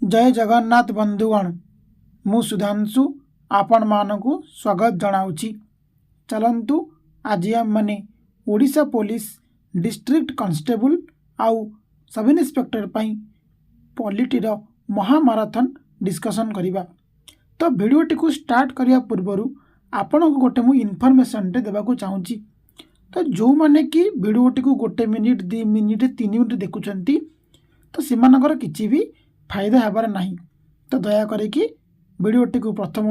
जय जगन्नाथ बंधुगण मु सुधांशु आपण मानकु स्वागत जनाऊँगी। चलंतु आज आम माने ओडिशा पुलिस डिस्ट्रिक्ट कांस्टेबल आउ सब इन्स्पेक्टर पाई पॉलिटीर महामाराथन डिस्कशन करिबा। तो भिडियोटी को स्टार्ट करिया पूर्व आपण को गोटे मु इनफॉरमेशन देवाक चाहूँगी। तो जो माने कि भिडियोटी को गोटे मिनिट 2 मिनिट 3 मिनिट देखुंती तो सेमानकर किसी भी फायदा हेबार नहीं। तो दया करिकी भिडियोटी को प्रथम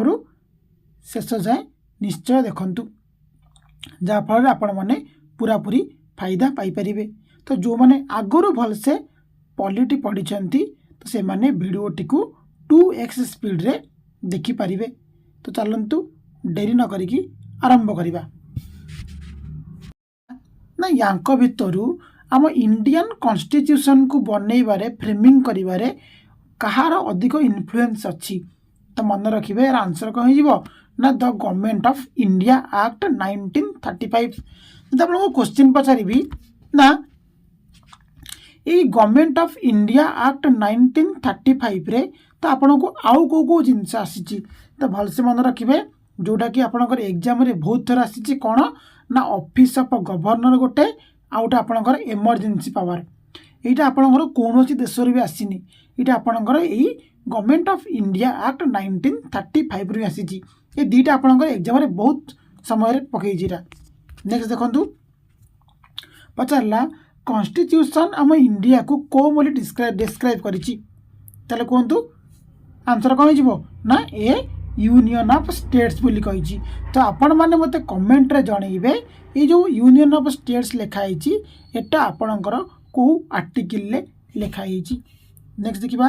शेष जाए निश्चय देखंतु, जहाँफल आपण मैंने पूरापूरी फायदा पाइपर। तो जो मैंने आगुरी भलसे पॉलिटी पढ़ी तो से माने भिडियोटी को 2x स्पीड रे देखिपारे। तो चलंतु डेरी न करिकी आरंभ करिबा। ना यांक भितरु आम इंडियन कॉन्स्टिट्यूशन को बनइबारे फ्रेमिंग करिबारे कहार अधिक इन्फ्लुएंस अच्छी। तो मन रखिए यार आंसर कौन हो ना the government of India act 1935। जब आपको क्वेश्चन पचारि ना ये गवर्नमेंट ऑफ इंडिया एक्ट 1935 रे तो आपन को आउ को जिनस आसी। तो भलसे मन रखिए जोटा कि आपनकर एग्जाम रे बहुत थर आसी कौन ना ऑफिस ऑफ गवर्नर गोटे आउटा आपनकर इमरजेंसी पावर। यहाँ आपनकर कौन देश भी आसीनी, ये आपनकर यही गवर्नमेंट ऑफ इंडिया एक्ट 1935 रू आसी। ये दुईटा आपनकर एग्जाम रे बहुत समय पकई। नेक्स्ट देखंतु पचारला कॉन्स्टिट्यूशन आम इंडिया को को बोली डिस्क्राइब करिछि। ताले कहंतु आंसर कौन हो ना ए यूनियन ऑफ स्टेट्स बोली कही। तो आपण माने मते कमेंट रे जणैबे ये जो यूनियन ऑफ स्टेट्स लिखाई एटा आपणकर को आर्टिकल ले लिखाई। नेक्स्ट देखिबा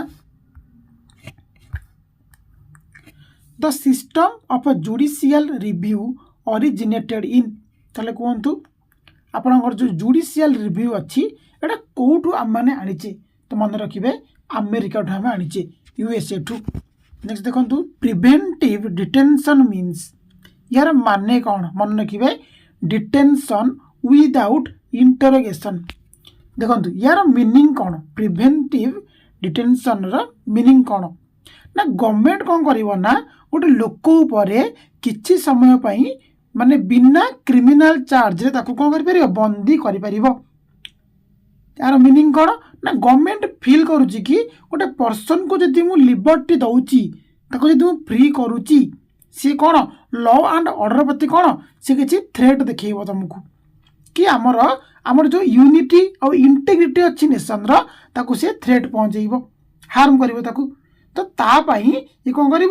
the system of judicial review originated in. ताले कहंतु आपणकर जो जुडिशियल रिव्यू अच्छी एटा कोठू आम माने आनिचे। तो मन रखिबे अमेरिका ठू आम आनिचे, यूएसए ठू। नेक्स्ट देखंतु प्रिवेंटिव डिटेंशन मीन्स यार माने कौन मन रखिए डिटेंशन विदाउट इंटरोगेशन। देखंतु यार मीनिंग कौन प्रिवेंटिव डिटेंशन रा मीनिंग कौन ना गवर्नमेंट कौन करिवो ना गोटे लोक उपरे किछि समय पई माने बिना क्रिमिनल चार्ज रे ताकू कौन करि परिबो बंदी करि परिबो। यार मीनिंग कौन ना गवर्नमेंट फील करुच्ची कि गोटे पर्सन को जदि मु लिबर्टी दउची ताको जदि मु फ्री करुच्ची सी कौन लॉ एंड ऑर्डर प्रति कौन सी किसी थ्रेट देखो तुमको कि आमर जो यूनिटी और इंटेग्रिटी अच्छी नेशन ताकू सी थ्रेट पहुँचेब हार्म कर। तो तापाई ये कौन कर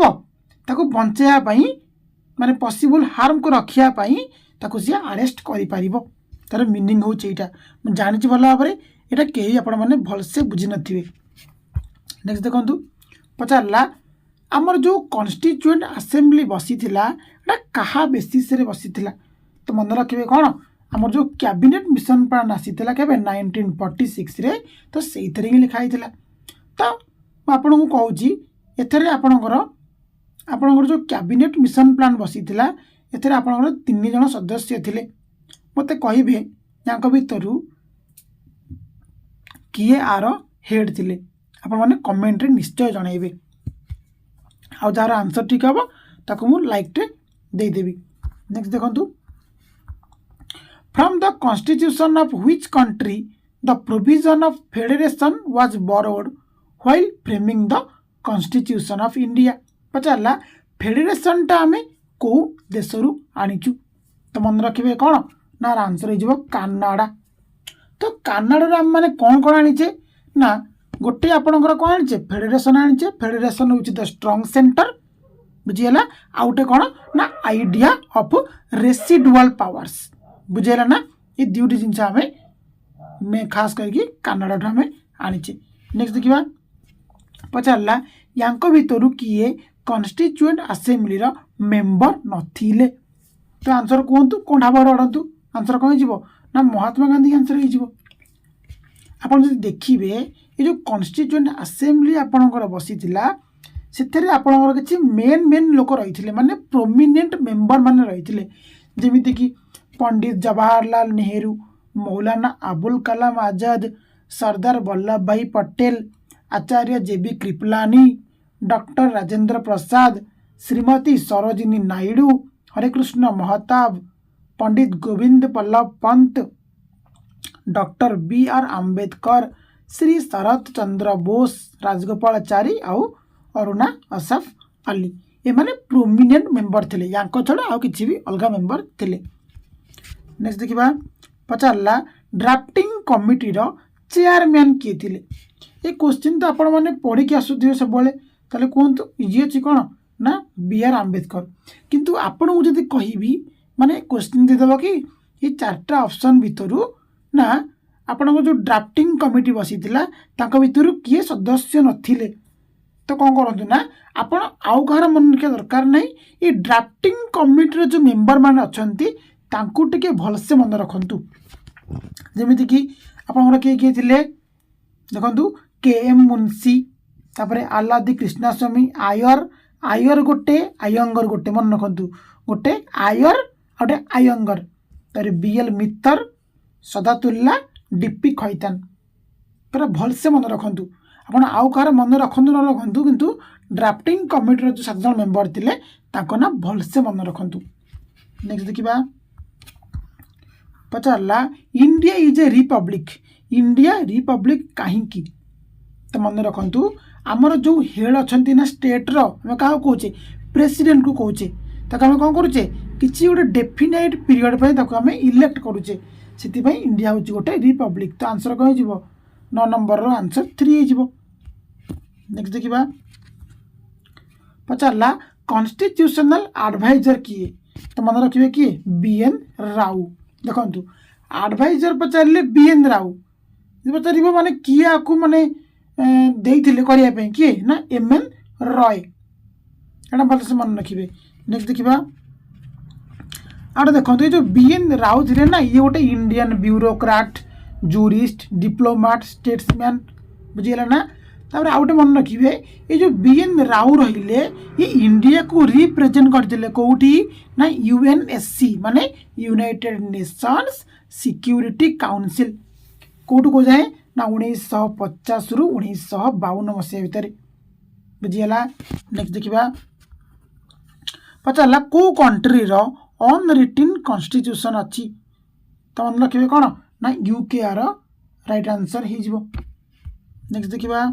ताकू बंचाई माने पॉसिबल हार्म को रखापी ताकू सी अरेस्ट कर। तार मीनिंग हूँ यहाँ जानी भल भाव में यहाँ कहीं आपण मैंने भलसे बुझी नथिबे। नेक्स्ट देखंतु पचारला आमर जो कॉन्स्टिट्यूएंट असेंबली बसी थिला एटा कहा बेसिस रे बसी थिला। तो मन रखिए कौन आमर जो कैबिनेट मिशन प्लान आसी थिला केबे 1946 रे। तो सेइथरे ही लिखा हिथिला। तो आपण को कहूची एथरे आपणकर जो कैबिनेट मिशन प्लान बसी थिला एथरे आपणकर 3 जण सदस्य थिले। मते कहिबे यांक भितरु किए आर हेड थिले आपण माने कमेंट रे निश्चय जणाइबे। आउ जार आंसर ठीक हम ताको मु लाइक टे दे देबी। नेक्स्ट देखंतु from the constitution of which country the provision of federation was borrowed while framing the constitution of India. पचारला फेडरेशन टा आमे को देशरू आनिचु। तो मन रखिबे कौन ना आंसर हो कानाडा। तो कानाडा आम मैंने कौन कौन आनीचे ना गोटे आपणकर कौन आनीचे फेडरेशन आनीचे। फेडरेशन हूँ द स्ट्रंग सेंटर बुझीगला। आउटे कौन ना आइडिया ऑफ रेसिडुअल पावर्स बुझेगा ना। ये दुईटी जिनस आम खास करके कानाडा आम आनीचे। नेक्स्ट देखिबा पचारला यांक भितरु किए कॉन्स्टिट्यूएंट असेंबली रा मेंबर नथिले। तो आंसर कहतु कौन ढाबा अड़तु आंसर कौन हो ना महात्मा गांधी आंसर हो। आपन जदि देखिबे ये जो कॉन्स्टिट्यूएंट असेंबली आपणकर बसी से आपणकर किछि मेन लोक रही माने प्रोमिनेंट मेंबर माने रही जेमिति कि पंडित Jawaharlal Nehru, Maulana Abul Kalam Azad, Sardar Vallabh bhai Patel Acharya J B Kripalani, doctor Rajendra Prasad, Shrimati Sarojini Naidu, Harekrushna Mahtab, Pandit Govind Ballabh Pant, doctor B R Ambedkar, Shri Sarat Chandra Bose, Rajagopalachari आउ अरुणा असफ अली ए माने प्रोमिनेंट मेंबर थिले यांको छडा आउ किछि भी अलगा मेंबर थिले। नेक्स्ट देखिबा पचारला ड्राफ्टिंग कमिटी रो चेयरमैन किए थिले। ए क्वेश्चन तो आपण माने पढी के आसुथियो सब बेले ताले कोनतो इजी अछि कोन ना बी आर आंबेडकर, किंतु आपण को जदी कहिबी माने क्वेश्चन दे दबो कि ये चारटा ऑप्शन भितरु ना आपण को जो ड्राफ्टिंग कमिटी बसिथिला ताको भितरु किए सदस्य नथिले तो कौन करतु ना आपण आउ घर मन के दरकार नहीं। ये ड्राफ्टिंग कमिटी जो मेंबर माने अछंती तांकु टिके भलसे मन रखंतु। जेमिति कि आपण किए किए थिले देखंतु के एम मुंशी, तापरे आलादी कृष्णास्वामी आयर, आयर गोटे आयंगर गोटे मन रखंतु, गोटे आयर गोटे आयंगर, तारे बीएल मित्तर, सदातुल्ला, डीपी खैतान पूरा भलसे मन रखंतु। आपण आउ कार मन रखंतु न रखंतु किंतु ड्राफ्टिंग कमिटी जो 7 जन मेंबर थिले ताको ना भलसे मन रखंतु। नेक्स्ट देखिबा पचारला India is a republic, India republic काहे की तो मन रखंतु हमर जो हेड अछंती ना स्टेट रो हम का कहूचे प्रेसिडेंट को कहूचे ताको हम कोन करूचे किछि गोटे डेफिनाइट पीरियड पे ताको हम इलेक्ट करूचे सेति भाई इंडिया होची गोटे रिपब्लिक। तो आंसर कहि जिवो 9 नंबर रो आंसर 3 हे जिवो। नेक्स्ट देखिबा पचारला कॉन्स्टिट्यूशनल एडवाइजर किए तो मन रखिबे किए बीएन राव। देखंतु एडवाइजर पचारले बीएन राव पचारिबो माने किए आकु माने देइथिले करिया पे किए ना एमएन रॉय एटा भलसे मन रखिबे। नेक्स्ट देखिबा आडे देखंतु जो बीएन राव थिले ना ये गोटे इंडियन ब्यूरोक्राट, जूरिस्ट, डिप्लोमेट, स्टेट्समैन बुझिला ना। तापर आउटे मन रखिबे ये जो बीएन राव रहिले ये इंडिया को रिप्रेजेंट करथिले कोठी ना यूएनएससी माने यूनाइटेड नेशंस सिक्योरिटी काउंसिल कोठु को जाए ना 1950 रु 1952 मसिया भितर बुझिला। नेक्स्ट देखिबा पचारला को कंट्री रो अनरिटन कॉन्स्टिट्यूशन अछि तो मन रखिबे कोन ना यूके आर राइट आंसर हे जिवो। नेक्स्ट देखिबा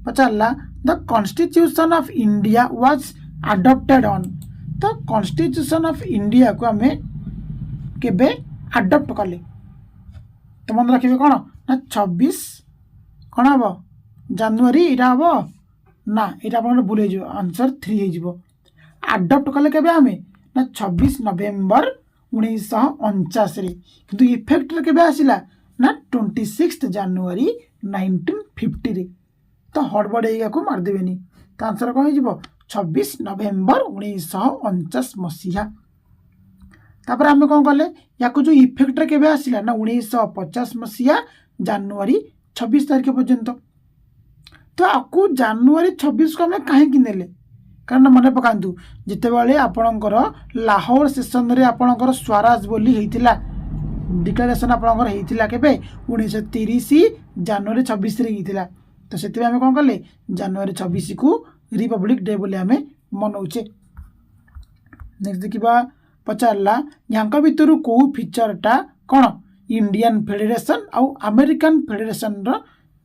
पचारला the constitution of India was adopted on तो कॉन्स्टिट्यूशन ऑफ इंडिया को हमें केबे अडॉप्ट कले तो मन रखिबे कोन ना 26 कोन हबो जनवरी इरा हबो ना इरा अपन भूले जो आंसर 3 हे जिवो। अडॉप्ट कले केबे हमें ना 26 नवेम्बर 1949 रे किंतु इफेक्ट रे केबे आसिला ना 26 जनवरी 1950 रे तो हड़बड़ को मार देवेनी तो आंसर कौन हो 26 नवेम्बर 1949 मसीहा। तापर आम कौन कले या जो इफेक्ट रे केबे आसिला ना 1950 मसीहा जनवरी 26 तारिख पर्यंत तो आपको जनवरी 26 को आम कहीं नेले कारण मन पकातु जिते बड़े आपणकर लाहौर सेसन रे आपणकर स्वराज बोली होइतिला डिक्लेरेशन आपणकर होइतिला केबे 1930 जनवरी 26 रे होइतिला तो से आम कौन कले जनवरी 26 को रिपब्लिक डे बोली आम मनौचे। नेक्स्ट देखिबा पचारला यहाँ भितर कौ फीचरटा कौन इंडियन फेडरेशन आउ अमेरिकन फेडरेशन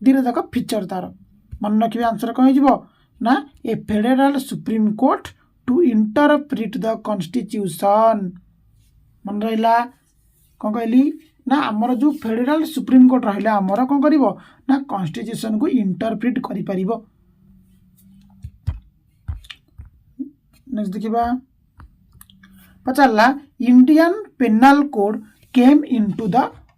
दिन जाक फीचर तार मन रखिए आंसर कौन हो ना a federal supreme court to interpret the constitution मन रहा कौन कहली ना आमर जो फेडरल सुप्रीम कोर्ट रहा आमर कौन कर ना कॉन्स्टिट्यूशन को इंटरप्रिट करि परिबो। नेक्स्ट देखिबा पचारला Indian penal code came into the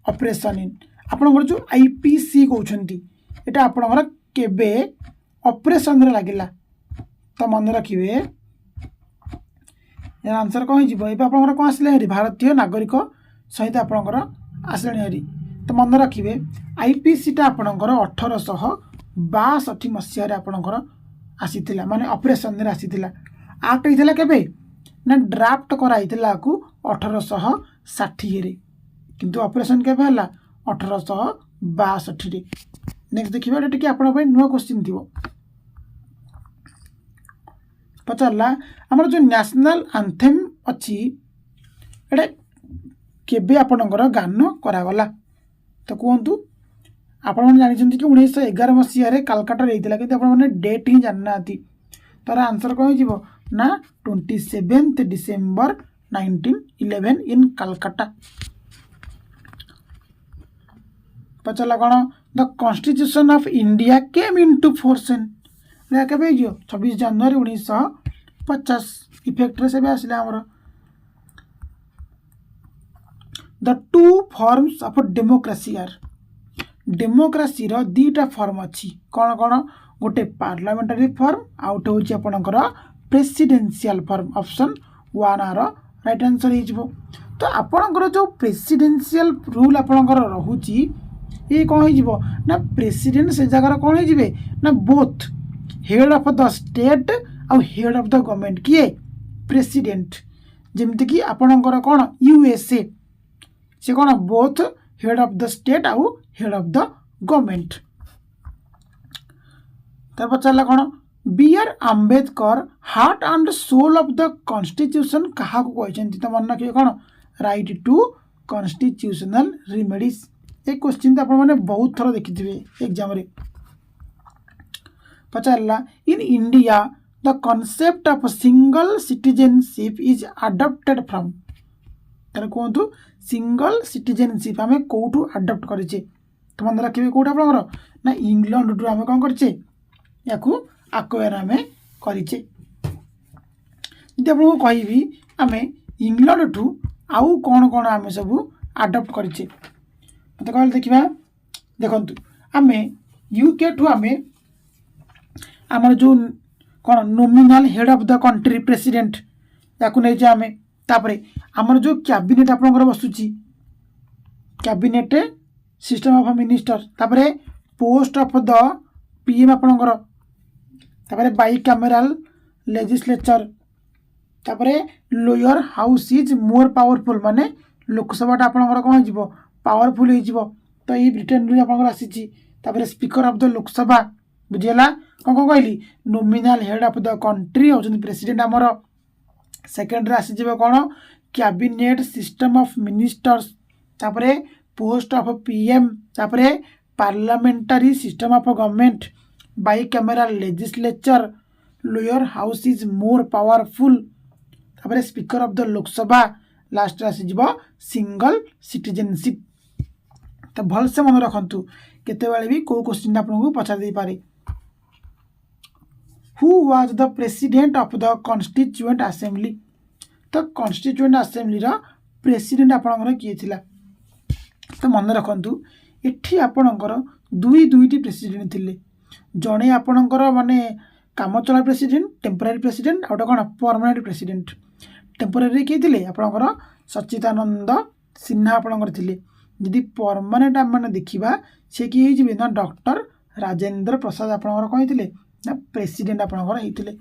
operation in आपनकर जो आईपीसी कहउछंती एटा आपनकर केबे ऑपरेशन रे लागिला तो मन रखिबे यार आंसर कौन हो आपनकर कौन आसले भारतीय नागरिक सहित आपनकर आसले हरी तो मन रखिए आईपीसीटा आपणकर 1862 मसीह आपणकर आसीथिला माने ऑपरेशन रे आसीथिला आक्ट होइथिला केबे ना ड्राफ्ट कराइथिला को 1860 रे किंतु ऑपरेशन केबे हला 1862 रे। नेक्स्ट देखिए ये टी आप नुआ क्वेश्चन थी पचारा आमर जो नेशनल एंथेम अच्छी एटा केबे आपणकर गान करागला तो कहतु आपण जानते कि 1911 मसीह कालकाटा होता कि आपने डेट ही जाना तार आंसर कौन हो ना 27 डिसेम्बर 1911 इन कालकाटा पचारा कौन the constitution of India came into force केवे 26 जनवरी 1950 इफेक्ट से आसले आमर the two forms of democracy are democracy रो दीटा फॉर्म अच्छी कौन कौन गोटे पार्लियामेंटारी फॉर्म आउट हूँ आपणकर presidential form option 1 are right answer हो तो आपणकर जो प्रेसिडेंशियल रूल आपणकर रहुची ये कौन हो ना प्रेसिडेंट से जगह कौन हो ना both head of the state आउ हेड ऑफ द गवर्नमेंट किए प्रेसिडेंट जमती कि आपणकर कौन यूएसए से कौन both head of the state आउ हेड ऑफ द गवर्नमेंट तार पचारा कौन B R. Ambedkar heart and soul of the constitution क्या कहते तो मन रखिए कौन राइट टू कॉन्स्टिट्यूशनल रिमेडीज ये क्वेश्चन तो आपने बहुत थर देखिथे एग्जाम रे पचारा in India the concept of single citizenship is adopted from तार कहतु सिंगल सिटीजनशिप आम कौटू अडप्ट करेचे तो मन रखिए कौट आप ना इंग्लैंड आम कौन करें या आक्वायर आम करेचे जब आपको कहबी आम इंग्लैंड ठू आउ कौन कौन आम सब अडप्ट करेचे मत कह देखा देखु आम यूके ठू आम आमर जो कौन nominal head of the country president या नहीं आम तापरे आमर जो कैबिनेट आपंकर बसुची कैबिनेट सिस्टम ऑफ मिनिस्टर तापरे पोस्ट ऑफ द पीएम आपंकर तापरे बाई कैमेराल लेजिस्लेचर तापरे lower house is more powerful माने लोकसभा आपंकर कौन हो पावरफुल हो तो ये ब्रिटेन रू आप आसी स्पीकर ऑफ द लोकसभा बुझीगला कौन कौन कहली nominal head of the country होचंदी प्रेसिडेंट आमर सेकेंड आसीज कौन कैबिनेट सिस्टम ऑफ मिनिस्टर्स तापरे पोस्ट ऑफ पीएम तापरे parliamentary system of government bicameral legislature lower house is more powerful तापरे speaker of the Lok Sabha last आसीज सिंगल सिटीजनशिप तो भल से मन रखु केते भी को क्वेश्चन आपको पचार दे पारे who was the president of the constituent assembly तो कॉन्स्टिट्यूएंट असेंबली प्रेसिडेंट आपणकर किए थिला तो मन रखु एठी आपणकर दुईटी प्रेसिडेंट थिले जड़े आपणकर माने काम चला प्रेसिडेंट टेम्पोरारी प्रेसिडेंट आउट कौन परमानेंट प्रेसिडेंट टेम्पोरारी किए थे आपणकर सच्चिदानंद सिन्हा आपणकर थिले जदि परमानेंट आम मैंने देखा सी किए ना डॉक्टर राजेंद्र प्रसाद आपणकर कौन होते ना प्रेसिडेंट आपणकर होते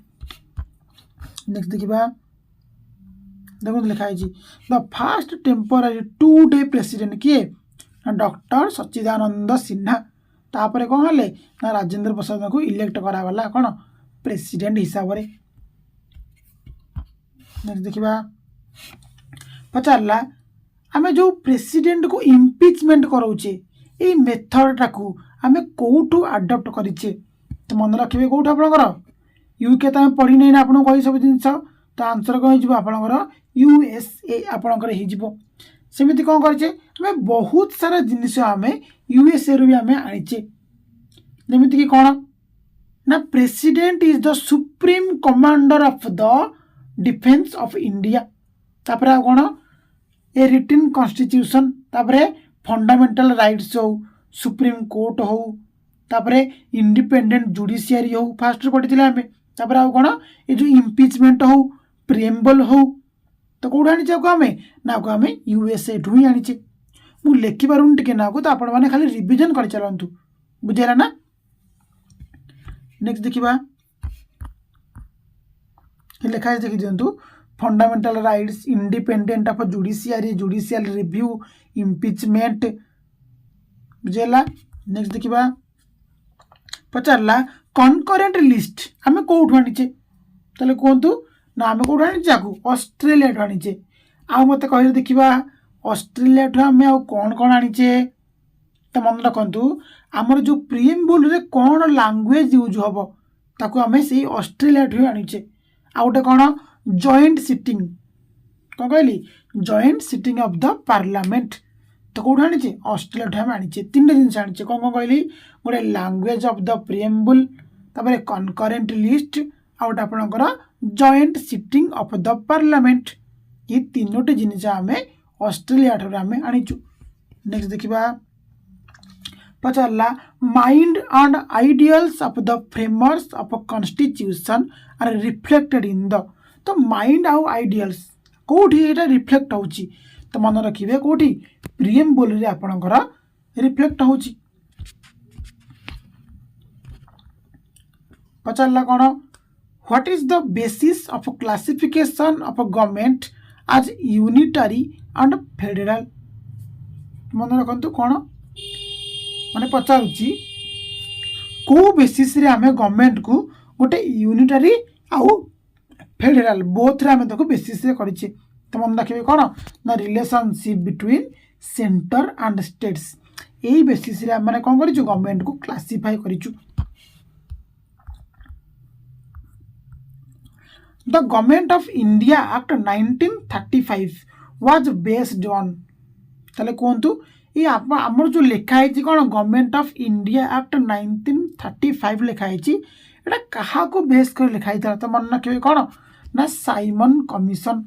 नेक्स्ट देखा देखो लिखाई the fast temporary 2 day president किए ना डॉक्टर सच्चिदानंद सिन्हा तापर कौन है ना राजेंद्र प्रसाद को इलेक्ट करागला कौन प्रेसिडेंट हिसाब से नेक्स्ट देखा पचारा आम जो प्रेसिडेंट को इम्पिचमेंट कराऊे ये मेथडटा को आम कौटू आडप्ट करें तो मन रखिए कौट आपंकर यूके तो आम पढ़ी ना आपको कही सब जिन तो आंसर कौन हो आपंकर यूएसए आपंकर सेमती कौन करें आम बहुत सारा जिनिस आम यूएसए रू भी आम आनीचे जमीक कौन ना president is the supreme commander of the defence of India तापर कौन ए रिटन कॉन्स्टिट्यूशन तापर फंडामेंटल राइट्स हो सुप्रीम कोर्ट हो तापर इंडिपेंडेंट जुडिशियरी हो फास्ट पढ़ी आम तापर आउ कौन ये जो इम्पिचमेंट हो प्रिएम्बल हो तो कौट आनी आम ना को आम यूएसए ठू ही आनीचे मु लिखिपारूनी टे ना को तो आपण मैंने खाली रिविजन कर चलतु बुझेगा ना नेक्स्ट देखा लिखाई देखी दिंतु fundamental rights independent of judiciary judicial review impeachment बुझेगा नेक्स्ट देखा पचारा कनकरेन्ट लिस्ट आम कौटू आनीचे ताले कहतु ना आम कौटू आनीचे आपको ऑस्ट्रेलिया आनीचे आ मत कह देखा ऑस्ट्रेलिया आम कौन कौन आनीचे तो मन रखु आमर जो प्रिएम्बुल रे कौन लैंग्वेज यूज हम ताकू आम से ऑस्ट्रेलिया आनीचे आ गोटे कौन जॉइंट सिटिंग कौन कहली joint sitting of the parliament तो कौट आनीचे ऑस्ट्रेलिया आम आनीचे तीन जिन आनीचे कौन कौन कहली गोटे लैंग्वेज ऑफ द प्रिएम्बुल तापर कनकरेन्ट लिस्ट आ गोटे आपणकर joint sitting of the parliament ये तीनोटी जिनिस आम ऑस्ट्रेलिया आम आनीचु। नेक्स्ट देखा पचारा mind and ideals of the frameworks of constitution are reflected in the तो माइंड आउ आइडियल्स कौटी ये रिफ्लेक्ट होची तो मन रखिए कौटी प्रिएम्बुल रे आपणकर रिफ्लेक्ट होची। पचारा कौन what is the basis of classification of government आज यूनिटरी एंड फेडरल मन रखु कौन माने पचारुची को बेसिस रे आमे गवर्नमेंट को गोटे यूनिटरी आउ फेडरल बोथ रे आमे ताको बेसिस रे करिछि तो मन रखिबे कोन ना relationship between centre and states एई बेसिस रे माने कोन करिछु गवर्नमेंट को क्लासिफाई करिछु। The government of India act 1935 was based on ताले कोंतु ये आमर जो लिखाई कौन गवर्नमेंट ऑफ इंडिया एक्ट 1935 लिखाई एटा कहा को बेस कर लिखाई था तो मन रखिए कौन ना साइमन कमिशन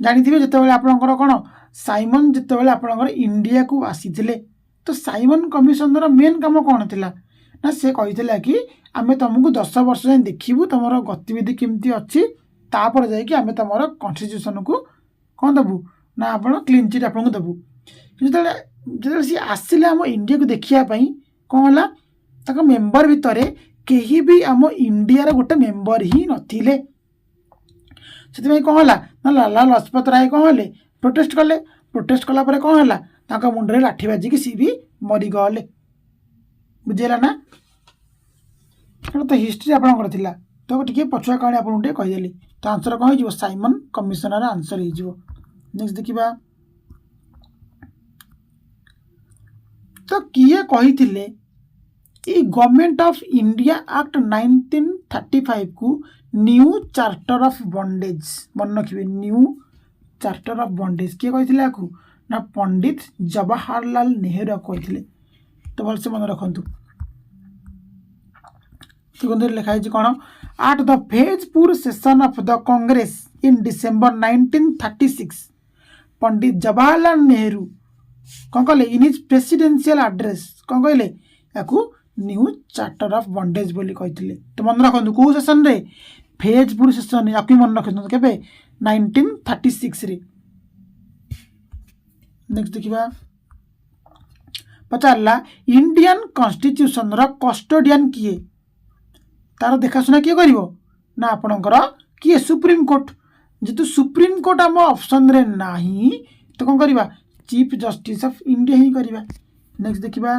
जानी जिते आपणकर कौन साइमन जिते आपणकर इंडिया को आसी तो साइमन कमिशन मेन काम कौन थी ना से कही कि आम तुमको 10 वर्ष जाए देखू तुम गतिविधि केमती अच्छी तापर जाकि आम तुम कन्स्टिट्यूशन को कौन देवु ना आप क्लीन चिट आपको देवु जो सी आसिले आम इंडिया को देखापी कौन है मेम्बर भितर कहीं भी आम इंडिया गोटे मेम्बर ही नथिले से कौन है ना लाला लजपत राय कौन है प्रोटेस्ट कले प्रोटेस्ट कलापर कौन है मुंडे लाठी बाजिकी सी भी मरीगले बुझेगा ना तो हिस्ट्री आपंकर थी तो टी पछुआ कहानी आपको कहीदेली तो आंसर कौन हो साइमन कमिशनर आंसर हो। नेक्स्ट देखा तो किए कही गवर्नमेंट ऑफ इंडिया एक्ट 1935 को न्यू चार्टर ऑफ बॉन्डेज मन रखिए न्यू चार्टर ऑफ बॉन्डेज किए कही ना पंडित जवाहरलाल नेहरू कही तो भलसे मन रखु तो लिखाई कौन at the Faizpur session of the Congress in December 1936 Pandit Jawaharlal Nehru कौन कहले इन हिज प्रेसिडेंशियल एड्रेस कौन कहले या न्यू चार्टर ऑफ बॉन्डेज बोली कही तो मन रखु कौ सेशन रे फेजपुर सेशन या मन रखु के 1936 रे। नेक्स्ट देखा पचारा इंडियन कॉन्स्टिट्यूशन रो कस्टोडियन किए तार देखाशुना किए कर ना आपणकर किए सुप्रीम कोर्ट जेतु सुप्रीम कोर्ट आम ऑप्शन रे नाही तो कौन करवा चीफ जस्टिस ऑफ इंडिया ही करवा। नेक्स्ट देखा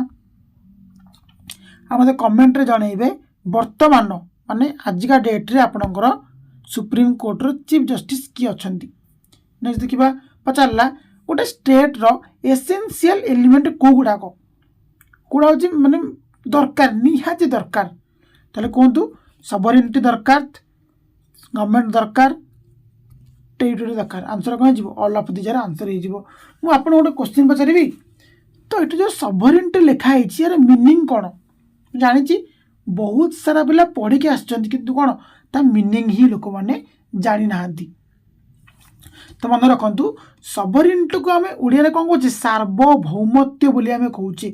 आप कमेंट रे जनइबे वर्तमान माने आजिका डेट रे आपणकर सुप्रीम कोर्ट रो चीफ जस्टिस किए अछंती। नेक्स्ट देखा पचारा गोटे स्टेट रो एसेंशियल एलिमेंट को गुड़ाक कौड़ा हूँ माने दरकार निहाती दरकार ताले कहतु सबरिनिटी दरकार गवर्नमेंट दरकार टेरिटोरी दरकार आंसर कौन हो ऑल ऑफ दिज आंसर हो आपन गोटे क्वेश्चन पचारि तो ये जो सबरिनिटी लिखाई यार मीनिंग कौन जानी बहुत सारा पिला पढ़ी के आसुँच कौन ता मीनिंग ही लोक मैंने जानी ना तो मन रखु सबरिनिटी को आम ओडिया कौन कहे सार्वभौमत्व बोली आम कहे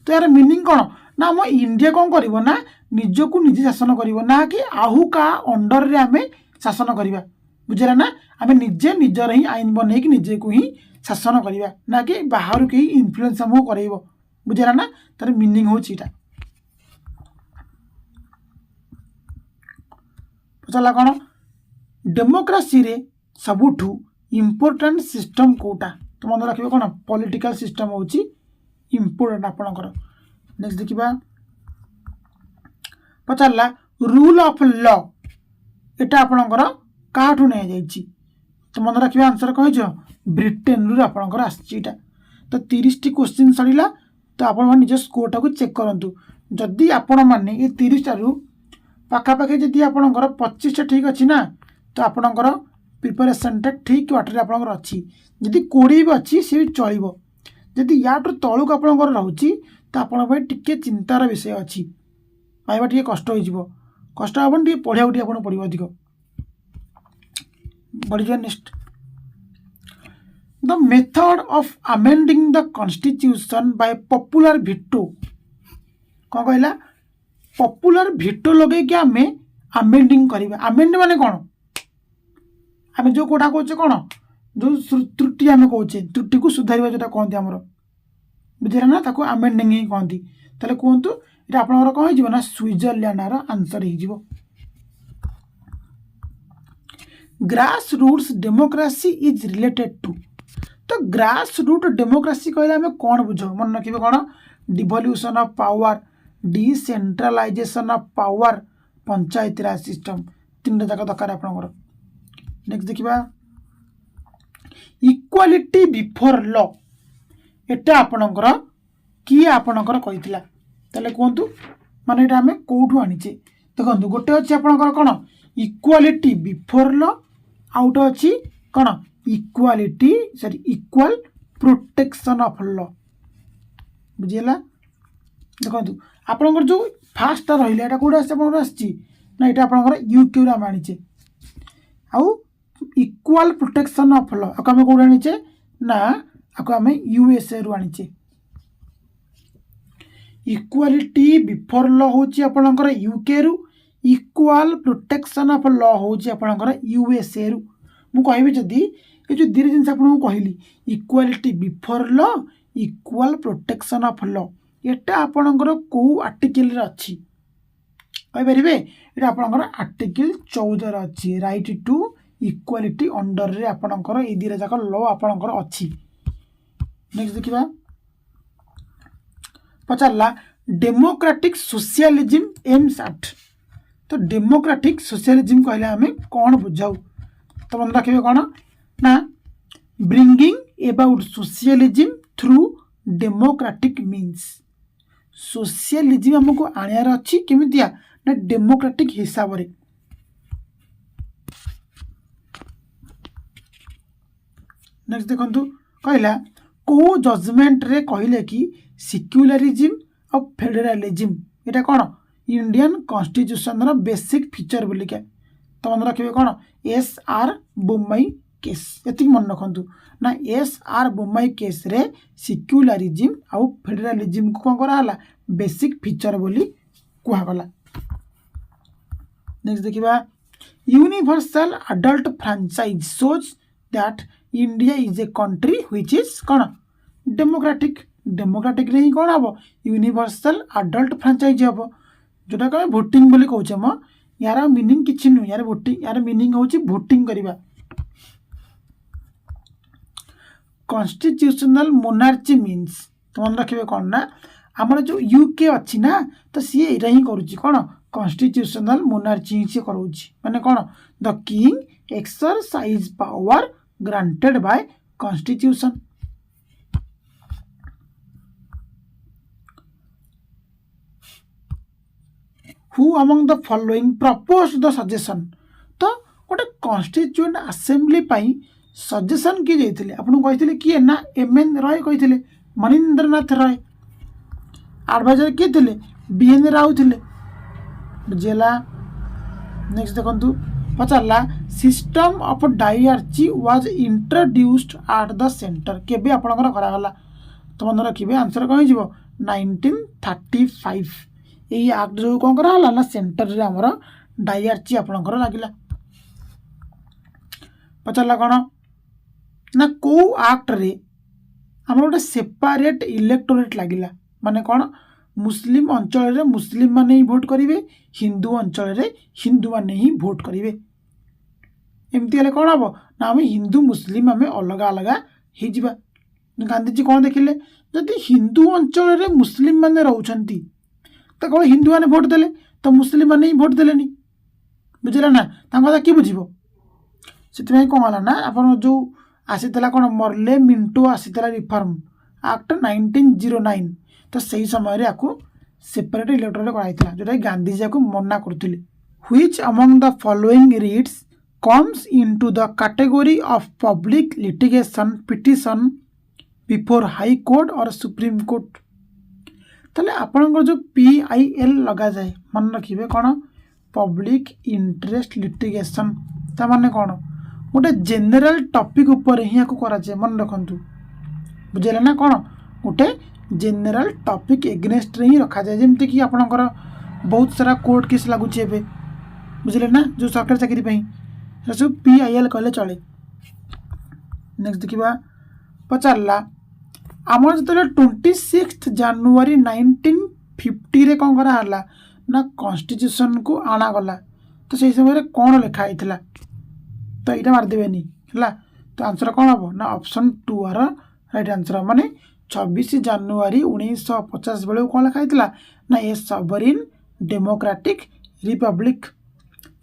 तो यार मीनिंग कौन ना आम इंडिया कौन कर ना निजको निजे शासन कर ना कि आहु का अंडर रे आम शासन करवा बुझेगा ना आम निजे निजर ही आईन बन कि निजे को ही शासन करवा ना कि बाहर कहीं इन्फ्लुएंस आमको कर बुझेगा ना तार मीनिंग हो पचारा कौन डेमोक्रेसी रे सबुठू इम्पोर्टेंट सिस्टम कोटा तो मन रखिए कौन पॉलिटिकल सिस्टम होची इम्पोर्टेंट आपणकर। नेक्स्ट देखा पचारा रूल ऑफ लॉ एटा आपणकर काठू नहीं जाइए तो मन रखिए आंसर कह ब्रिटेन रू आपणकर आसीटा तो 30 टी क्वेश्चन सरिला तो आपण निज स्कोर को चेक करूँ जदि आपण मैंने ये 30 टारू पाखापाखि जदि आपणकर 25 ठीक अच्छी ना तो आपणकर प्रिपरेशनटा ठीक बाटर आपणकर अच्छी जदि 20 भी अच्छी सी भी चलो जदि याठू तलूक आपणकर रोचे तो आपण टिके चिंतार विषय अच्छी पाइबा टे कष्ट हो कष्ट हेन टे पढ़ा टे आपको पड़ो अधिक बढ़िया next the method of amending the constitution bye popular veto कौन कहला पॉपुलर वीटो लगे कि आम अमेंडिंग करवा अमेंड माने कौन आम जो कोटा कहे कौन जो त्रुटि आम कहे त्रुटि को सुधार जो कहते आमर बुझे ना ताको अमेंडिंग ही कहती ताले कहतु ये आपंकर कौन हो स्विट्जरलैंड आंसर हो grass roots democracy is related to तो ग्रास रूट डेमोक्रेसी कहले आम कौन बुझ मन रखिए कौन devolution of power decentralisation of power panchayati raj system 3टा जाक दरकार आपंकर नेक्स्ट देखा इक्वालिटी बिफोर लॉ एटा आपणकर किए आपणकर कही ताले कहतु माने एटा आम कौटू आनीचे देखो गोटे अच्छे आपणकर कौन इक्वालिटी बिफोर लॉ आउट अच्छी कौन equality sorry equal protection of law बुझीगला देखो आपणकर जो फास्ट रहा है कौट आसी ना ये आपणकर यूके आम आनीचे आउ इक्वाल प्रोटेक्शन ऑफ लॉ आपको आम कौट आनीचे ना आपको आम यूएसए रु आनीचे इक्वालिटी बिफोर लॉ होची आपणकर यूके रु इक्वाल प्रोटेक्शन ऑफ लॉ होची आपणकर यूएसए रु मु कहबी जदी ये जो धीरे जिन आपको कहली equality before law equal protection of law एटा आपणकर को आर्टिकल रे अच्छी कहि परिबे एटा आपणकर आर्टिकल 14 रे अच्छी राइट टू इक्वालिटी अंडर रे आपणकर ए धीरे जाक लॉ आपणकर अच्छी नेक्स्ट देखिबा पचारला डेमोक्रेटिक सोशलिज्म एम्स एट तो डेमोक्रेटिक सोशलिज्म कहले आम कौन बुझाऊ तो मन रखिए कौन ना bringing about socialism through democratic means socialism आमको आनियार अच्छी केमितिया ना डेमोक्रेटिक हिसाब से नेक्स्ट देखंतु कहला को जजमेंट रे कहले कि सेक्युलरिज्म और फेडरलिज्म ये कौन इंडियन कॉन्स्टिट्यूशन रो बेसिक फीचर बोलिका तो मन रखिए कौन एस आर बोम्मई केस ये मन रखु ना एस आर बोम्मई केस रे सेक्युलरिज्म आउ फेडरलिज्म को कौन कराला बेसिक फीचर बोली कहगला नेक्स्ट देखिबा universal adult franchise shows that India is a country which is कौन डेमोक्रेटिक डेमोक्रेटिक रे ही कौन हम यूनिवर्सल अडल्ट फ्रांचाइज हम जोटा कह भोटिंग बोली कहचे म यार मीनिंग किछि नु यार भोटिंग यार मीनिंग होची भोटिंग करिबा कॉन्स्टिट्यूशनल मोनार्ची मीन्स तो मन रखिए कौन ना आमर जो यूके अच्छी ना तो सी एटा ही करुच्ची कौन कॉन्स्टिट्यूशनल मोनार्ची सी करुच्ची माने कौन the king exercise power granted by constitution who among the following propose the suggestion तो गोटे कॉन्स्टिट्यूएंट असेंबली पाई सजेशन किए जाइए आपको कही किए ना एम एन रॉय कही मनिंद्रनाथ रॉय एडवाइजर किए थे बीएन राव थे बुझेगा नेक्स्ट देखु पचारा system of dyarchy was introduced at the centre केबे आपणकर करागला तो मन रखिए आंसर कौन हो 1935 यही आक्ट जो कौन कराला ना सेंटर रे हमर डायरची आपणकर लागिला पचारा कौन ना को आक्ट रे आम गोटे सेपारेट इलेक्टोरेट लगिला माने कौन मुस्लिम अंचल रे मुस्लिम माने ही भोट करेंगे हिंदू अंचल रे हिंदू माने ही भोट करेंगे एमती हेल्ले कौन हम ना आम हिंदू मुस्लिम आम अलग अलग हो गांधीजी कौन देखिले जदि हिंदू अंचल रे मुस्लिम माने रहउछंती तो कौन हिंदू माने भोट देले तो मुस्लिम मैंने ही भोट देलेनी बुझे ना कथा कि बुझ से कौन है ना आप जो आसीला कौन मर्ले मिंटो आसीला रिफॉर्म एक्ट 1909 तो सही समय आपको सेपरेट इलेक्टोरल कराइला जोटा गांधीजी आपको मना करते which among the following reads comes into the category of public litigation petition before high court or supreme court ताले आपनकर जो PIL लगा जाए मन रखिए कौन पब्लिक इंटरेस्ट लिटिगेशन ता माने कौन गोटे जेनेल टॉपिक उपर ही करा जाए मन रखु बुझे ना कौन गोटे जेनेल टॉपिक एग्नेस्ट ही रखा जाए जमती कि आपणकर बहुत सारा कोर्ट केस लगुच बुझे ना जो सरकारी चाकरी सब PIL कहले चले। नेक्स्ट देखा पचारा आम जो 26 जनवरी 1950 रे कौन कराला ना कॉन्स्टिट्यूशन को आनागला तो सही समय कौन लिखाई तो यहाँ मारिदेवेनि है तो आंसर कौन हम ना ऑप्शन 2 आर राइट आंसर माने 26 जनवरी 1950 बेलू कौन लिखाई ना ए सॉवरेन डेमोक्रेटिक रिपब्लिक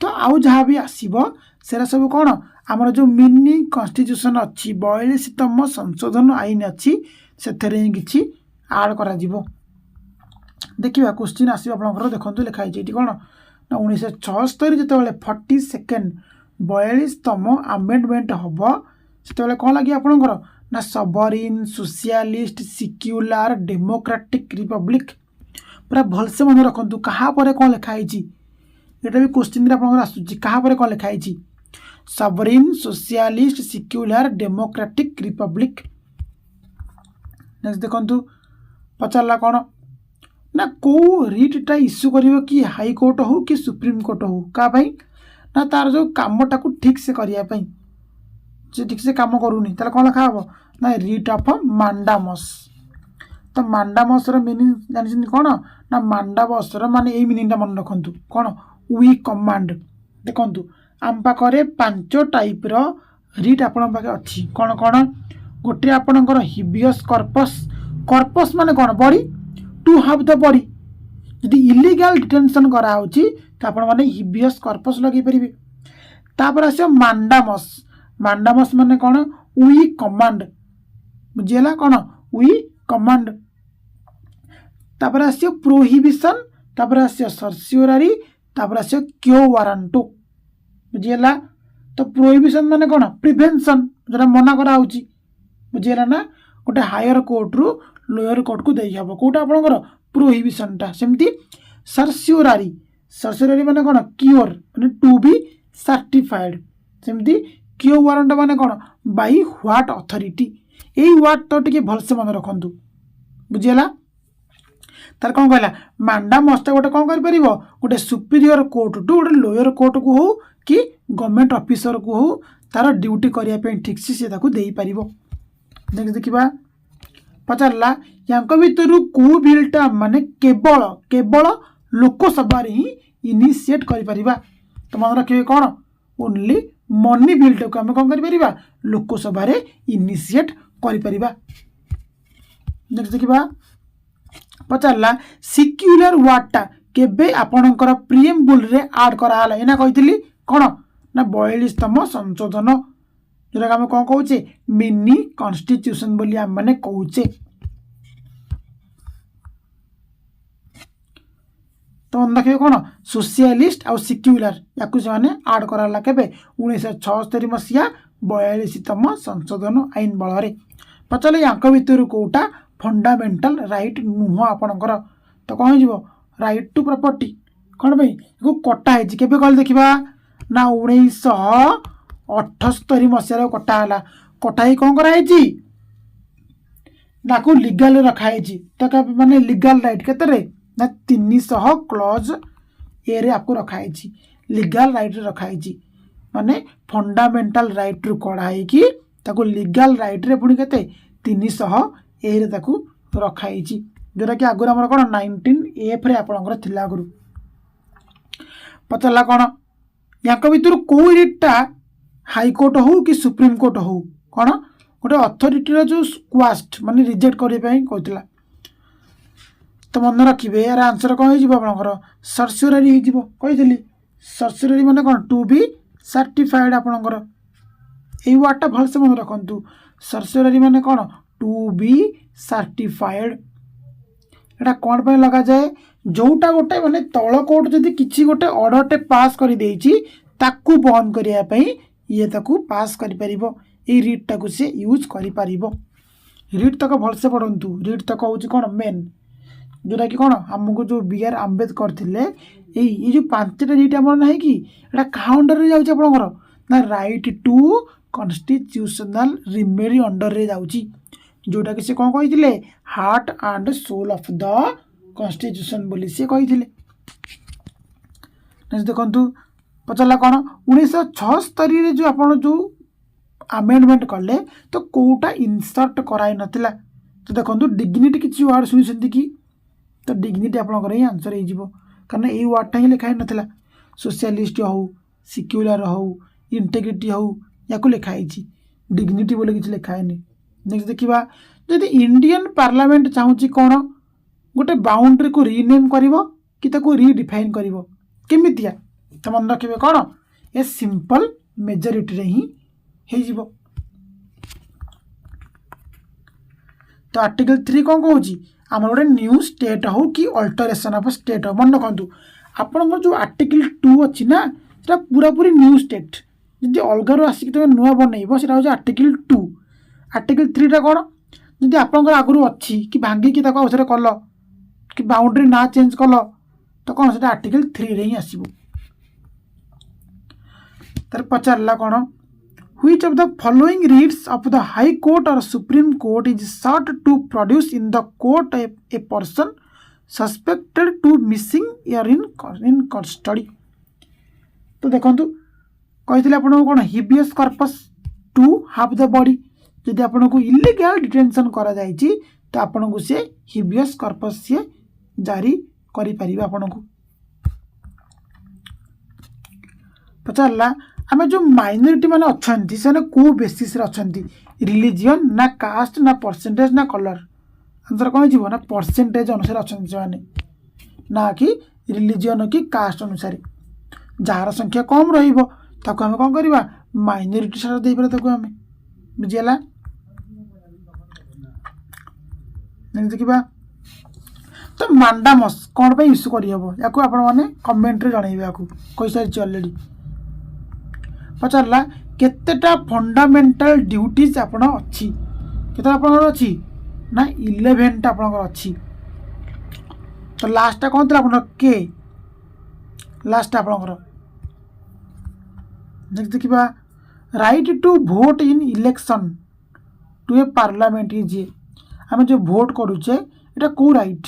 तो आउ जहाँ भी आसो सेरा सब कौन आमर जो मिनी कॉन्स्टिट्यूशन अच्छी 42तम संशोधन आईन अच्छी से कि आड करा देखिए क्वेश्चन आसो आप देखो लिखाई ये कौन ना 1976 जो 42nd 42तम आमेंडमेंट हम से कौन लगे आपंकर ना sovereign socialist secular democratic Republic पूरा भलसे मन रखु क्या कौन लिखाई यहाँ भी क्वेश्चन आसूँ क्या कौन लिखाई sovereign socialist secular democratic Republic. Next देखु पचारा कौन ना कौ रिटा इश्यू कर कि हाई कोर्ट हो कि सुप्रीम कोर्ट हो क्या ना तार जो कामटा को ठीक से करने ठीक से कम करूनी कौन लिखा हम ना रिट ऑफ मांडामस तो मांडामस मीनिंग जानी कौन ना मांडामस माने यही मीनिंग मन रखु कौन वी कमांड देखु आम पाखे 5 टाइप रिट आपण पाखे अच्छी कौन कौन गोटे आपणकर हिबियस कर्पस कर्पस माने कौन body to have the body यदि इलीगल डिटेंशन कराऊँगी तो आपण मैंने हिबियस कर्पस लगे पारे तापर आस मांडामस मांडामस माने कौन वी कमांड बुझीगला कौन वी कमांड तापर आस प्रोहिबिशन तापर आस सर्सियोरारी तापर आस क्यो वारंटो बुझीगला तो प्रोहिबिशन माने कौन प्रिवेंशन जो मना कराऊँगी बुझीगला ना गोटे हायर कोर्ट रु लोअर कोर्ट को दे हम कौटा आपंकर प्रोहिबिशनटा सेमती सर्सियोरारी सर्सियोरारी माने कौन क्योर माने टू बी सर्टिफाइड सेमती क्यो वारंट माने कौन बाय व्हाट अथॉरिटी यही वार्ड तो टे भलसे मन रखु बुझीगला तार कौन कहला मांडामस गोटे कौन कर गोटे सुपीरियर कोर्ट टू गोटे लोअर कोर्ट को हो कि गवर्नमेंट ऑफिसर को हो तार ड्यूटी करने ठीक से दे पार। नेक्स्ट देखा पचारा या भितर कौ बिलटा माने केवल केवल लोकसभा ही इनिशिएट कर तो मन रखिए कौन ओनली मनी बिलटा को आम कौन कर लोकसभा इनिशिएट कर। नेक्स्ट देखा पचारा सिक्युलर वार्डटा केबे आपणकर प्रिएम्बुल रे आड कराला एना कही कौन ना 42तम संशोधन जोटा आम कौन कहे मिनी कॉन्स्टिट्यूशन बोली आम मैंने कहे तो मन रखिए कौन सोशलिस्ट आउ सिक्युलर या आड कराला केबे 1976 मसीहा 42तम संशोधन आईन बल पचारे या भितर कौटा फंडामेंटल राइट नुह आपणकर तो कौन हो राइट टू प्रॉपर्टी कौन भाई कटा केबे कल देखा ना 1978 मसीह कटाला कटाई कौन कराई लिगल रखाई तो माने लिगल राइट केते ना 300 क्लॉज ए रे आपको रखाई लिगल राइट रखाई माने फंडामेंटल राइट रु कढ़ाई कि लिगल राइट रे पुणी केते 300 ए रे रखाई जोटा कि आगुरी आम कौन 19F रे आपणकर थिला आगुरी पचारा कौन या भितर कौ रिटा हाईकोर्ट हो कि सुप्रीम कोर्ट हो कौन गोटे अथॉरिटी जो क्वास्ट माने रिजेक्ट करने कहला तो मन रखिए यार आंसर कौन हो सर्सोरारी हो कही सर्सोरारी माने कौन टू बी सर्टिफाइड आपणकर यही वार्डटा भलसे मन रखु सर्सोरारी माने कौन टू बी सर्टिफाइड एटा कौन पे लगा जाए जोटा गोटे माने तल कोर्ट जदि किसी गोटे ऑर्डरटे पास कर देछि ताकू बंद करिया पई ये ताकू पास करि परिबो ए रीड टाकू से यूज करि परिबो रीड तक भलसे पढ़ंतु रीड तक होची कौन मेन जोटा कि कौन आमको जो बी आर आंबेडकर थिले ये जो पांचटा रीड आम ना कि एटा क्या अंडर रे जाउची आपनकर ना right to constitutional remedy under रे जाउची जोटा कि से कौन कही heart and soul of the constitution बोली से कही देखु पचारा कौन 1976 जो आप जो आमेंडमेंट कले तो कोटा इनसर्ट कराई नथिला तो देखो डिग्निटी किसी वार्ड शुणी कि तो डिग्निटी आपंकर ही आंसर हो कारण ये वार्डटा ही लिखाई नाला सोशलिस्ट हो सिक्युलर हो इंटेग्रिटी हो या लिखाई डिग्निटी बोले किसी लिखाए नेक्स्ट देखा जदि इंडियन पार्लियामेंट चाहूँगी कौन गोटे बाउंड्री को रिनेम कर रिडिफाइन करमितिया तो मन रखिए कौन ए सिंपल मेजोरिटी रे ही हो तो आर्टिकल 3 कौन कहूँ आम गोटे न्यू स्टेट हो कि अल्टरेशन ऑफ स्टेट हो मन रखु आपन जो आर्टिकल 2 अच्छी ना से पूरा पूरी न्यू स्टेट जब अलगार आसिक तुम नुआ बनइब से आर्टिकल 2 आर्टिकल 3 टा कौन जब आपंकर आगु अच्छी कि भांगिकी अवसर कल कि बाउंड्री ना चेंज कल तो कौन से आर्टिकल 3 रे ही आसो तार पचारा कौन which of the following writs of the high court or supreme court is sought to produce in the court a person suspected to missing or in custody तो देखो कही आपको कौन habeas corpus to have the body जदि आपको illegal detention करा जायछि तो आपको से हिबियस कर्पस से जारी करि परिबा आपको पचारला आम जो माइनॉरिटी माने अच्छी से को बेसिस अच्छा रिलीजियन ना कास्ट ना परसेंटेज ना कलर आंसर कौन हो ना परसेंटेज अनुसार अच्छा से ना कि रिलीजियन कि कास्ट अनुसार जार संख्या कम रहिबो ताको हम कौन करवा माइनॉरिटी सारा दे पारे ताको हम बुझिला देखा तो मांडामस कौन पे इश्यू करहब या आपण मैंने कमेंट रे जनइबे याकू कहि सारी ऑलरेडी पचारा केतेटा फंडामेंटल ड्यूटीज आपण अच्छी केते आपनकर अच्छी ना 11टा आपनकर अच्छी तो लास्टटा कौन था आपन के लास्ट आपनकर नेक्स्ट देखिबा right to vote in election to a parliament जे आम जो भोट करूचे एटा को राइट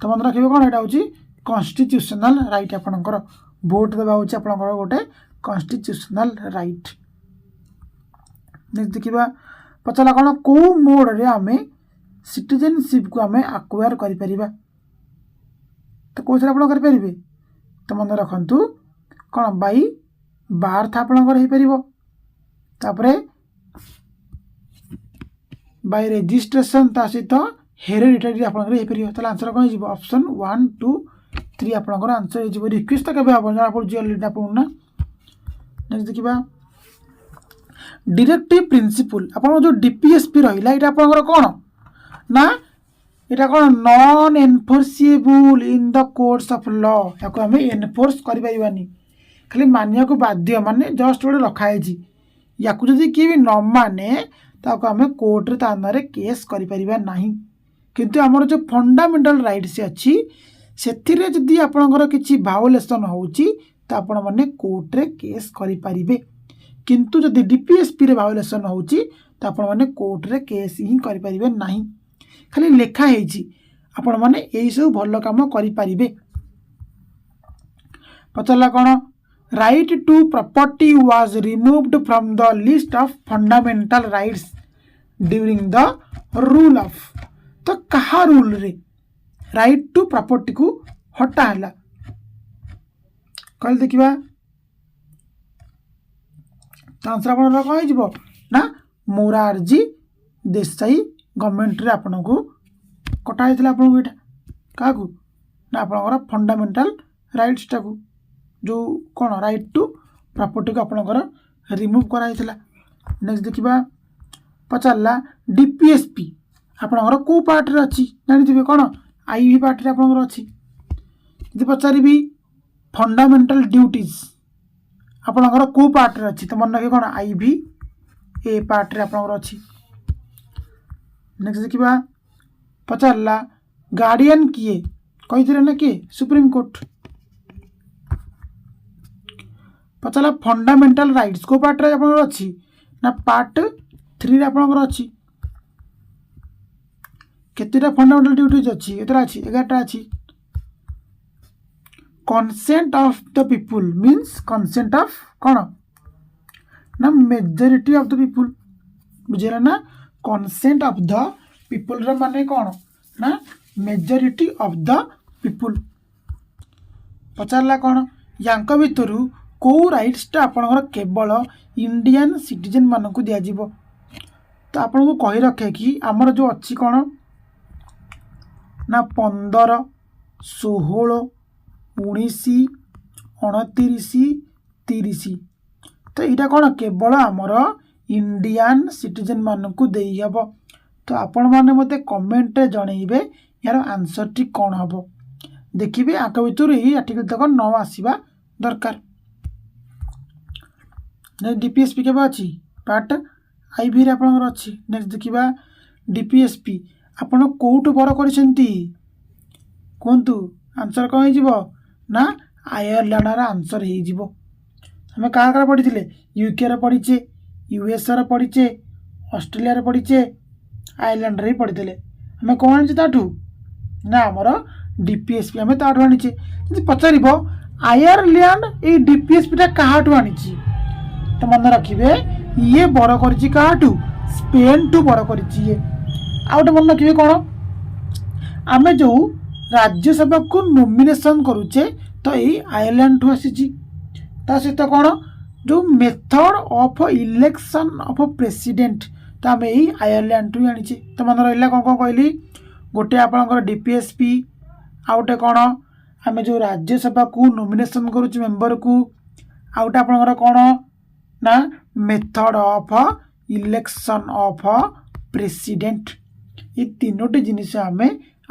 तो मन रखिए कौन एटा होची कॉन्स्टिट्यूशनल राइट आपनकर भोट देबा होची आपनकर गोटे कॉन्स्टिट्यूशनल राइट नेक्स्ट देखिबा पचारा कौन को मोड रे आमे सिटीजनशिप को आमे एक्वायर करि परिबा तो कौन से आप करें तो मन रखु कौन बाई बार्थ आपणकर हो पार तापर बाय रेजिस्ट्रेशन ता सहित हेरिडिटरी आपंकर हो पार आंसर कौन हो ऑप्शन 1 2 3 आपंकर आंसर हो रिक्वेस्ट के जना पड़ी अलरेडी आप नेक्स्ट देखा डायरेक्टिव प्रिंसिपल आप जो डीपीएसपी रहा ये आपंकर कौन ना यहाँ कौन non enforceable in the courts of law या आम एनफोर्स करें खाली मानिया को बाध्य माने जस्ट गोटे रखाई या जदि किए भी न माने तो आम कोर्टे तानारे केस करें ना किंतु आमर जो फंडामेंटल राइट से अच्छी से जदि आपंकर किसी भाओलेसन होची तो आपण मैंने कोर्टे केस करें किंतु जदि डीपीएसपी रे भाओलेसन होची तो आपण मैंने कोर्टे केस ही करें ना खाली लिखाई आपण मैंने यही सब भल कम करें पचारा कौन right to property was removed from the list of fundamental rights during the rule of तो कहा रूल रे राइट टू प्रॉपर्टी को हटा है कल देखा तो आंसर आप कौन हो ना मोरारजी देसाई गवर्नमेंट रे आपन को कटा होता आपन को क्या ना आपणकर फंडामेंटाल राइट्स टाक जो कौन राइट टू प्रॉपर्टी को आपणकर रिमूव कराइला। नेक्स्ट देखिबा पचारला डीपीएसपी आपणकर को पार्ट रे अछि जानिथिबे कौन आईवी पार्ट रे आपणकर अछि। यदि पचारिबी फंडामेंटाल ड्यूटीज आपणकर को पार्ट रे अछि तो मन रखे कौन आईवी ए पार्ट रे आपणकर अछि। नेक्स्ट देखिबा पचारला गार्डियन किए कही ना किए सुप्रीम कोर्ट। पचारला फंडामेंटाल राइट्स को पार्ट रे आपणकर अछि ना पार्ट 3 रे आपणकर अछि। केतेटा फंडामेंटाल ड्यूटीज अछि एतरा अछि 11टा अछि। Consent of the people means consent of कौन ना मेजॉरिटी ऑफ द पीपल बुझेला ना कंसेंट ऑफ द पीपल रे माने कौन ना मेजॉरिटी ऑफ द पीपल। पचारला कौन यांक भितरु को राइट्सटा आपणकर केवल इंडियन सिटीजन मानक दिया जिवो। तो आपन को कही रखे कि आमर जो अच्छी कौन ना 15, 16, 19, 29, 30 तो यहाँ कौन केवल आमर इंडियन सिटीजन मानक देई हबो। तो आपण माने मते कमेंट रे जणैबे यार आंसर टी कौन हबो देखिबे आक भितर यही आर्टिकल तक न आसीबा दरकार। डीपीएसपी केबे अछि पार्ट आईवी रे आपनकर अछि। नेक्स्ट देखिबा डीपीएसपी आपण कोउट बर करिसेंती कोंतु आंसर कौन हो ना आयरलैंड रा आंसर हो जिवो। हमें कहाँ कहाँ पढ़ी यूके रे पढ़ीचे यूएस रे पढ़ीचे ऑस्ट्रेलिया रे पढ़ीचे आयरलैंड रे पढ़ी हमें कौन आनी ताठू ना आमर डीपीएसपी हमें ताठू आनीचे। यदि पचारिबो आयरलैंड ए डीपीएसपी टा कहाठू आनीची तो मन रखिबे ये बर करिची कहाठू स्पेन टू बर करिची ये। आ गोटे मन रखिबे कौन आमे जो राज्यसभा को नॉमिनेशन करूचे तो यही आयरलैंड टू आसीची। ता सहित कौन जो method of election of president तो आम यही आयरलैंड टू आनीचे। तो मन रहा कौन कौन कहली गोटे आपणकर डीपीएसपी आ गोटे कौन आम जो राज्यसभा को नॉमिनेशन करुचे मेंबर को आ गोटे आपणकर कौन ना method of election of president ये तीनोटी जिनिस आम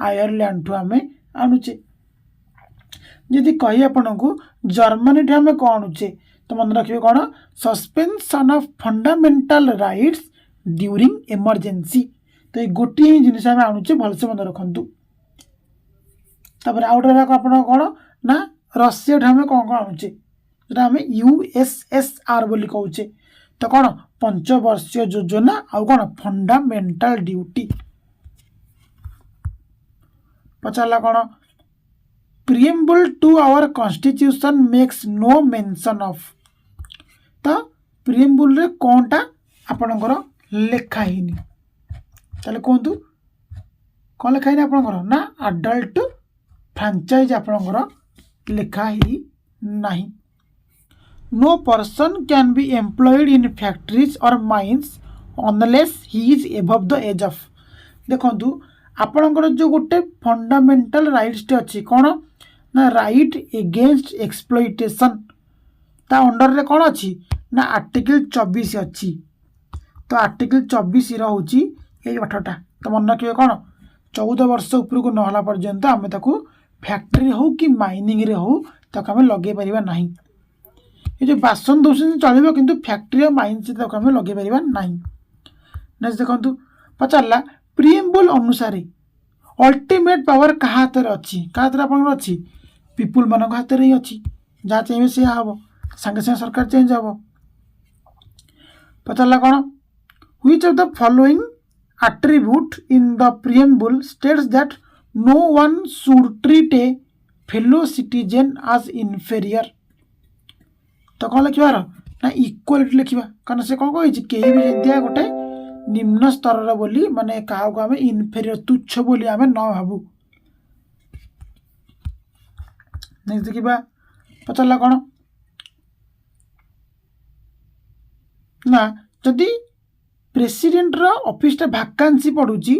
आयरलैंड टू आम आणुचे। जदि कही आपन को जर्मनी ठू आम कौन आणुचे तो मन रखिए कौन suspension of fundamental rights during emergency. तो ये गोटे ही जिनिस आम आणुचे भलसे मन रखु। तापर आउट आप कौन ना रशिया ठू आम कौन कौन आणुचे जोटा आम यूएसएसआर बोली कहूचे। तो कौन 5 वर्षीय योजना आउ कौन फंडामेंटाल ड्यूटी। पचारला कौन preamble to our constitution makes no mention of. तो प्रिएम्बल रे कौनटा आपणकर लेखा हिनी ताले कहतु कौन लेखा हिनी आपणकर ना अडल्ट फ्रांचाइज आपणकर लेखा ही नहीं। No person can be employed in factories or mines unless he is above the age of. देखंतु आपणकर जो गोटे फंडामेंटाल राइट्स टे अच्छी कौन ना राइट एगेंस्ट एक्सप्लॉइटेशन ता अंडर रे कौन अच्छी ना आर्टिकल 24 अच्छी। तो आर्टिकल 24 रोचे ये 8टा। तो मन रखिए कौन 14 वर्ष उपरू को नहला पर्यंत आम ताकू फैक्ट्री हो कि माइनिंग रे हो ताकू आम लगे पारिबा नहीं। ये जो बासन दौरान चलो किंतु फैक्ट्री और माइन से आम लगे पारिबा नहीं। नेक्स्ट देखंतु पचारला प्रिएम्बल अनुसार अल्टीमेट पावर क्या हाथ में अच्छी क्या हाथ में अच्छी पीपुल मान हाथ में ही अच्छी जहाँ चाहिए से हम सागे सागे सरकार चेंज हम। पचारला कौन which of the following attribute in the preamble states that no one should treat a fellow citizen as inferior। तो कौन लिखा ना इक्वालिटी लिखा कारण से कौन कही कहीं भी जमी गोटे निम्न स्तर बोली माने क्या आम इनफेरियर तुच्छ बोली आम न भावु। नेक्स्ट देखा पचारा कौन ना जदि प्रेसिडेंट रो ऑफिस टा वैकेंसी पड़ुची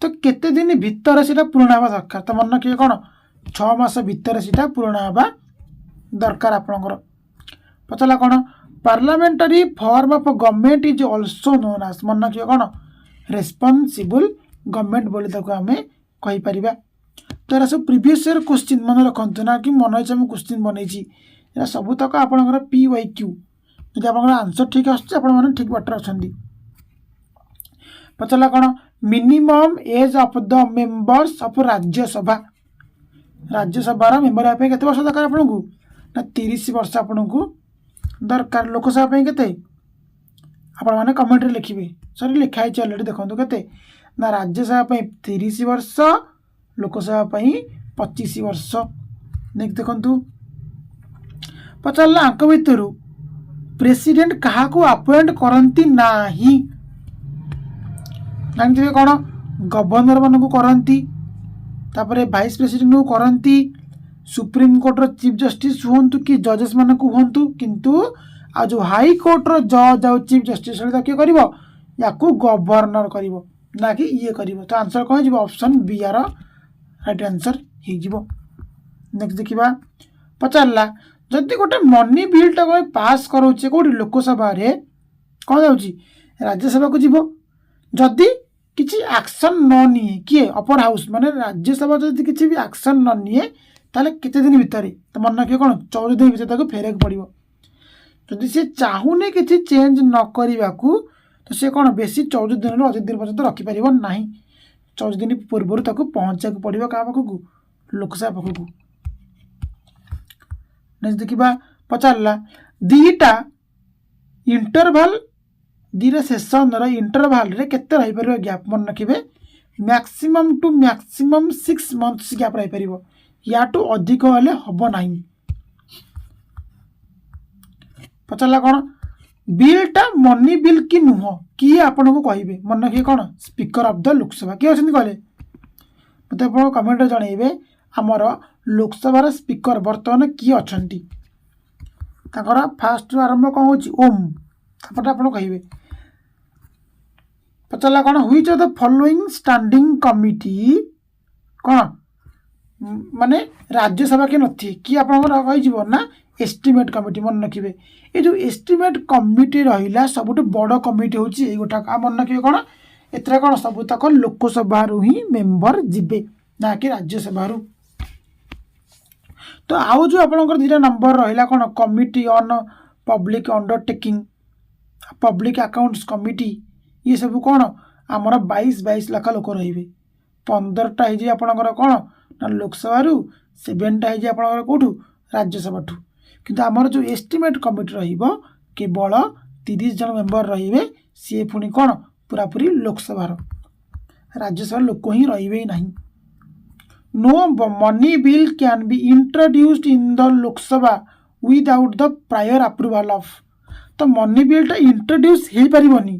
तो केते दिन भितर से पूरण हवा दरकार तो मन रखिए कौन 6 मास भितर से पूरण हवा दरकार आपणकर पचला कौन parliamentary form of government is also known as मन रखिए कौन रेस्पॉन्सिबल गवर्नमेंट बोली ताको आमे कहि परिबा तो एरा सब प्रीवियस ईयर क्वेश्चन मन रखंतु ना कि मन इच्छा क्वेश्चन बनैछि एरा सब तक आपणकर PYQ यदि आपणकर आंसर ठीक आछे आपण माने ठीक बाटर अछंदी पचला कौन minimum age of the members of Rajya Sabha member पे केते वर्ष दरकार आपन को ना 30 वर्ष आपन को दरकार लोकसभा पे केते आपण माने कमेंट रे लिखिबे सॉरी लिखाइ छ ऑलरेडी देखंतु केते ना राज्यसभा पे 30 वर्ष लोकसभा पे 25 वर्ष नेक्स्ट देखंतु पचला अंक भितरु प्रेसिडेंट कहा को अपॉइंट करंती नाही जानते कौन गवर्नर मान को करंती तापरे वाइस प्रेसिडेंट को करंती सुप्रीम कोर्ट रो चीफ जस्टिस हुंतु कि जजेस मान को हुंतु किंतु आ जो हाई कोर्ट रो जज आ चीफ जस्टिस रे के करिवो याकू गवर्नर करिवो ना कि ये करिवो तो आंसर कौन जीवो option B are right answer हे जीवो नेक्स्ट देखिबा पचारला जदि गोटे मनी बिल टा को पास करोचे कोठी लोकसभा रे कोन जाउची राज्यसभा को जीवो जदि किसी एक्शन न निए किए अपर हाउस माने राज्यसभा जदि किसी भी एक्शन न निए ताले केते दिन भितर तो मन रखिए कौन 14 दिन भितर ताको फेरक पड़ो जदि से चाहूने किसी चेंज न करने तो से कौन बेसी 14 दिन रु अधिक दिन पर्यंत रखिपर ना 14 दिन पूर्व ताको पहुँचा पड़ो क्या पाखक लोकसभा पाखक नेक्स्ट देखा पचारा दीटा इंटरवल दीटा सेसन इंटरवल रे केते रही परिबो गैप मन रखिबे maximum two maximum 6 months gap रही परिबो या टू अधिक हेले हबो नाही पचला कोन बिलटा मनी बिल की नुह कि आपन को कहिबे मन रखिए कोन स्पीकर ऑफ द लोकसभा के अछन कहले मते आपन कमेंट रे जणाइबे हमर लोकसभा रे स्पीकर वर्तमान की अछंती ताकर फास्ट आरंभ कोन होची ओम तापर आपन कहिबे पचला कौन हुई द फॉलोइंग स्टैंडिंग कमिटी कौन माने राज्यसभा के नथी कि आपन कहि ना एस्टिमेट कमिटी मन रखिबे ए जो एस्टिमेट कमिटी रहिला सबुठ बड़ कमिटी होची ए गोटा मन रखिबे कौन एतरा कौन सब तक लोकसभा रु ही मेंबर जिबे ना कि राज्यसभा रु तो आउ जो आपन दीटा नंबर रहिला कौन committee on public undertaking public accounts committee ये सब कौन आमर 22 लाख लोक रे 15टा है आपणकर कौन ना लोकसभा रु 7टा है आपणकर कौटू राज्यसभा ठू किंतु आमर जो एस्टिमेट कमिटी रहिबो केवल 30 जन मेंबर रहिबे सी पुणी कौन पूरा पूरी लोकसभा राज्यसभा लोक ही रहिबे नहीं no money bill can be introduced in the Lok Sabha without the prior approval of तो मनी बिलटा इंट्रोड्यूस हो पारनी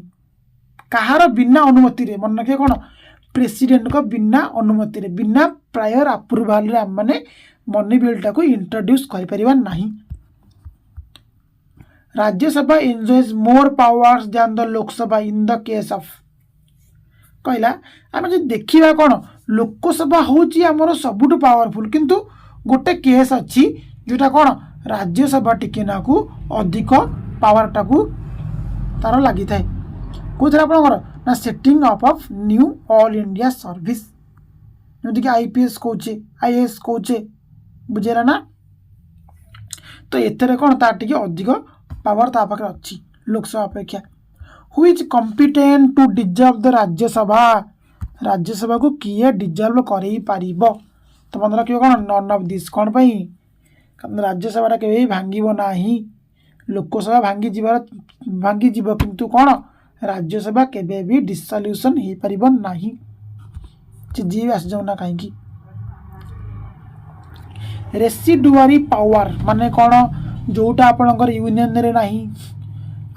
कहार बिना अनुमति रे मन रखिए कौन प्रेसिडेंट को बिना अनुमति रे बिना प्रायर अप्रूवल रे माने मनी बिलटा को इंट्रोड्यूस कर परिबा नहीं Rajya Sabha enjoys more powers than the Lok Sabha in the case of कहला आम जो देखा कौन लोकसभा होची हमर सबुठ पावरफुल किंतु गोटे केस अच्छी जोटा कौन राज्यसभा टिके ना को अधिक पावर टाकू तार लगी थाए कौन आपंकर ना setting up of new all India service जमीक IPS कौचे IAS कौचे बुझेगा ना तो एथेरे कौन तार टिके अधिक पावर ता पाखे अच्छी लोकसभा अपेक्षा who is competent to dissolve the Rajya Sabha को किए डिजॉल्व करई पारिबो तो मन रखियो कौन नन ऑफ दिस कौन पई राज्यसभा केबे भांगिबो नाही लोकसभा भांगी जीव किंतु कौन राज्यसभा केबे भी डिसल्यूशन हो पारिबो नाही जी आस जाऊना कहीं रेसिडुआरी पावर माने कौन जोटा आपणकर यूनियन रे नाही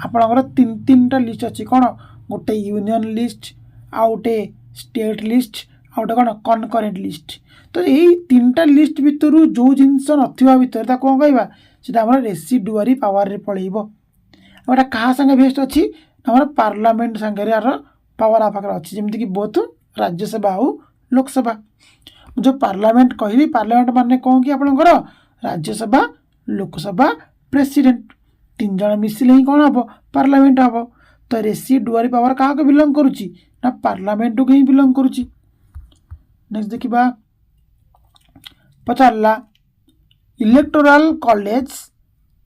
आपणकर तीन टा लिस्ट अच्छी कौन गोटे यूनियन लिस्ट आ गोटे स्टेट लिस्ट आ गोटे कौन कनकरेंट लिस्ट तो यही 3टा लिस्ट भितर जो जिनस नथिबा भितर ता कौन कहबा सेटा हमर रेसिडुआरी पावर रे पळेइबो गोटा कहा संगे बेस्ट अच्छी हमर पार्लियामेंट संगे रे पावर आ पाकर अच्छी जेमति कि बोथ राज्यसभा आउ लोकसभा। जो पार्लियामेंट कहली पार्लियामेंट माने कौन कि आपणकर राज्यसभा लोकसभा प्रेसिडेंट तीन जन मिसिले ही कौन हम पार्लियामेंट हम। तो रेसिडुआरी पावर क्या बिलंग करुच्ची ना पार्लियामेंट को ही बिलंग करुच्ची। नेक्स्ट देखिबा पचारला electoral college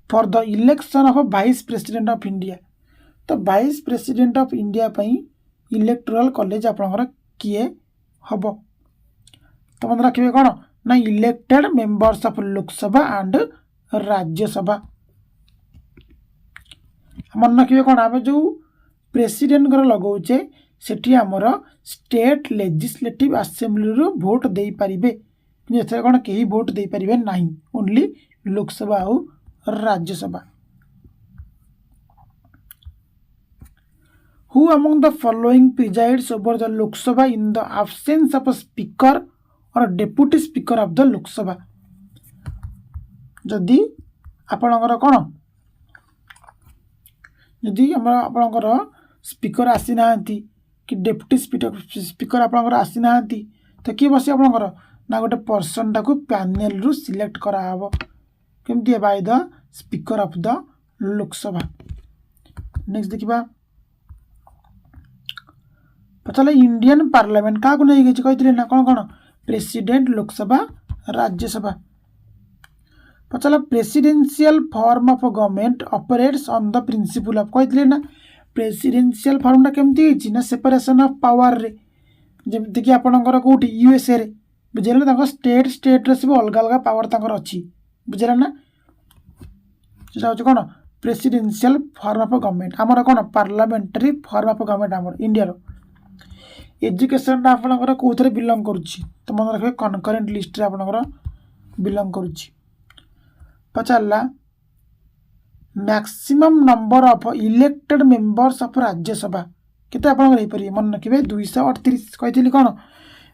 for the election of vice president of India. तो वाइस प्रेसिडेंट ऑफ इंडिया पई इलेक्टोरल कॉलेज आपनकर किए हबो। तो मन रखिबे कोन ना elected members of Lok Sabha and Rajya Sabha. मन रखिबे कोन आमे जो प्रेसिडेंट कर लगौचे सेठी हमर स्टेट लेजिस्लेटिव असेंबली रो वोट देई परिबे। एथरे कोन केही वोट देई परिबे नाही, ओनली लोकसभा और Rajya Sabha. Who among the following presides over the Lok Sabha in the absence of a speaker or a deputy speaker of the Lok Sabha? जदि आपणकर कौन जदि आपणकर स्पीकर आसी ना कि डेप्यूटी स्पीकर आपणकर आसी ना तो किए बस आपणकर ना गोटे पर्सन टाको पैनल रु सिलेक्ट करा हबो केमती by the speaker of the Lok Sabha. Next देखिबा पचाला इंडियन पार्लियामेंट क्या नहीं गई कही ना कौन कौन प्रेसिडेंट लोकसभा राज्यसभा। पचाला presidential form of government operates on the principle of कही ना प्रेसिडेंशियल फॉर्मटा केमती ना सेपरेशन ऑफ पावर रे जमीक कि आपंकर कौटी यूएसए रे बुझे स्टेट स्टेट सब अलग अलग पावर तक अच्छी बुझे ना हूँ कौन प्रेसिडेंशियल फॉर्म ऑफ गवर्नमेंट आमर कौन पार्लियामेंटरी फॉर्म ऑफ गवर्नमेंट आम इंडिया। एजुकेशन आपंकर कौन बिलंग करुच्ची तो मन रखिए कनकरेन्ट लिस्ट आपंकर बिलंग करुच्ची। पचारला maximum number of elected members of Rajya Sabha केते आपंकर हो मन रखिए 238 कही कौन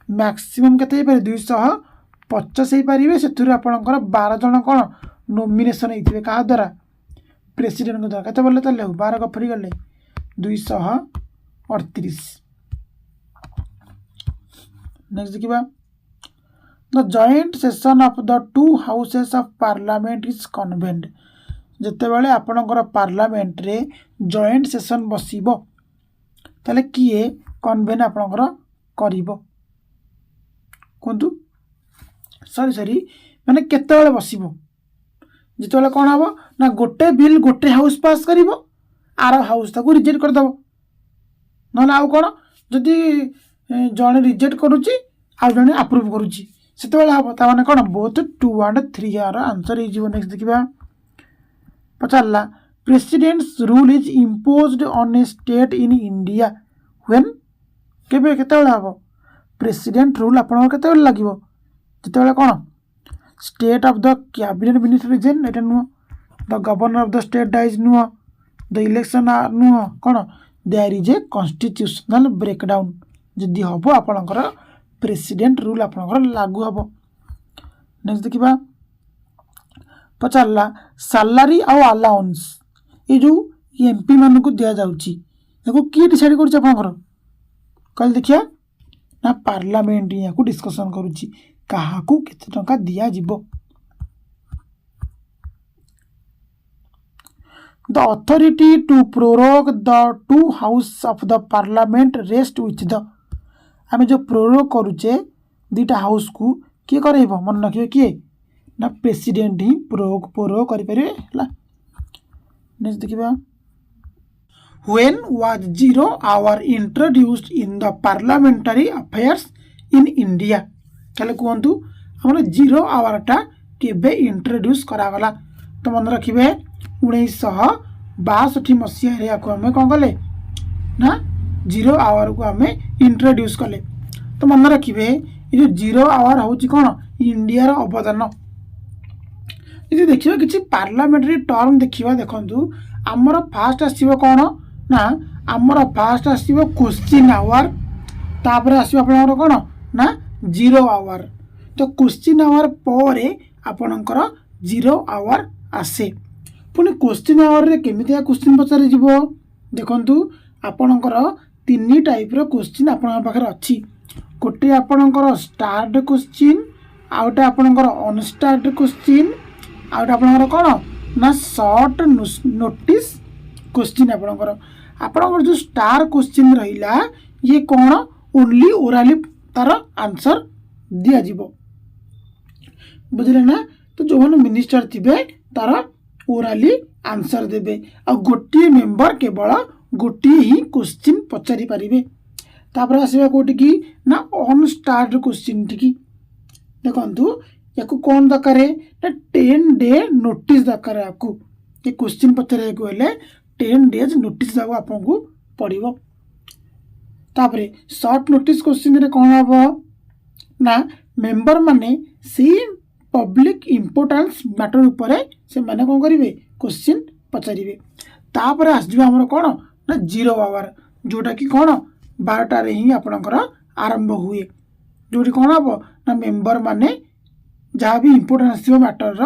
मैक्सिमम केते 250 हो पारे से आपंकर 12 जन कौन नॉमिनेशन होते क्या द्वारा प्रेसिडेंट द्वारा केते बोले ताले 12 गफरी गले 238। नेक्स्ट देखिबा the joint session of the two houses of parliament is convened. जिते बड़े आपणकर पार्लियामेंट रे जॉइंट सेशन बसिबो ताले किए कन्वेन आपणकर करिबो कोंतु सॉरी माने केते बळे बसिबो जिते बळे कोन हबो ना गोटे बिल गोटे हाउस पास करिबो आर हाउस ताको रिजेक्ट कर दबो नले आउ कोन जदि जने रिजेक्ट करुच्ची आउ जने अप्रूव करुच्ची सेते बळे हबो ता माने कोन बोथ 2 and 3 यार आंसर ही जीव। नेक्स्ट देखिबा पचारला president's rule is imposed on a state in India when केबे केते बळे हबो प्रेसिडेंट रूल आपन केते बळे लागिवो जिते बळे कोन state of the cabinet minister जेन एटा नुह the governor of the state dies नुह द इलेक्शन नुह कोन there is a constitutional breakdown जदि हबो आपनकर प्रेसिडेंट रूल आपनकर लागू हबो। नेक्स्ट देखिबा पचारला सैलरी और अलाउंस ये जो एमपी मान को दिया जाउची एको की डिसाइड करछ आपनकर कल देखिया ना पार्लियामेंट या को डिस्कशन करूची कहा को केते टंका दिया जिवो। The authority to prorogue the two house of the parliament rest with the आमे जो प्रोरोग करूचे दुईटा हाउस को किए करइबो मन रखियो किए ना प्रेसिडेंट ही प्रोरोग करि परिबे हला। नेक्स्ट देखिबा when was 0 hour introduced in the parliamentary affairs in India ताले कहतु हमर 0 आवर केबे इंट्रोड्यूस करागला तो मन रखिए 1962 मसीह को आम कौन कले ना 0 आवर को आम इंट्रोड्यूस कले तो मन रखिए ये जो 0 आवर हूँ कौन इंडिया अवदान यदि देखिए किसी पार्लियामेंटरी टर्म देखा देखु आमर फास्ट आसो कौन ना आमर फास्ट आसो क्वेश्चन आवर तापर आसो आप कौन ना 0 आवर तो क्वेश्चन आवर पर आपणकर 0 आवर आसे पुणी क्वेश्चन आवर रे केमितिया क्वेश्चन पचारि देखु आपणकर 3 टाइप रो क्वेश्चन आपण पाखे अच्छी गोटे आपणकर स्टार्ड क्वेश्चन आउटे आपणकर अनस्टार्ड क्वेश्चन आउटे आपणकर कौन ना शॉर्ट नोटिस क्वेश्चन आपणकर जो स्टार क्वेश्चन रहिला ये कौन ओनली ओराली तार आंसर दिया जीवो बुझले ना। तो जो मैंने मिनिस्टर थे तार ओराली आंसर देवे आ गोटे मेंबर केवल गोटे ही क्वेश्चन पचारि पारिबे। तापर आसवा कोटी की ना अनस्टार्ड क्वेश्चन टी देखु या कौन दरकार ना 10 डे नोटिस दरकार आपको ये क्वेश्चन पचारे हेले 10 डेज नोटिस देवा आपको पड़ो। तापरे शॉर्ट नोटिस क्वेश्चन रे कौन हम ना मेंबर माने सी पब्लिक इम्पोर्टेंस मैटर उपरे से माने कौन करेंगे क्वेश्चन पचारे। तापर आसो आमर कौन ना 0 आवर जोटा कि कौन 12टार ही आपणकर आरंभ हुए जो कौन हम ना मेंबर माने जहाँ भी इम्पोर्टेंस थी मैटर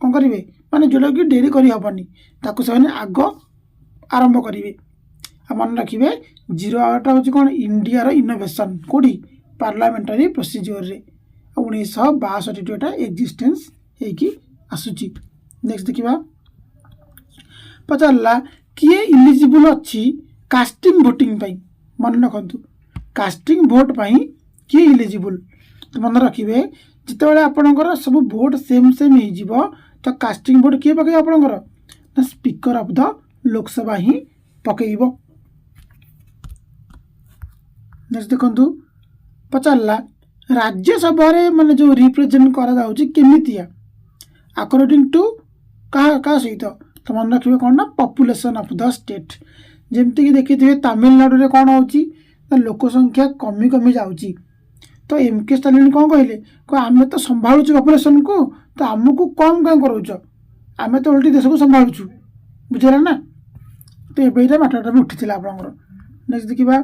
कौन करेंगे माने जोटा कि डेरी करहबनी ताकू से आग आरंभ करेंगे। मन रखिए 0 आवर्टा हूँ कौन इंडिया इनोवेशन कौटी पार्लियामेंटारी प्रोसीजर रे 1962 एक्जिस्टेंस होगी आसूची। नेक्स्ट देखा पचारा किए इलिजिबल अच्छी कास्टिंग भोटिंग पाई मन रखु कास्टिंग भोट पाई किए इलिजिबल तो मन रखिए जिते आपणकर सब भोट सेम सेम हो तो कास्टिंग भोट किए पकड़ आपणकर ना स्पीकर ऑफ द लोकसभा ही पकईब। नेक्स्ट देखु पचारा राज्यसभा माने जो रिप्रेजेंट करा अकॉर्डिंग टू क्या सहित तो मन रखिए कौन ना पॉपुलेशन ऑफ द स्टेट जमती देखिए तमिलनाडु रे कौन हो लोक संख्या कमी कमी जाऊँगी तो एमके स्टालिन कौन कहले आम तो संभालुचु पॉपुलेशन को तो आमको कम क्या करोच आम तो उल्टी देश को संभालुचु बुझे ना। तो ये मैटर भी उठी आप। नेक्स्ट देखा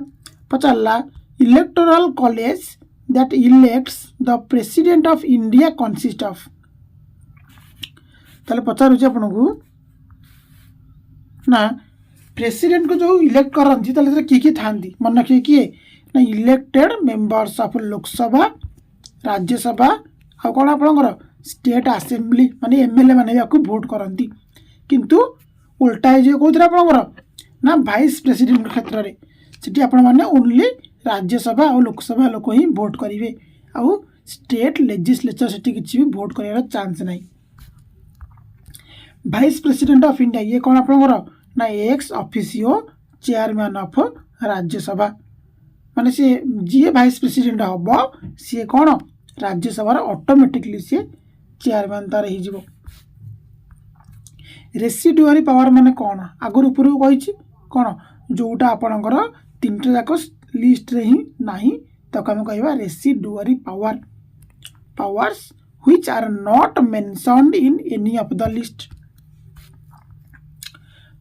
पचारा electoral college that elects the president of India consist of ताले पचारूँ आपन को ना प्रेसिडेंट को जो इलेक्ट करती किए था मन रखिए किए ना elected members of Lok Sabha Rajya Sabha आ कौन आपणकर स्टेट असेंबली माने एमएलए माने भोट करती किंतु उल्टा है कौन आपणकर ना वाइस प्रेसिडेंट क्षेत्र में सीटी आपण मैंने ओनली राज्यसभा और लोकसभा लोक ही भोट करेंगे आउ स्टेट लेजिस्लेचर से किसी भी भोट कर चांस ना। वाइस प्रेसिडेंट ऑफ इंडिया ये कौन आपणकर ना x officio chairman of Rajya Sabha माने सी जी वाइस प्रेसिडेंट हम सी कौन राज्यसभा ऑटोमेटिकली सी चेयरमैन तार हो। रेसिडुआरी पावर माने कौन आगर ऊपर कही कौन जोटा आपणकर 3टा जाक लिस्ट रे ही नहीं ताको आम कह residuary power powers which are not mentioned in any of the list.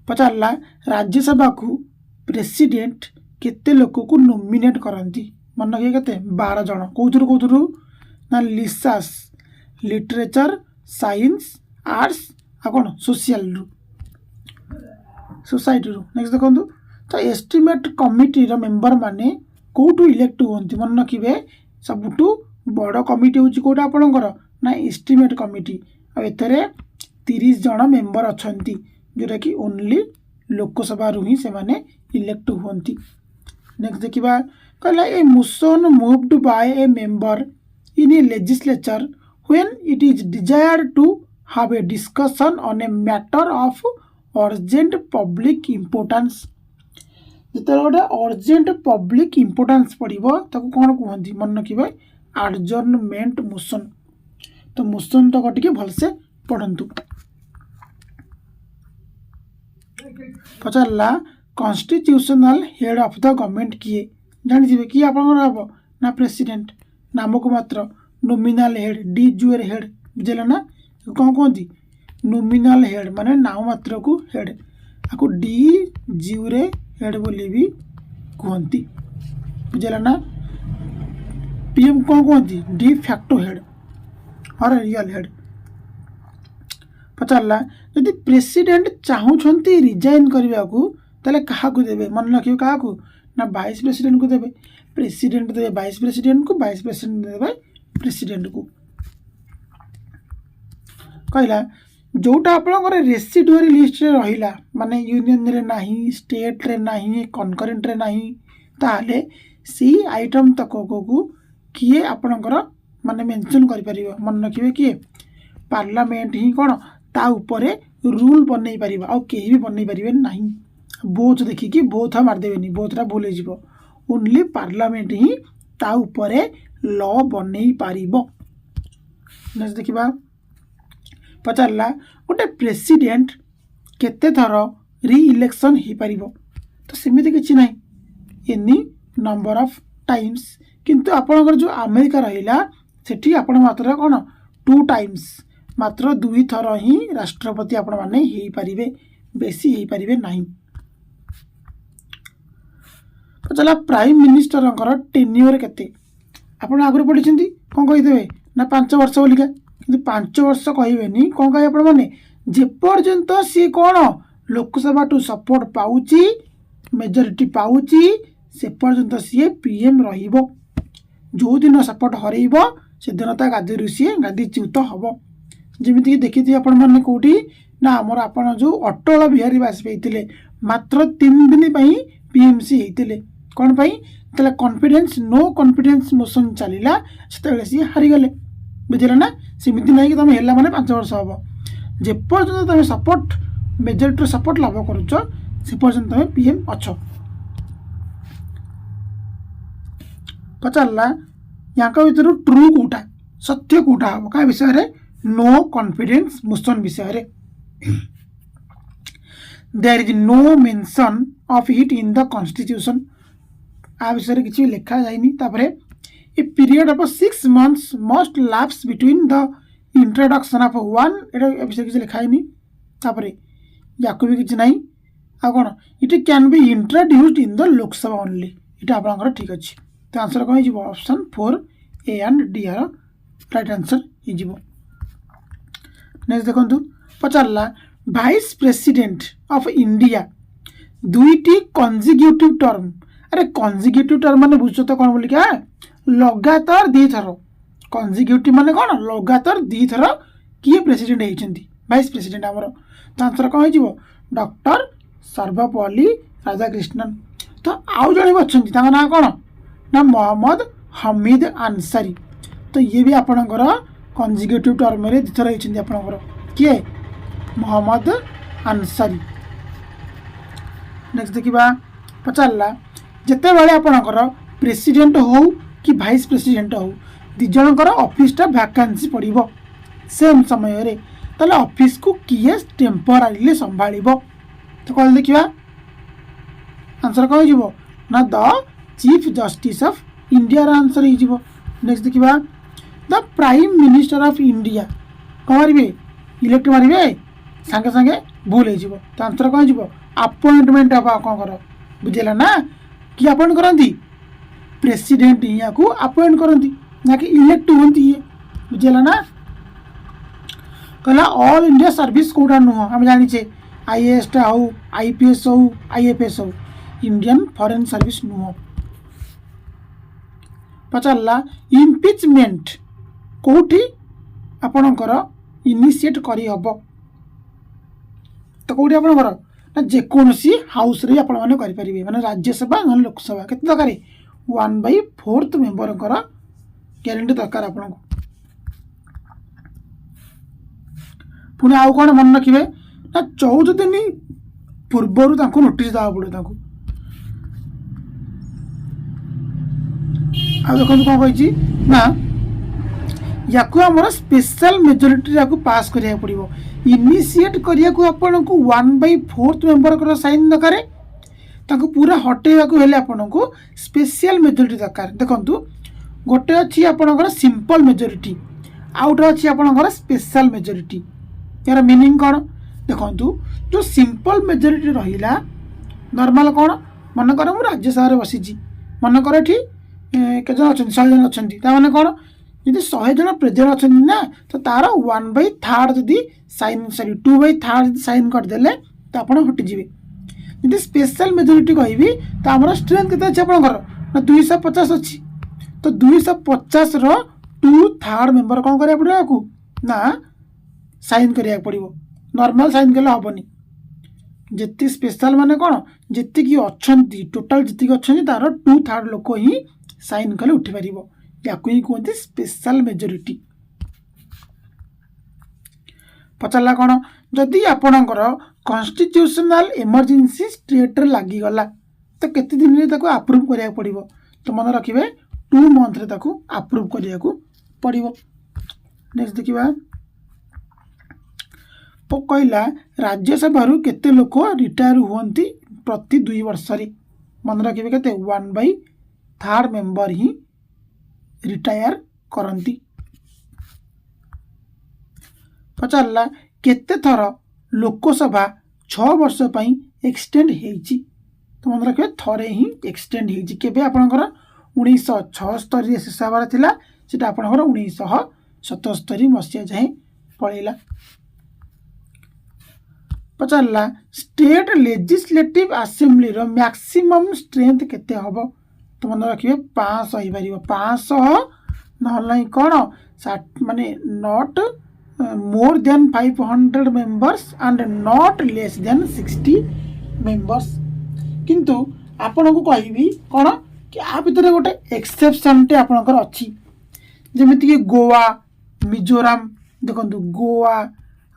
पचारा राज्यसभा को प्रेसिडेंट केते लोक को नॉमिनेट करती मन रखिए केते 12 जन कौथुरु ना लिसास लिटरेचर साइंस आर्ट्स आ कौन सोशल सोसाइटी। नेक्स्ट देखो तो एस्टिमेट कमिटी मेंबर माने कौटू इलेक्ट होती मन रखिए सबुठू बड़ कमिटी हूँ कौटा आपणकर ना एस्टिमेट कमिटी आर 30 जन मेंबर अच्छा जोटा कि ओनली लोकसभा ही से माने इलेक्ट होती। नेक्स्ट देखा कहला a motion moved by a member in a legislature when it is desired to have a discussion on a matter of urgent public importance जिते गोटे अर्जेंट पब्लिक इम्पोर्टेंस पड़ो ताको कौन कहती मन रखिए एडजर्नमेंट मोशन। तो मोशन तक टिके भलसे पढ़ंतु। पचारा constitutional head of the government किए जानी किए आप ना प्रेसिडेंट नामक मात्र nominal head de jure head बुझे ना कौन कहती नोमिनाल हेड माने नाम मात्र को हेड आपको डी जुरे हेड बोली भी कहती बुझे ना। पीएम कौन कहती डी फैक्टो हेड और रियल हेड। पचारा यदि प्रेसिडेंट चाहूँगी रिजाइन करने को ताले क्या देवे मन रखिए क्या ना वाइस प्रेसिडेंट को देवे, प्रेसिडेंट देवे वाइस प्रेसिडेंट को, वाइस प्रेसिडेंट देवे प्रेसिडेंट को। कहला जोटा आपनकर रेसिडुअरी लिस्ट रे रहिला माने यूनियन रे नाही, स्टेट रे नाही, कनकरेंट रे नाही, ताले सी आइटम तक को किए आपनकर माने मेंशन करि परिबो। मन रखिबे किए पार्लियामेंट ही कोन ता ऊपरे रूल बनै परिबा, आ केही भी बनै परिबे नाही। बोथ देखि कि बोथ मार देबेनी, बोथरा भूले जिवो। ओनली पार्लियामेंट ही ता ऊपरे लॉ बनै पारिबो। नेक्स्ट देखिबा पचारला गोटे प्रेसिडेंट केते थर री इलेक्शन ही पारिबो। तो सेमिति किछि नाही, एनी नंबर ऑफ टाइम्स। किंतु आपनकर जो अमेरिका रहिला सेठी आपण मात्र कोन 2 टाइम्स, मात्र 2 थर ही राष्ट्रपति आपण माने ही पारिबे, बेसी ही पारिबे नाही। तो चला प्राइम मिनिस्टर टेन्योर केते आपण आगु पढिछंती कोन कहि देबे ना 5 वर्ष बोलिका, किंतु 5 वर्ष कहबेनी कोन कहि आपण माने जे पर्यंत सी कोन लोकसभा टू सपोर्ट पाउची, मेजॉरिटी पाउची, से पर्यंत सी पीएम रहिबो। जो दिन सपोर्ट हरइबो से दिन ता गादी रुसी गादी च्युत हबो। जेमिति देखिथि आपण माने कोठी ना हमर आपण जो अटल बिहारी वाजपेयी थिले मात्र 3 दिन पई पीएमसी हेतिले। कोन पई तले कॉन्फिडेंस नो कॉन्फिडेंस मोशन चलिला, सेतले सी हारि गले। बुझिला ना, सेमिति नै कि तमे हेला माने 5 वर्ष हबो। जे पर्यंत तमे सपोर्ट मेजॉरिटी सपोर्ट लाभ करूछो से पर्यंत तमे पीएम अछो। पचारला यहाँ भर ट्रू कौटा सत्य कौटा हम क्या विषय रे नो कॉन्फिडेंस मोशन विषय रे there is no mention of it in the constitution. आ विषय किसी लिखा जाइनी। तापरे a period of 6 months must lapse between the introduction of one, एटा विषय किसी लिखा जाइनी। तापरे याको भी किसी नहीं आ कोन it can be introduced in the Lok Sabha only. इटा आपनकर ठीक अछि। तो आंसर कौन हो option 4 A and D are right answer हो। नेक्स्ट देखो पचारला वाइस प्रेसिडेंट ऑफ इंडिया दुईटी कंजिक्यूटिव टर्म। अरे कंजिक्यूटिव टर्म माने बुझो तो कौन बोलिका लगातार 2 थर। कंजिक्यूटिव माने कौन लगातार 2 थर किए प्रेसिडेंट होइछंती वाइस प्रेसिडेंट हमरो। तो आंसर कौन हो डॉक्टर सर्वपल्ली राधाकृष्णन। तो आउ जणे अछंती ताका ना कौन ना मोहम्मद हमीद आंसारी। तो ये भी आपणकर कंजिक्यूटिव टर्म रे 2 थर होइछंती आपणकर किए मोहम्मद आंसारी। नेक्स्ट देखिबा पचारला जेते बेले आपणकर प्रेसिडेंट हो कि वाइस प्रेसिडेंट हो 2 जनकर ऑफिसटा वैकेंसी पड़िबो सेम समय रे, ताले ऑफिस को किए टेम्पररी संभाळिबो। तो कल देखिबा आंसर कौन हो ना the chief justice of India answer हो। नेक्स्ट देखिबा the prime minister of India कौन मारे इलेक्ट मारे सांगे सांगे भूल हो। तो आंसर कौन हो अपॉइंटमेंट कौन कर बुझेगा ना कि अपॉइंट करती प्रेसिडेंट यहाँ को अपॉइंट करती ना कि इलेक्ट होती ये बुझेगा ना। कहला ऑल इंडिया सर्विस कोटा नुह आम जाने आईएएस टा हो आईपीएस हो आईएफएस हो इंडियन फॉरेन सर्विस नुह। पचारला इम्पिचमेंट कौटी आपणकर इनिशिएट करी हबो। तो कौटी आपणकर ना जेकोसी हाउस रे आपण माने करि परिबे माने राज्यसभा न लोकसभा केते दरकार 1/4 मेंबर कर ग्यारंटी दरकार आपण को। पुणे आउ कोन मन रखिबे ना 14 दिन पूर्वरु तांको नोटिस दावा पड़े तांको। आ देखो कोन कहिची ना याकू हमर स्पेशल मेजॉरिटी याकू पास करिया पड़िबो। इनिशिएट करिया को आपण को 1/4 मेंबर कर साइन दरकार ताको पूरा हटेवा को हेले आपण को स्पेशल मेजॉरिटी दरकार। देखंतु गोटे अछि आपणकर सिंपल मेजॉरिटी आउट अछि आपणकर स्पेशल मेजॉरिटी। यार मीनिंग कोन देखंतु जो सिंपल मेजॉरिटी रहिला नॉर्मल कोन मन कर हम राज्यसभा रे बसिची मन कर एठी के जन अछन 100 जन अछन ता माने कोन यदि 100 जन प्रेजेंट अछन ना तो तार 1/3 यदि साइन सॉरी 2/3 यदि साइन कर देले तो आपण हटि जिवे। जदि स्पेशल मेजोरिटी कहबी तो आमर स्ट्रेंथ केते अछि आपनकर ना 250 अछि तो 250 रो 2/3 मेंबर कोन करिया पड़िबो आकू ना साइन करिया पड़िबो नॉर्मल साइन कले हबनी जेति स्पेशल माने कोन जेति की अछंती टोटल जेति की अछंती तार 2/3 लोक ही साइन कले उठी परिबो याकू ही कोनती स्पेशल मेजोरिटी पचारला कोन जदि आपणकर कॉन्स्टिट्यूशनल इमरजेंसी स्टेट रे लागी गला तो केते दिन रे ताको अप्रूव करिया पड़िबो तो मन रखिबे 2 मंथ रे ताको अप्रूव करिया को पड़िबो नेक्स्ट देखिबा तो कहला राज्यसभा रु केते लोक रिटायर हुअंती प्रति 2 वर्ष रे मन रखिबे केते 1/3 मेंबर ही रिटायर करंती पचारला केते थर लोकसभा 6 वर्ष पई एक्सटेंड हेची तो मन रखिबे थरे ही एक्सटेंड हेची केबे आपनकर 1976 रे शेष हबार थिला सेटा आपनकर 1977 मसिया जाय पळेला पचारला स्टेट लेजिस्लेटिव असेंबली रो मैक्सिमम स्ट्रेंथ केते हबो तो मन रखिबे 500 ही परिबो 500 नहलाई कोन माने not more than 500 members and not less than 60 members किंतु आपन को कहबी कोन कि आ भितर गोटे एक्सेप्शन टे आपनकर अछि जेमिति कि गोवा मिजोरम देखंतु गोवा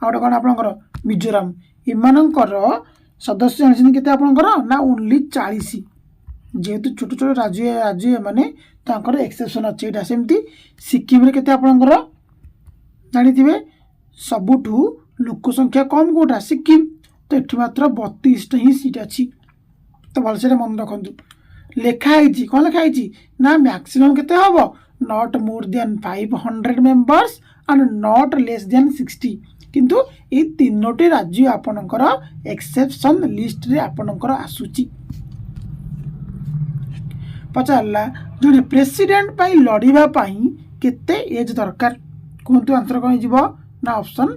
आउट कोन आपनकर मिजोरम इमानकर सदस्य जानछन केते आपनकर ना ओनली 40 जेहेतु छोट छोट राज्य माने तांकर एक्सेप्शन अछि एटा सेमति सिक्किम रे केते आपनकर जानी थिबे सबुठू लोक संख्या कम कोटा सिक्किम तो एठी मात्र 32 ही सीट अछि तो भलसे मन रखंतु लेखा आइछि कोन लेखा आइछि ना मैक्सिमम केते हबो not more than 500 members and not less than 60 किंतु ए तीनोटी राज्य आपनकर एक्सेप्शन लिस्ट रे आपनकर आसुची पचारला जने प्रेसिडेंट पई लड़ीबा पई केते एज दरकार कोनतु आंसर कोन जिवो ना ऑप्शन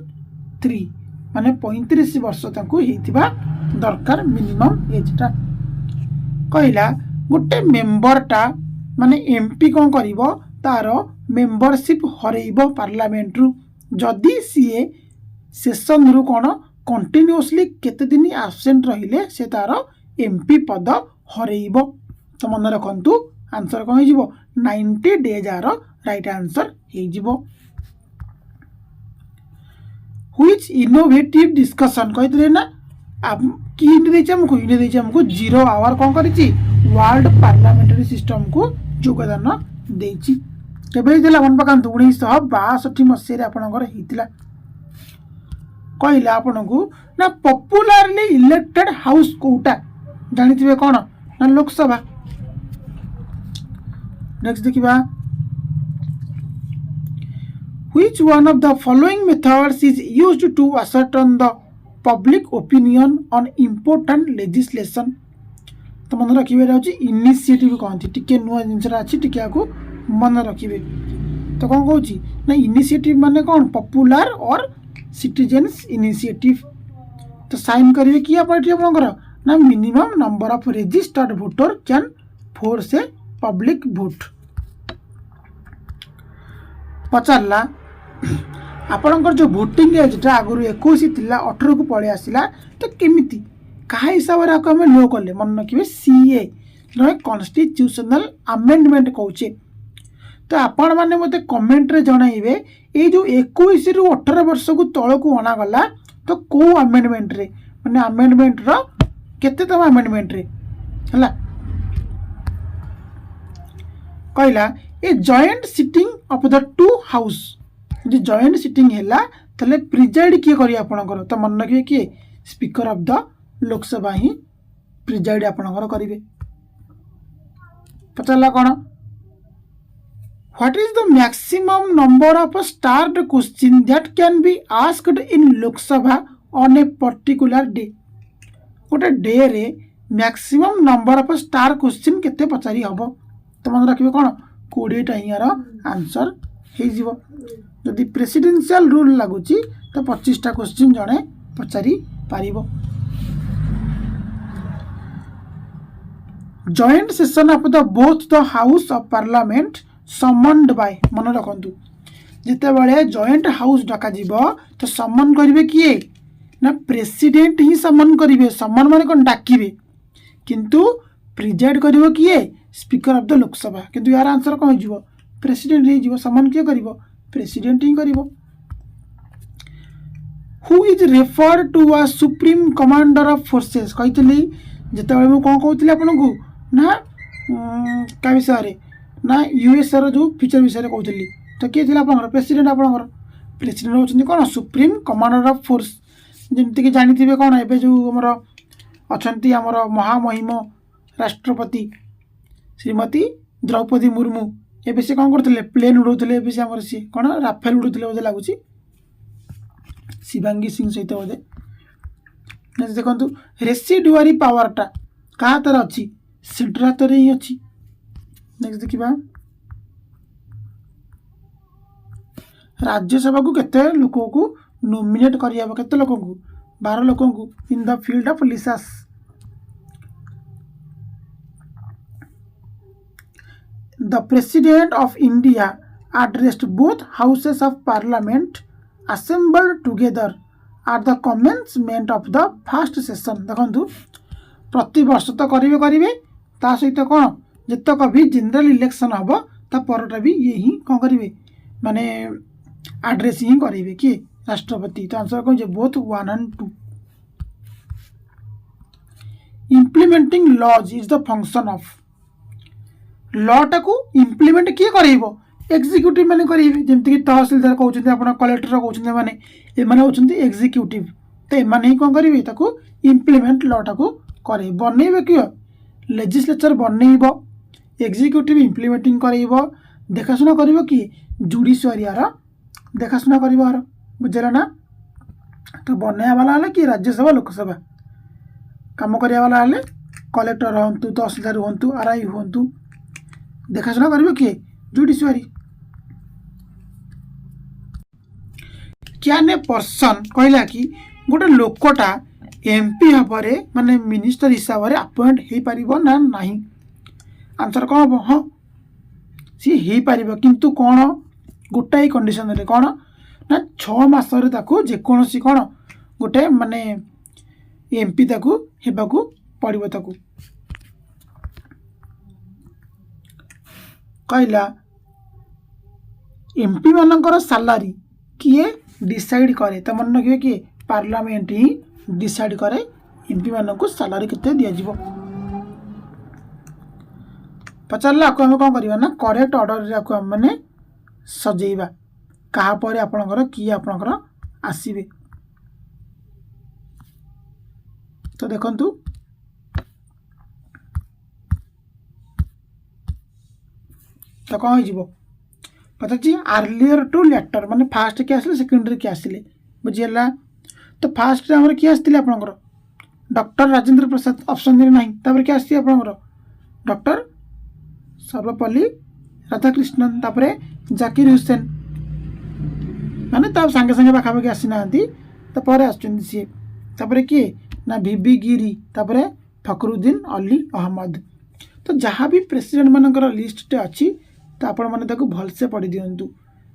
3 माने 35 वर्ष तक हेतिबा दरकार मिनिमम एजटा कहला गोटे मेंबरटा माने एमपी कोन करिवो तारो मेंबरशिप हरेइबो पार्लियामेंट रु जदी सीए सेशन रु कोन कंटीन्यूअसली केते दिन एब्सेंट रहिले से तारो एमपी पद हरेइबो तो मन रखंतु आंसर कोन जिवो 90 डेज आरो राइट आंसर हे जिवो व्हिच इनोवेटिव डिस्कशन कहते ना आप की हमको 0 आवर कौन करिछि वर्ल्ड पार्लियामेंटरी सिस्टम को योगदान देछि केबे दिला मन पकांतु 1962 मसिया रे आपनकर हितिला कहला आपनको ना पॉपुलरली इलेक्टेड हाउस कोटा जानिथिबे कोन ना लोकसभा नेक्स्ट देखिबा Which one of the following methods is used to ascertain the public opinion on important legislation? तो मन रखिबे रहउची इनिशिएटिव कहंती टिके नुवा जिंसरा अछि टिके आको मन रखिबे तो कोन कहउची ना इनिशिएटिव माने कोन पॉपुलर और सिटीजन्स इनिशिएटिव तो साइन करिवे किया पार्टी आपनकर ना minimum number of registered voter can force a public vote पचारला आपनकर जो वोटिंग एज आगु 21 थिला 18 को पळे आसिला तो केमिति कहा हिसाब रे हम लो करले मन रखिबे सीए नो कॉन्स्टिट्यूशनल अमेंडमेंट कहउचे तो आपण माने मते कमेंट रे जणाइबे ए जो 21 रु 18 वर्ष को तळ को अना गला तो को अमेंडमेंट रे माने अमेंडमेंट रो केते तम अमेंडमेंट रे हला कहला a joint sitting of the two house जे जॉइंट सिटिंग हैला तले प्रिजाइड किए करी आपनकर तो मन रखिए कि स्पीकर ऑफ द लोकसभा ही प्रिजाइड आपनकर करिवे पचाला कोन what is the maximum number of starred question that can be asked in Lok Sabha on a particular day गोटे डे रे maximum number of star question केते पचारी हबो तो मन रखिबे कोन 20 टा हियार आंसर हे जीवो जदि प्रेसिडेंशियल रूल लागुची तो 25 टा क्वेश्चन जणे पचारी पारिबो joint session of the both the house of parliament summoned by मन रखु जितेबाला जॉइंट हाउस डक तो समन करेंगे किए ना प्रेसिडेंट ही समन करेंगे समन मान कौन डाकिबे किंतु प्रिजाइड करिवो किए स्पीकर ऑफ द लोकसभा किंतु यार आंसर कौन हो प्रेसिडेंट ही समन किए कर प्रेसिडेंट ही कर who is referred to a supreme commander of forces कही जितेबाला मुझे कौन कहती आपको ना क्या विषय ना यूएस जो फीचर विषय कहती तो किए थे आप प्रेसिडेंट आपंकर प्रेसिडेंट होती कौन सुप्रीम कमांडर ऑफ फोर्स जमीक जानी कौन ए जो आमर अच्छा आमर महामहिम राष्ट्रपति श्रीमती द्रौपदी मुर्मू ए सी कौन करते प्लेन उड़ाते ए आम सी कौन राफेल उड़ाते बोधे लगुच शिवांगी सिंह सहित बोधे देखो रेसिडुआरी पावरटा क्या हाथ अच्छी सेंट्रल हाथ में ही अच्छी नेक्स्ट देखा राज्यसभा को केते लोक को नॉमिनेट कर केते लोक को 12 लोक को इन द फील्ड ऑफ लिसास the president of India addressed both houses of parliament assembled together at the commencement of the first session देखु प्रति वर्ष तो करेंगे ता सहित कौन जितक भी जनरल इलेक्शन हम ता परटा भी ये ही कौन करेंगे माने आड्रेस ही करेंगे किए राष्ट्रपति तो आंसर कौन both 1 and 2 implementing laws is the function of लॉटा को इम्प्लीमेंट किए करेइबो एग्जीक्यूटिव माने करेइबे जेमति कि तहसीलदार कहउछन्ते आपण कलेक्टर कहउछन्ते माने ए माने होछन्ते एग्जीक्यूटिव तो ए माने ही कोन करिवे ताको इम्प्लीमेंट लॉटा को करे बनेइबे कियो लेजिस्लेचर बनेइबो एग्जीक्यूटिव इम्प्लीमेंटिंग करेइबो देखासुना करिवो कि जुडिशियरी आर देखासुना करिवो आर बुझला ना तो बनाया वाला हले कि राज्यसभा लोकसभा काम करिया वाला हले कलेक्टर हंतु तहसीलदार हंतु आरआई हंतु देखाशुना करेंगे किए जुडिशियरी क्या ने पर्सन कहला कि गोटे लोकटा एमपी भाव माने मिनिस्टर हिसाब से अपॉइंट हो पार ना नहीं आंसर कौन हम हाँ सी हो पार किंतु कौन गोटाई कंडीशन रे कौन ना 6 मास जेकोसी कौन गोटे माने एमपी ताकू हेबाकू पड़िबो ताकू कहला एमपी मानकर सालारी किए डिसाइड करे तो मन रखिए किए पार्लियामेंट ही डिसाइड करे एमपी मानक सालारी केते दिया जिवो पचारला आको हम कौन करवा ना करेक्ट ऑर्डर रे हम माने सजेइबा कहा पर आपनकर किए आपनकर आसीबे तो देखंतु तो कौन हो पता आर्लियर टू लेटर माने फास्ट किए आसिले सेकेंडरी किए आसिले बुझीगला तो फास्ट आम किए आसते आपंकर डॉक्टर राजेंद्र प्रसाद ऑप्शन दे ना तापर किए आसती आपंकर डॉक्टर सर्वपल्ली राधाकृष्णन तापर जाकिर हुसैन माने ता संगे संगे पाखापाखि आसी ना तो सी तापर किए ना वीवी गिरी तापर फखरुद्दीन अली अहमद तो जहाँ भी प्रेसिडेंट मानकर लिस्ट अच्छी तो आपण मैंने भलसे पढ़ी दिंतु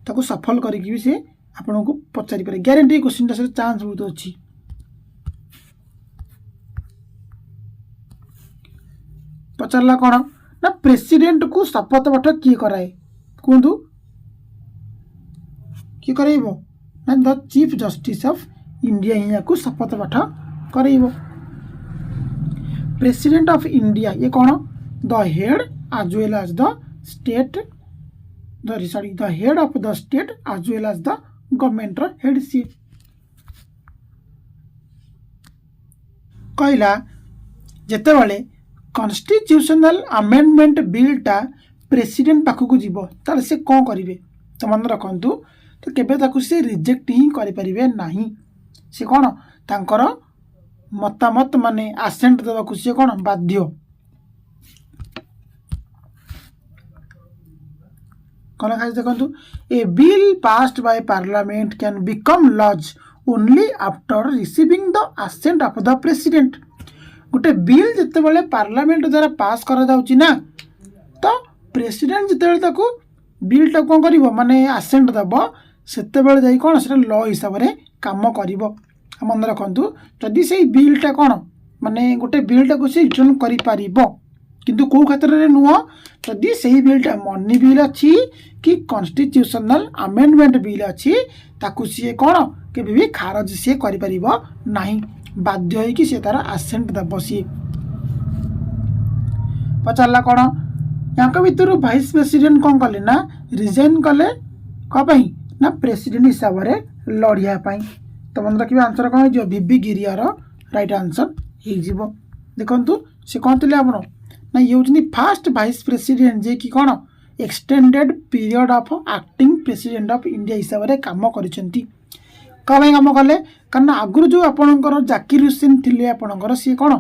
ताको सफल करके भी से आपन को पचारि पारे ग्यारंटी क्वेश्चन से चांस बहुत अच्छी पचारला कौन ना प्रेसिडेंट को शपथ पाठ किए कराए कहतु किए कराइबो ना the chief justice of India ही या शपथ पाठ कराइबो प्रेसिडेंट ऑफ इंडिया ये कौन the head as well as the state the head of the state as well as the government head सी कहला जेते बेले कॉन्स्टिट्यूशनल अमेंडमेंट बिलटा प्रेसिडेंट पाखक जीव ताले से कौन करेंगे तो मन रखु तो केबे ताकू से रिजेक्ट ही करें नहीं से कौन तांकर मतामत माने आसेंट देवाकू से कौन बाध्य कौन खास देखु a bill passed by parliament can become laws only after receiving the assent of the president गोटे बिल जितेबाला पार्लियामेंट द्वारा पास करा जाउची ना तो प्रेसिडेंट जितेबाला ताको बिलटा कौन कर माने आसेंट दब सेतेबेले जाई कौन से लॉ हिसाब से काम कर मन रखु जदि से बिलटा कौन माने गोटे बिलटा को से रिटर्न कर किंतु कौ क्षेत्र में नुह जदि से बिलटा मनी बिल अच्छी कि कॉन्स्टिट्यूशनल अमेंडमेंट बिल अच्छी ताकू सी कौन के भी खारज सी कर बाध्य हो कि सी तार आसेंट दब सी पचारा कौन यहाँ भितर भाइस प्रेसिडेंट कौन कले ना रिजाइन कले कहीं ना प्रेसिडेंट हिसाब से लड़िया तो मन रखिए आंसर कौन हो वीवी गिरियार राइट आंसर हो देखु से कौन थे आप ना ये हूँ फास्ट भाइस प्रेसिडेंट जे कि कौन extended period of acting president of India हिसाब से काम करिसेंती कहीं काम कले कारण आगुरी जो आपणकर जाकिर हुसैन थे आपणकर सी कौन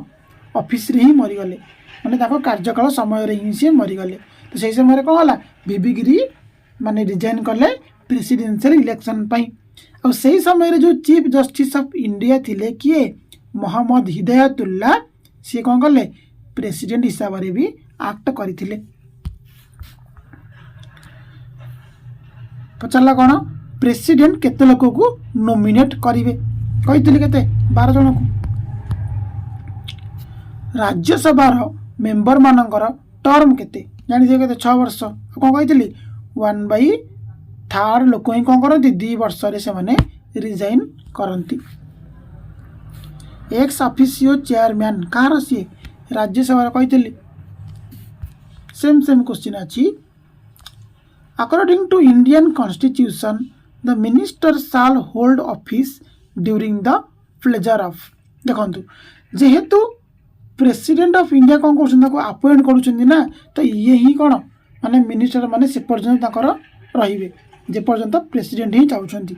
ऑफिस रे ही मरीगले माने कार्यकाल समय ही सी मरीगले तो सही समय कौन है वीवी गिरी माने रिजाइन कले प्रेसिडेंशियल इलेक्शन और सही समय जो चीफ जस्टिस ऑफ इंडिया थिले किए मोहम्मद हिदायतुल्ला सी कौन कले प्रेसिडेंट हिसाब से भी एक्ट करथिले पचारा कौन प्रेसिडेंट केते लोक को नोमिनेट करेंगे कही केते 12 जन को राज्यसभा मेंबर मानकर टर्म केते जानी केते 6 वर्ष कौन कही 1/3 लोक ही कौन करती 2 वर्ष से माने रिजाइन करती एक्स ऑफिसियो चेयरमैन कहार सी राज्यसभा कही सेम क्वेश्चन अच्छी according to Indian constitution the minister shall hold office during the pleasure of देखु जेहेतु प्रेसिडेंट ऑफ इंडिया कौन कर अपॉइंट करा तो ये ही कौन माने मिनिस्टर माने से पर्यंत रे जे पर्यंत प्रेसिडेंट ही चाहते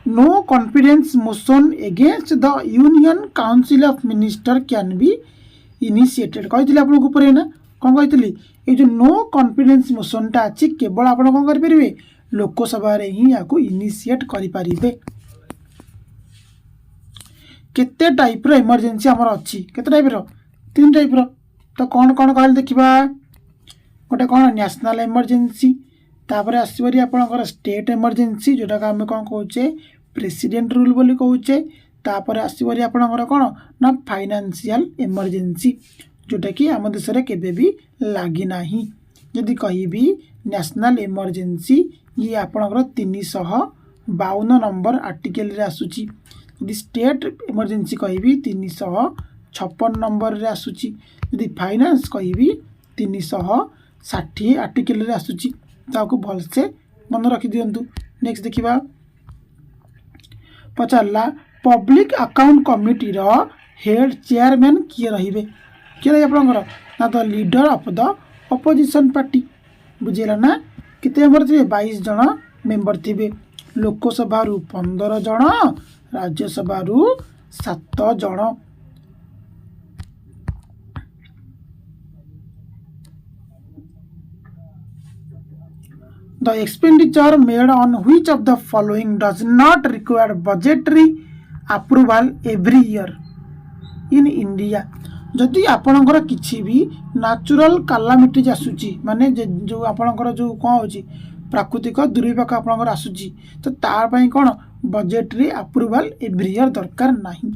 no confidence motion against the union council of minister can be initiated कही आपको ना कौन कही ये जो नो कॉन्फिडेंस मोशनटा अच्छी केवल आप कौन करेंगे लोकसभा रे ही या इनिशिएट करें केते टाइप रो इमरजेंसी आमर अच्छी केते टाइप रो 3 टाइप रो तो कौन कौन कहले देखा गोटे कौन नेशनल इमरजेंसी तापर आसपरी आपंकर स्टेट इमरजेंसी जोटा आम कौन कहे प्रेसिडेंट रूल बोली कहूचे तापर आसपरी आपंकर कौन ना फाइनेंशियल इमरजेंसी जोटा कि आम देश में केबे भी लगी ना जदि कहि नेशनल इमरजेंसी ये आपंकर 352 नंबर आर्टिकल रे आसुची यदि स्टेट इमरजेंसी कहि 356 नंबर रे आसुची यदि फाइनेंस कहि 360 आर्टिकल रे आसुची ताको भलसे मन रखी दिंतु नेक्स्ट देखिबा पचारला पब्लिक अकाउंट कमिटी रो हेड चेयरमैन किए रहिबे किए रही आपनकर ना the leader of the opposition party बुझेला ना किते मेंबर थे 22 जन मेंबर थे लोकसभा 15 जन राज्यसभा 7 जन The expenditure made on which of the following does not require budgetary approval every year in India जदि आपणकर किसी भी नेचुरल कैलामिटीज आसूची माने जो आपणकर जो कौन होची प्राकृतिक दुर्विपाक आपणकर आसूची तो तार पई कौन बजेटरी अप्रूवल एवरी ईयर दरकार नहीं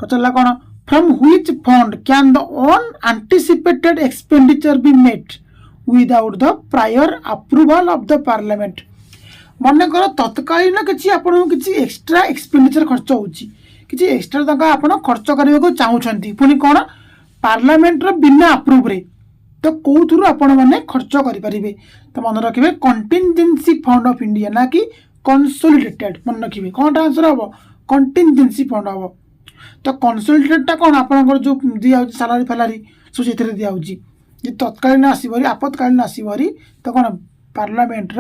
पचला कौन from which fund can the unanticipated expenditure be met without the prior approval of the parliament मन कर तत्कालीन किसी किसी एक्सट्रा एक्सपेंडिचर खर्च होची एक्सट्रा टका आप खर्च करने को चाहूँगी पुणी कौन पार्लियामेंट बिना अप्रूव रे तो कौथु आपण मैंने खर्च करेंगे तो मन रखिए कंटिजेंसी फंड ऑफ इंडिया ना कि कंसोलिडेटेड मन रखिए कौन आंसर हम कंटिजेंसी फंड हम तो कंसोलिडेटेडटा कौन आपंकर जो दिया सालारी फालारी सब से दिया तत्कालीन आसवरी आपतकालीन आसवरी तो कौन पार्लियामेंट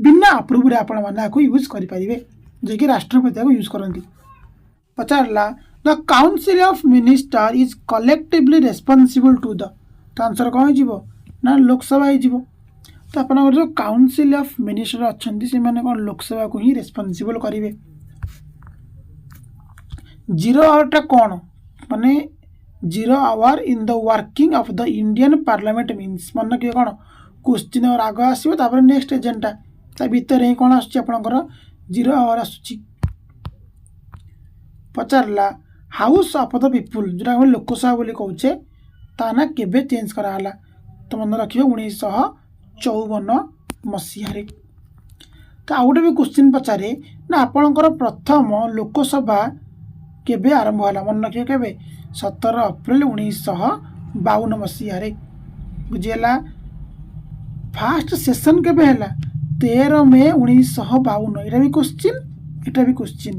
बिना अप्रूव रे आपण माने को यूज करि परिबे जे कि राष्ट्रपति को यूज करंती पचारला the council of minister is collectively responsible to the तो आंसर कौन हो ना लोकसभा हो। तो आपनकर जो काउंसिल ऑफ मिनिस्टर अच्छा से मैंने कौन लोकसभा को ही रेस्पॉन्सिबल करेंगे। 0 आवर कौन माने 0 hour in the working of the Indian parliament means मन किए कौन क्वेश्चन और आग आसो नेक्स्ट एजेंडा ता भीतर ही कौन आसपणकर 0 आवर आसूची। पचारा हाउस ऑफ द पीपुल जो आम लोकसभा बोली कहचे ता ना केबे चेंज कराला तो मन रखिए 1954 मसीह। तो आउ गए भी क्वेश्चन पचारे ना आपणकर प्रथम लोकसभा केबे आरंभ होला मन रखिए केबे 17 अप्रैल 1952 मसीह बुझीगला। फास्ट सेशन केबे हैला 13 मई 1952 एटा भी क्वेश्चन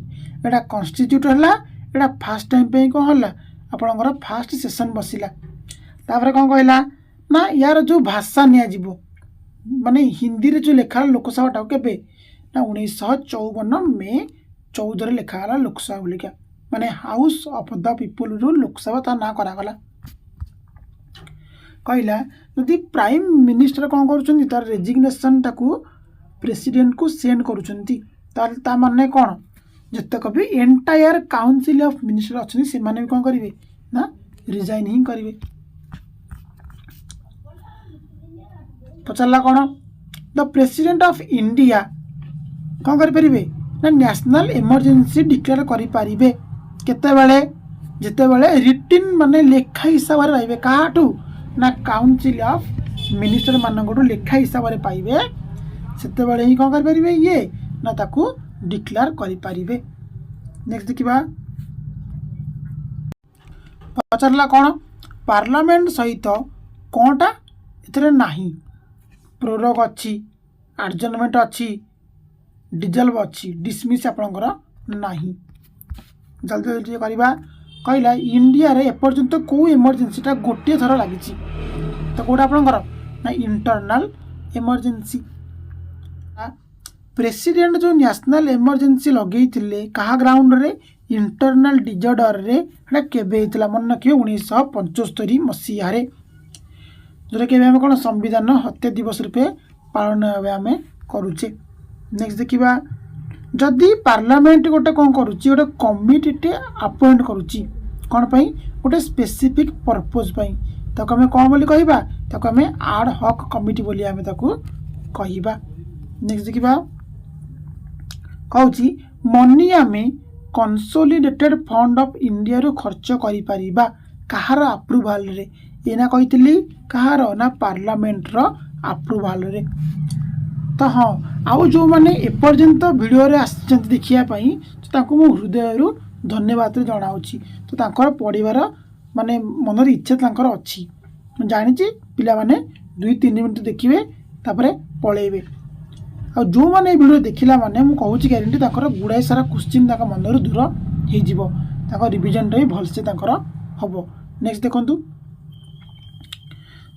एटा कॉन्स्टिट्यूट हैला एटा फास्ट टाइम पे कौन होला आपणकर फास्ट सेशन बसिला। तापर कौन कहला ना यार जो भाषा निया माने हिंदी रे जो लेखा लोकसभा केबे ना 1954 मे 14 लेखाला लोकसभा बोलिका माने हाउस ऑफ द पीपुल रू लोकसभा ता ना करागला। कहला यदि प्राइम मिनिस्टर कौन करुछंती तार रेजिग्नेशन टाकू प्रेसिडेंट को सेंड करुछंती ता माने कौन जतक भी एंटायर काउंसिल ऑफ मिनिस्टर अच्छे से माने भी कौन करेंगे ना रिजाइन ही करेंगे। पचारा कौन द प्रेसिडेंट ऑफ इंडिया कौन करें ना नेशनल इमरजेंसी डिक्लेयर करें केतेबेले जितेबेले रिटिन माने लेखा हिसाब से पाइबे काटू ना काउंसिल ऑफ मिनिस्टर मानक लेखा हिसाब से पाइबे सेतेबेले ही कौन करें ये ना ताकू डिक्लेयर करें। नेक्स्ट देखिबा पचारा कौन पार्लियामेंट सहित कौनटा इतरे नाही प्रोरोग अच्छी आडजर्नमेंट अच्छी डिजल्व अच्छी डिसमिस आपणकर नाही। जल्दी जल्दी करवा कहला इंडिया रे एपर्यंत कौ इमरजेंसीटा गोटे थर लगी तो कौटा आपणकर ना इंटरनल इमरजेंसी। प्रेसिडेंट जो नेशनल इमरजेंसी लगे क्या ग्राउंड रे इंटरनल डिजॉर्डर रे केबे मन रखिए 1975 मसीह जोटा कि आम कौन संविधान हत्या दिवस रूपे पालन आम करुचे। नेक्स्ट देखिबा जदि पार्लियामेंट गोटे कौन करुच्ची गोटे कमिटी अपॉइंट करुच्ची कौन पाई गोटे स्पेसिफिक पर्पज पाई ताको आम कौन बोली कहबा ताको आम आड हॉक कमिटी बोली आम ताको कहबा। नेक्स्ट देखिबा कहूची मनी आम कंसोलिडेटेड फंड ऑफ इंडिया रो खर्च करि परिबा कहार अप्रूवल रे एना कहितली कहार ना पार्लियामेंट रो अप्रूवल रे। तो हाँ आउ जो मैंने एपर्यंत वीडियो रे आसिचंती देखिया पई तो ताको मो हृदय रु धन्यवाद जनाऊँगी। तो तांकर पढ़िबार माने मनर इच्छा तांकर अच्छी जानी पिला माने 2-3 मिनट देखिए तापरे पळेबे आ जो मैंने वीडियो देखिला माने मु कहूची ग्यारंटी तांकर गुड़ाई सारा क्वेश्चन तांका मनर दूर हो जिवो तांका रिवीजन रे भलसे तांकर हबो। नेक्स्ट देखंतु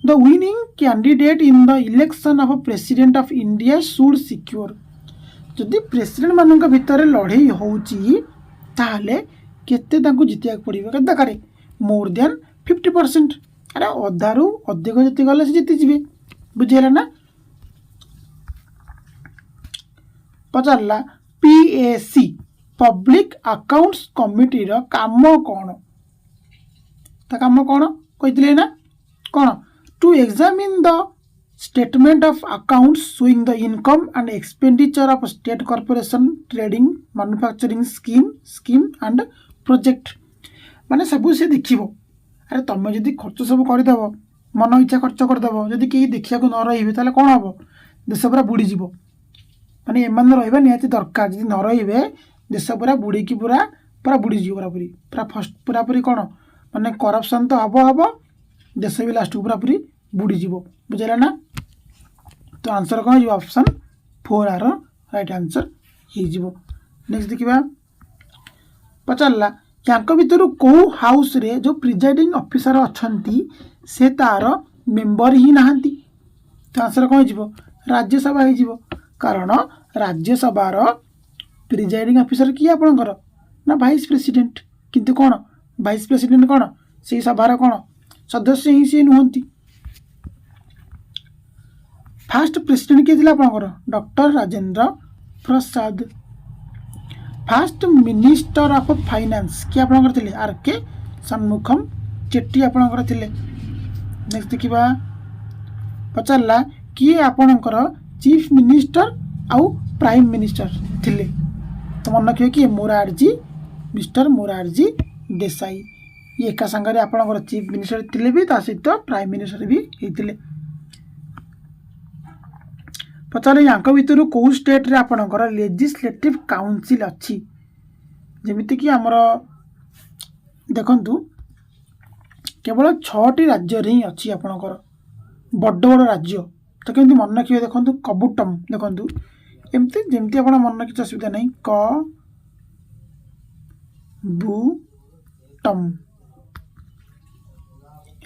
the winning candidate in the election of president of India should secure जदि प्रेसिडेंट मानक भितर लड़ई होउची ताहले केते तांको जितिया पड़िबो केते करे मोर देन 50%। अरे अधारू अधिक जति गले से जीति जीवे बुझेला ना। पचारला पीएसी पब्लिक अकाउंट्स कमिटी रो काम कोन ता काम कोन कहितले ना कोन to examine the statement of accounts showing the income and expenditure of state corporation trading manufacturing scheme and project माने सब से देखिबो। अरे तुम जदि खर्च सब करदेव मन इच्छा खर्च करदेव जदि कहीं देखा न रही ताले कौन हम देश पूरा बुड़ीज माने एमान रहा निहाती दरकार जदि न रे देश पूरा बुड़ीकी पूरा पूरा बुड़ीज पूरापूरी पूरा फर्स्ट पूरापूरी कौन माने करप्शन तो हम हम देश भी लास्ट पूरापूरी बुड़ीज बुझेगा ना। तो आंसर कौन हो ऑप्शन 4 आर राइट आंसर हो। नेक्स्ट देखिबा पचारला या भितर कौ हाउस रे जो प्रिजाइडिंग ऑफिसर अच्छी से तार मेंबर ही नहांती तो आंसर कौन हो राज्यसभा हो कारण राज्यसभार प्रिजाइडिंग ऑफिसर किए आपणकर ना वाइस प्रेसिडेंट किंतु कौन वाइस प्रेसिडेंट कौन से सभार कौन सदस्य ही सी नुहंती फास्ट प्रेसिडेंट किए थे आपंकर doctor Rajendra Prasad. Fast minister of finance किए आपंकर थे आर के षण्मुखम चेट्टी आपंकर थे। नेक्स्ट देखा पचारा किए आपणकर चीफ मिनिस्टर आउ प्राइम मिनिस्टर थिले तो मन रखिए कि मोरारजी मिस्टर मोरारजी देसाई ये एका संगे आपणकर चीफ मिनिस्टर थिले भी ता सहित प्राइम मिनिस्टर भी होते। पचारे या भितर कौ स्टेट रे आपणकर लेजिस्लेटिव काउंसिल अच्छी जमीती कि आमर देखंतु केवल 6टी राज्य रे ही अच्छी आपणकर बड़ बड़ राज्य तो केमती मन रखिए देखो कबुटम देखो एमती जमती आप मन रखी असुविधा नहीं क बु टम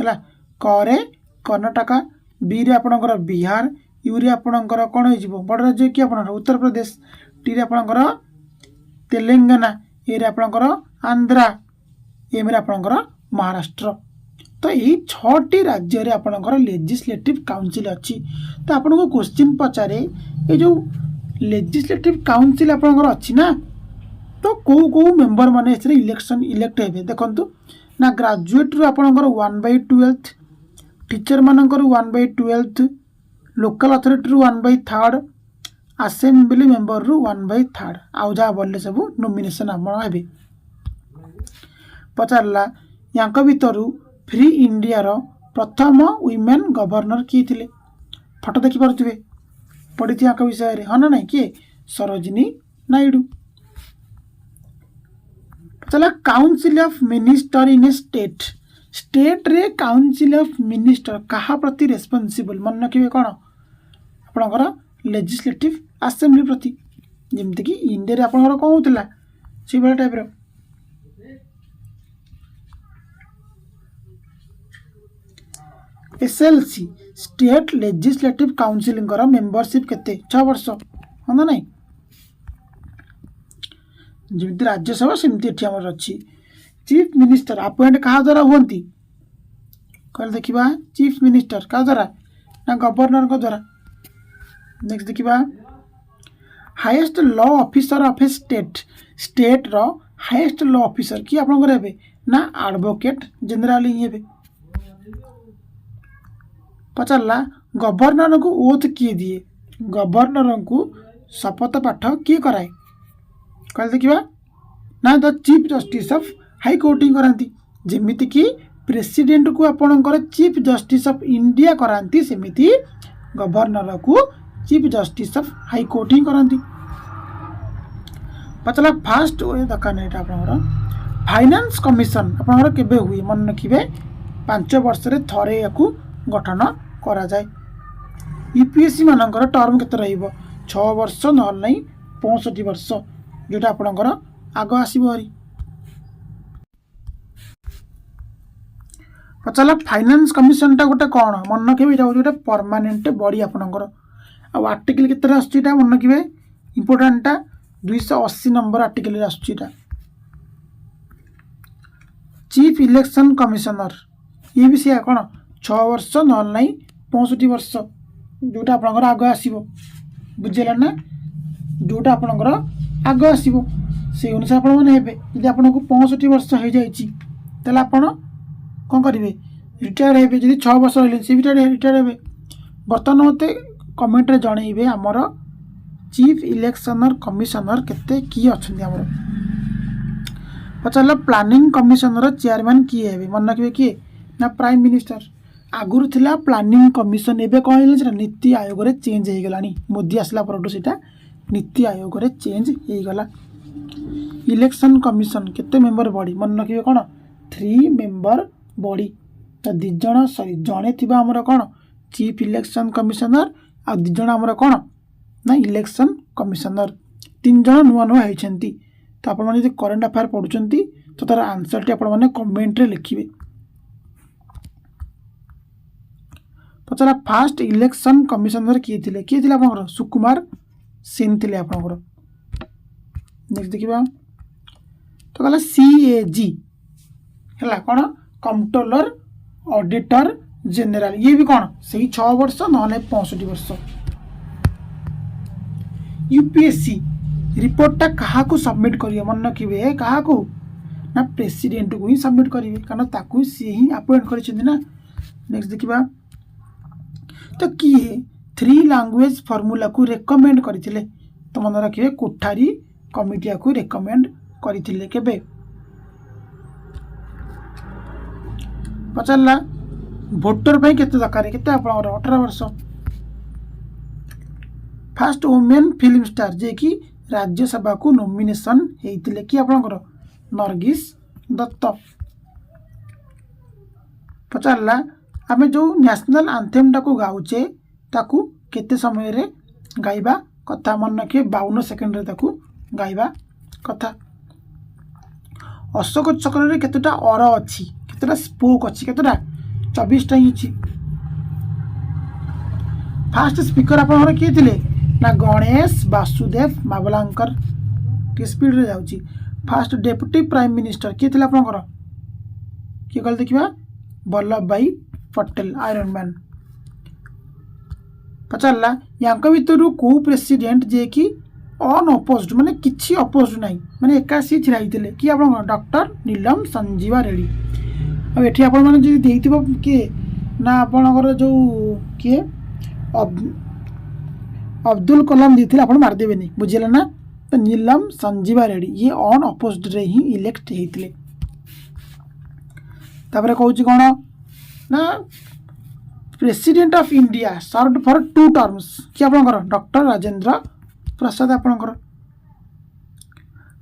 है करे कर्णाटक बी रे आपणकर बिहार यू रे आपणकर कौन हो बड़ राज्य कि आप उत्तर प्रदेश टी रे आपणकर तेलंगाना ए रे आपणकर आंध्रा एम रे आपणकर महाराष्ट्र तो यही 6टी राज्य रे आपणकर लेजिस्लेटिव काउंसिल अच्छी तो आपन को क्वेश्चन पचारे ये जो लेजिस्लेटिव काउंसिल आपणकर अच्छी ना तो कौ कौ मेंबर माने इसरे इलेक्शन इलेक्ट हेबे देखंतु ना ग्रेजुएट रु आपणकर 1/12 टीचर मानकर 1/12 लोकल अथॉरिटी रु 1/3 असेंबली मेंबर रु 1/3 आउ जा बोलले सब नॉमिनेशन आपण हेबे। पचारला यांक भितरु फ्री इंडिया रो प्रथम वुमेन गवर्नर किए थे फोटो देखी पारे पड़ी थी विषय हाँ ना नहीं किए सरोजिनी नायडू। चला council of minister in A state state रे काउंसिल ऑफ मिनिस्टर कहा प्रति रेस्पॉन्सिबल मन रखिए कौन आपणकर लेजिस्लेटिव असेंबली प्रति जमती कि इंडिया रे आपणकर कौन होता से भाई टाइप रो SLC state legislative council membership केते 6 वर्ष हाँ ना नहीं जमी राज्यसभा सेमती एठी हमर अच्छी। चीफ मिनिस्टर अपॉइंट कहा द्वारा हुंती कल देखिबा चीफ मिनिस्टर का द्वारा ना गवर्नर को द्वारा। नेक्स्ट देखिबा highest law officer of a state state रो हाईएस्ट लॉ ऑफिसर कि आपन को हेबे ना एडवोकेट जनरल ही हेबे। पचारा गवर्नर को ओथ किए दिए गवर्नर को शपथ पाठ किए कराए कल देखिबा ना the chief justice of high court ही कराती जेमिति कि प्रेसिडेंट को आपणकर चीफ जस्टिस ऑफ इंडिया कराती सेमिति गवर्नर को chief justice of high court ही कराती। पचला फास्ट दरकार नहीं आपणकर फाइनेंस कमिशन आपणकर केबे हुई मन रखिबे 5 वर्ष रे थरे याकू गठन करा जाए। यूपीएससी मानकर टर्म केते रहइबो 6 वर्ष नहल नहीं 65 वर्ष जोटा आपणकर आग आसीबो हरी। पचला फाइनेंस कमिशन टा गोटे कौन मन रखिबे एटा गोटे परमानेंट बॉडी आपणकर आ आर्टिकल केते आछी एटा मन रखिबे इंपोर्टेंट टा 280 नंबर आर्टिकल रे आछी एटा। चीफ इलेक्शन कमिशनर ये भी से कौन 6 वर्ष नहल नहीं 65 वर्ष जोटा आपणकर आग आसीबो बुझेला ना जोटा आपणकर आग आसीबो से अनुसार आपण माने हेबे यदि आपनको 65 वर्ष हो जाइछि तले आपण कोन करिवे रिटायर हेबे यदि 6 वर्ष रहले से रिटायर हेबे। वर्तमान मते कमेंट रे जणैबे हमर चीफ इलेक्शनर कमिशनर केते की अछन्ती हमर। पचारला प्लानिंग कमिशनर चेयरमैन किए हेबे मन रखिबे कि ना प्राइम मिनिस्टर आगुरु थिला प्लानिंग कमिशन एबे कहले से नीति आयोग रे चेंज हे गलानी मोदी आसला परडो सेटा नीति आयोग रे चेंज हे गला। इलेक्शन कमिशन केते मेंबर बॉडी मन रखिबे कोन 3 मेंबर बॉडी तो 2 जण सॉरी जणे थिबा हमर कोन चीफ इलेक्शन कमिशनर आ 2 जण हमर कोन ना इलेक्शन कमिशनर 3 जण नुआ नुआ हेछंती तो आपण माने जे करंट अफेयर पढुचंती तो तार आंसर टी आपण माने कमेंट रे लिखिबे। पचला फास्ट इलेक्शन कमिशनर किए थिले आपनकर सुकुमार सेन थिले आपनकर। नेक्स्ट देखिबा तो कहला सीएजी हैला कोन कंट्रोलर ऑडिटर जनरल ये भी कौन से 6 वर्ष ना 65 वर्ष। यूपीएससी रिपोर्टटा क्या सबमिट करिए मन रखिए क्या ना प्रेसिडेंट को ही सबमिट करेंगे कारण ताकू सी ही अपॉइंट कर। नेक्स्ट देखा तो किए 3 लैंग्वेज फॉर्मूला को रेकमेंड करथिले तो मन रखिए कोठारी कमिटिया को रेकमेंड करथिले केबे पचारला भोटर पे केते दरकार केते आपनकर 18 वर्ष फर्स्ट वुमेन फिल्म स्टार जे कि राज्यसभा को नॉमिनेशन हेतिले कि आपनकर नरगिस दत्त पचारला आमे जो नेशनल एंथेम को गाउचे ताकू केते समय रे गाइबा कथा मन रखिए 52 सेकेंड रे ताकू गाइबा कथा अशोक चक्र रे केतेटा अर अछि केतेटा स्पोक अछि केतेटा 24 टा हिची फास्ट स्पीकर आपन किए थिले ना गणेश वासुदेव मावलांकर के स्पीड रे जाउची फास्ट डेप्यूटी प्राइम मिनिस्टर किए थिले आपन किए गल देखिबा Vallabh bhai Patel iron man पचारला rank भितर को प्रेसिडेंट जे कि अनअपोज्ड माने किछि अपोज्ड नाही माने एकासी छिराइतिले कि आपन डॉक्टर नीलम संजीवा रेड्डी अब एठी आपन माने जे देइतिबो के ना आपनकर जो के अब्दुल कलाम दिथिले आपन मार देबेनी बुझिला ना तो नीलम संजीवा रेड्डी ये अनअपोज्ड रे ही इलेक्ट हेतिले तापर कहूची कोन ना president of India served for 2 terms कि आपनकर डॉक्टर राजेंद्र प्रसाद आपनकर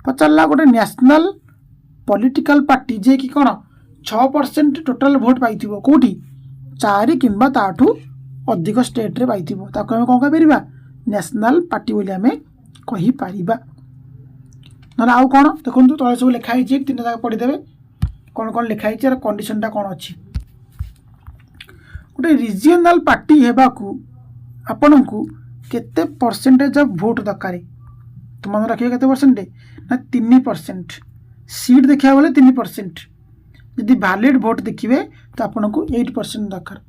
पचारला गोटे नेशनल पॉलिटिकल पार्टी जे कि कोन 6% टोटल वोट पाइथिबो कोठी 4 किंबा ताठू अधिक स्टेट रे पाइथिबो ताको हम कोन का परिबा नेशनल पार्टी बोली हमें कहि पारिबा ना आउ कोन देखंतु तळे सब लिखा हिची 3 जगह पढि देबे कोन कोन लिखा हिची और कंडीशनटा कोन अछि गोटे रिजियनल पार्टी हेबा को आपन को केते परसेंटेज ऑफ वोट दरकार तो मन रखिए केते परसेंट ना 3% सीट देखिया बोले 3% यदि वैलिड वोट देखिए तो आपन को 8% दरकार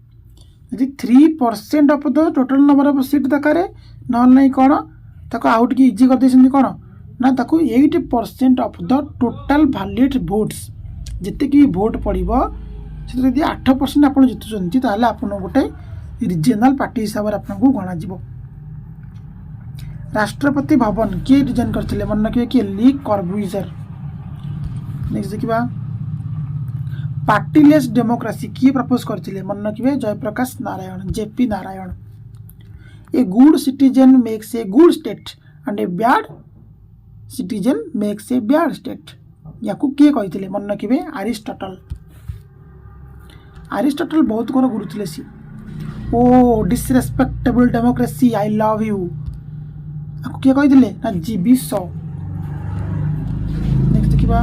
यदि 3% of the total number of seat दरकार न नहीं कोन ताको आउट की इजी कर देछन कोन ना ताको 8% of the total valid votes जते की वोट पड़िबो यदि 8% आप जितुंट ताहले आप गोटे रिजियनल पार्टी हिसाब से आपको गणा राष्ट्रपति भवन किए डिजाइन करथिले मन रखिए कि ली कॉर्बुजियर नेक्स्ट देखिबा पार्टीलेस डेमोक्रेसी किए प्रपोज करथिले मन रखिए Jayaprakash Narayan JP Narayan a good citizen makes a good state and a bad citizen makes a bad state याकू किए कहिथिले मन रखिए अरिस्टोटल बहुत कोन गुरु थिले सी ओ disrespectable democracy I love you आपको किए कहिथिले ना जीबी सो नेक्स्ट देखिबा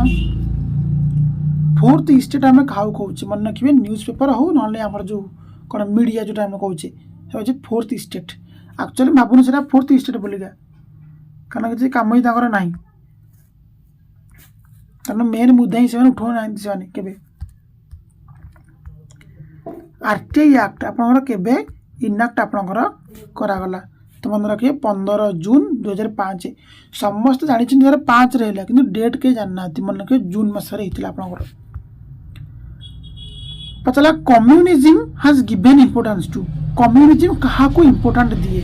फोर्थ स्टेट हमें खाऊ कहूचे मन रखिए न्यूज़पेपर हो ना हमर जो कोन मीडिया जो हम कहूचे से फोर्थ स्टेट एक्चुअली भाबुन सेटा फोर्थ स्टेट बोलिका कारण कि काम ही ताकर नाही कारण मेन मुद्दा ही से उठो ना से केबे आरटीआई एक्ट आपनकर केबे इनाक्ट आपनकर करागला तो मन रखिए 15 जून 2005 समस्त जानी 2005 रहला किंतु डेट के जानना मन रखिए जून मास रे हितला आपनकर पचला communism has given importance to communism कहा को इंपोर्टेंट दिए